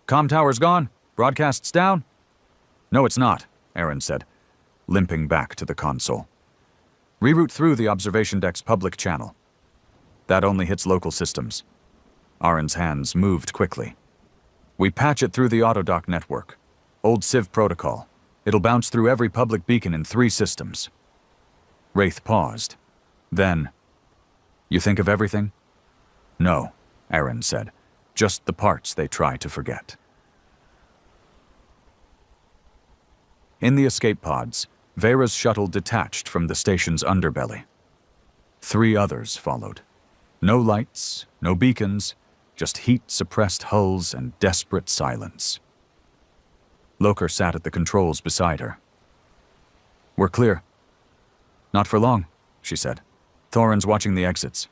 "Comm tower's gone? Broadcast's down?" "No, it's not," Aren said, limping back to the console. "Reroute through the observation deck's public channel. That only hits local systems." Aren's hands moved quickly. "We patch it through the autodock network. Old Civ protocol. It'll bounce through every public beacon in 3 systems." Wraith paused. Then, "You think of everything?" "No," Aren said. "Just the parts they try to forget." In the escape pods, Vera's shuttle detached from the station's underbelly. 3 others followed. No lights, no beacons, just heat-suppressed hulls and desperate silence. Loker sat at the controls beside her. "We're clear." "Not for long," she said. "Thorin's watching the exits."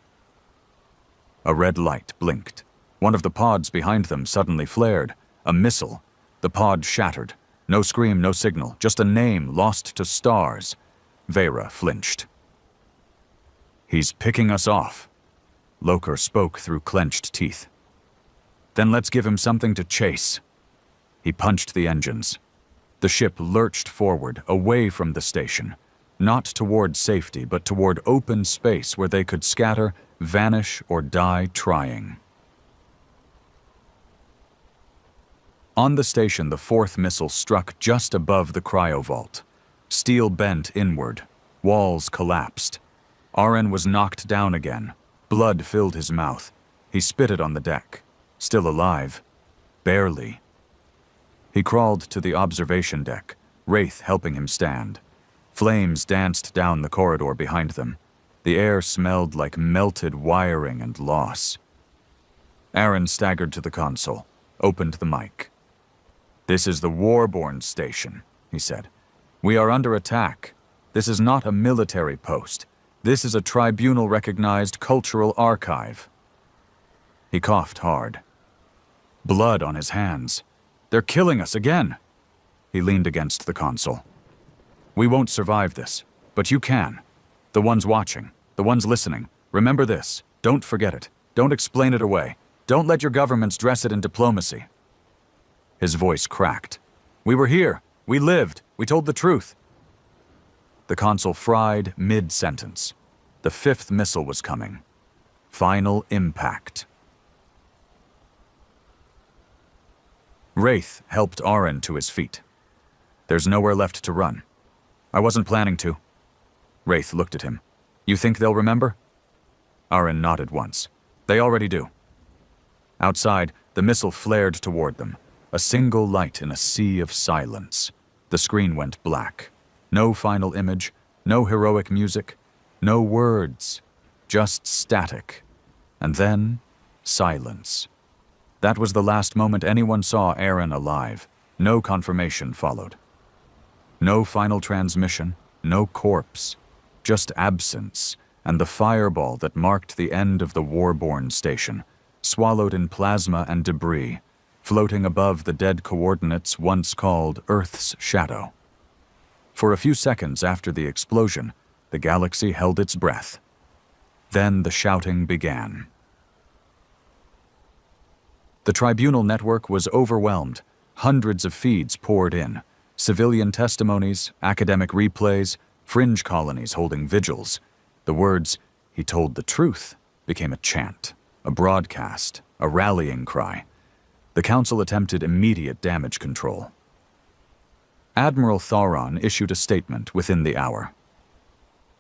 A red light blinked. One of the pods behind them suddenly flared. A missile. The pod shattered. No scream, no signal, just a name lost to stars. Vera flinched. "He's picking us off." Loker spoke through clenched teeth. "Then let's give him something to chase." He punched the engines. The ship lurched forward, away from the station, not toward safety, but toward open space where they could scatter, vanish, or die trying. On the station, the 4th missile struck just above the cryovault. Steel bent inward. Walls collapsed. Aren was knocked down again. Blood filled his mouth. He spit it on the deck. Still alive. Barely. He crawled to the observation deck, Wraith helping him stand. Flames danced down the corridor behind them. The air smelled like melted wiring and loss. Aren staggered to the console, opened the mic. "This is the Warborn station," he said. "We are under attack. This is not a military post. This is a tribunal-recognized cultural archive." He coughed hard. Blood on his hands. "They're killing us again." He leaned against the console. "We won't survive this, but you can. The ones watching, the ones listening. Remember this. Don't forget it. Don't explain it away. Don't let your governments dress it in diplomacy." His voice cracked. "We were here. We lived. We told the truth." The console fried mid-sentence. The 5th missile was coming. Final impact. Wraith helped Aren to his feet. "There's nowhere left to run." "I wasn't planning to." Wraith looked at him. "You think they'll remember?" Aren nodded once. "They already do." Outside, the missile flared toward them. A single light in a sea of silence. The screen went black. No final image, no heroic music, no words, just static. And then, silence. That was the last moment anyone saw Aren alive. No confirmation followed. No final transmission, no corpse, just absence, and the fireball that marked the end of the Warborn station, swallowed in plasma and debris, floating above the dead coordinates once called Earth's shadow. For a few seconds after the explosion, the galaxy held its breath. Then the shouting began. The tribunal network was overwhelmed. Hundreds of feeds poured in. Civilian testimonies, academic replays, fringe colonies holding vigils. The words, "He told the truth," became a chant, a broadcast, a rallying cry. The council attempted immediate damage control. Admiral Thauron issued a statement within the hour.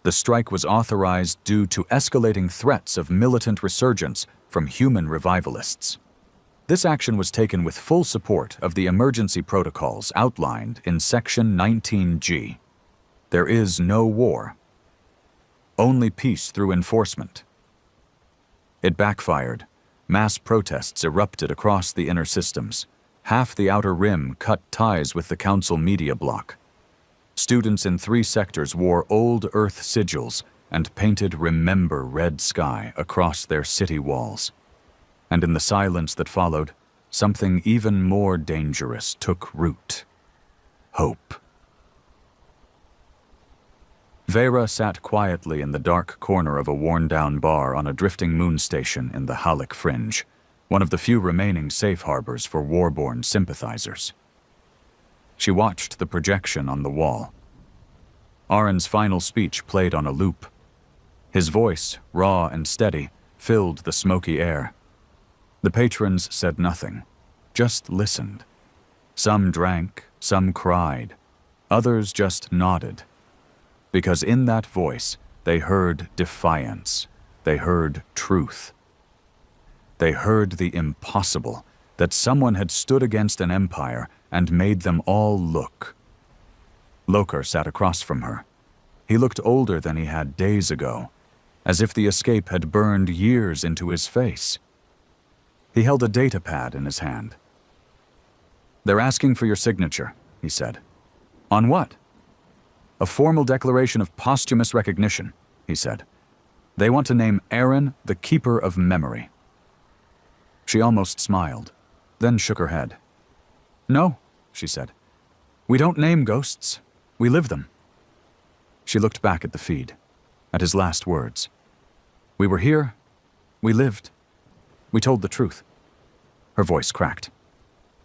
The strike was authorized due to escalating threats of militant resurgence from human revivalists. This action was taken with full support of the emergency protocols outlined in Section 19G. There is no war. Only peace through enforcement. It backfired. Mass protests erupted across the inner systems. Half the outer rim cut ties with the Council media block. Students in 3 sectors wore old Earth sigils and painted "Remember Red Sky" across their city walls. And in the silence that followed, something even more dangerous took root. Hope. Vera sat quietly in the dark corner of a worn-down bar on a drifting moon station in the Halleck Fringe, one of the few remaining safe harbors for war-born sympathizers. She watched the projection on the wall. Aren's final speech played on a loop. His voice, raw and steady, filled the smoky air. The patrons said nothing, just listened. Some drank, some cried, others just nodded. Because in that voice, they heard defiance, they heard truth. They heard the impossible, that someone had stood against an empire and made them all look. Lokar sat across from her. He looked older than he had days ago, as if the escape had burned years into his face. He held a data pad in his hand. "They're asking for your signature," he said. "On what?" "A formal declaration of posthumous recognition," he said. "They want to name Aaron the Keeper of Memory." She almost smiled, then shook her head. "No," she said. "We don't name ghosts. We live them." She looked back at the feed, at his last words. "We were here. We lived. We told the truth." Her voice cracked.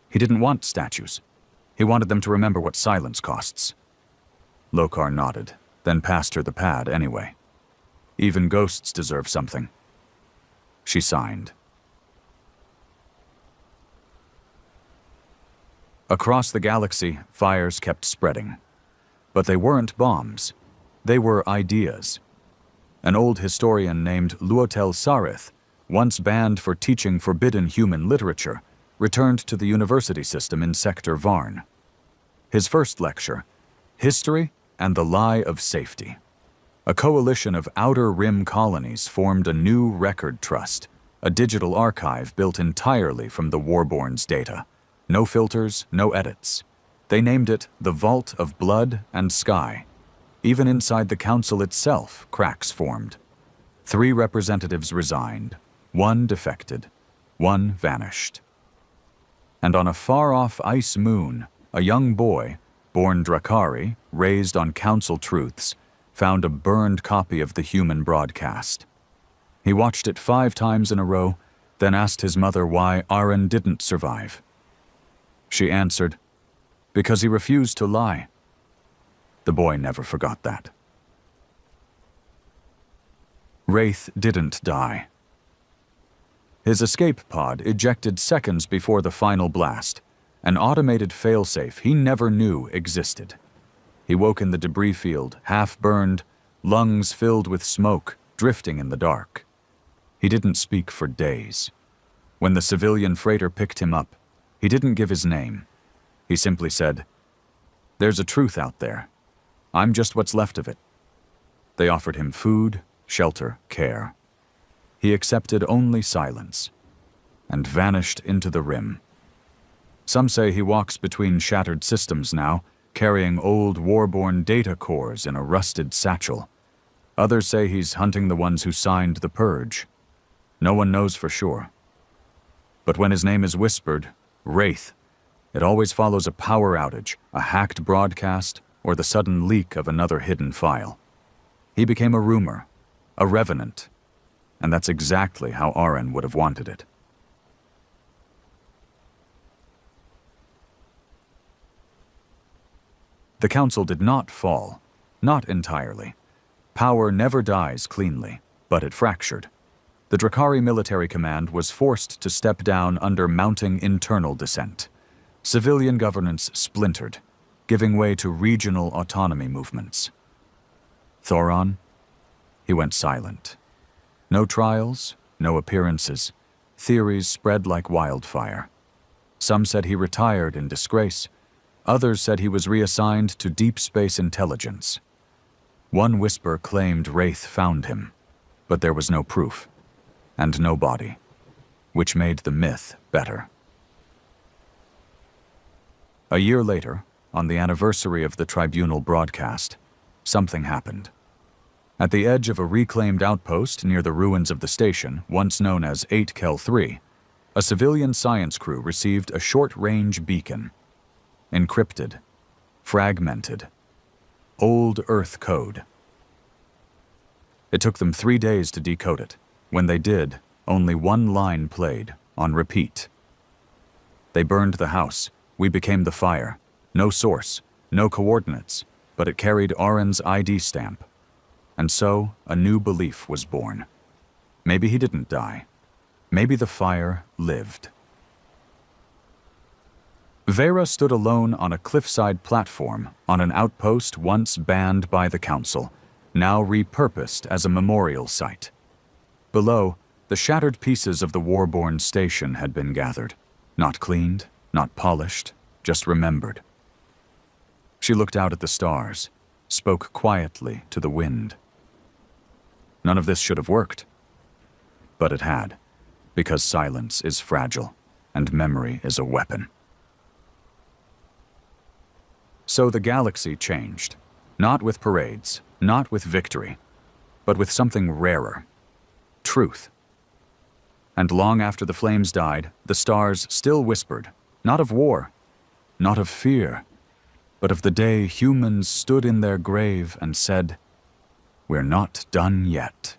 He didn't want statues. He wanted them to remember what silence costs. Lokar nodded, then passed her the pad anyway. Even ghosts deserve something. She signed. Across the galaxy, fires kept spreading. But they weren't bombs. They were ideas. An old historian named Luotel Sarith, once banned for teaching forbidden human literature, returned to the university system in Sector Varn. His first lecture, History and the Lie of Safety. A coalition of Outer Rim colonies formed a new record trust, a digital archive built entirely from the Warborn's data. No filters, no edits. They named it the Vault of Blood and Sky. Even inside the council itself, cracks formed. 3 representatives resigned. 1 defected. 1 vanished. And on a far-off ice moon, a young boy, born Drakari, raised on council truths, found a burned copy of the human broadcast. He watched it 5 times in a row, then asked his mother why Aren didn't survive. She answered, "Because he refused to lie." The boy never forgot that. Wraith didn't die. His escape pod ejected seconds before the final blast, an automated failsafe he never knew existed. He woke in the debris field, half-burned, lungs filled with smoke, drifting in the dark. He didn't speak for days. When the civilian freighter picked him up, he didn't give his name. He simply said, "There's a truth out there. I'm just what's left of it." They offered him food, shelter, care. He accepted only silence, and vanished into the rim. Some say he walks between shattered systems now, carrying old warborn data cores in a rusted satchel. Others say he's hunting the ones who signed the purge. No one knows for sure. But when his name is whispered, Wraith, it always follows a power outage, a hacked broadcast, or the sudden leak of another hidden file. He became a rumor, a revenant, and that's exactly how Aren would have wanted it. The council did not fall, not entirely. Power never dies cleanly, but it fractured. The Drakari military command was forced to step down under mounting internal dissent. Civilian governance splintered. giving way to regional autonomy movements. Thoron? He went silent. No trials, no appearances. Theories spread like wildfire. Some said he retired in disgrace. Others said he was reassigned to deep space intelligence. One whisper claimed Wraith found him, but there was no proof, and no body, which made the myth better. A year later, on the anniversary of the Tribunal broadcast, something happened. At the edge of a reclaimed outpost near the ruins of the station, once known as 8Kel-3, a civilian science crew received a short-range beacon. Encrypted, fragmented, old Earth code. It took them 3 days to decode it. When they did, only one line played, on repeat. They burned the house. We became the fire. No source, no coordinates, but it carried Aren's ID stamp. And so, a new belief was born. Maybe he didn't die. Maybe the fire lived. Vera stood alone on a cliffside platform on an outpost once banned by the Council, now repurposed as a memorial site. Below, the shattered pieces of the war-born station had been gathered. Not cleaned, not polished, just remembered. She looked out at the stars, spoke quietly to the wind. None of this should have worked. But it had, because silence is fragile, and memory is a weapon. So the galaxy changed, not with parades, not with victory, but with something rarer: truth. And long after the flames died, the stars still whispered, not of war, not of fear, but of the day humans stood in their grave and said, "We're not done yet."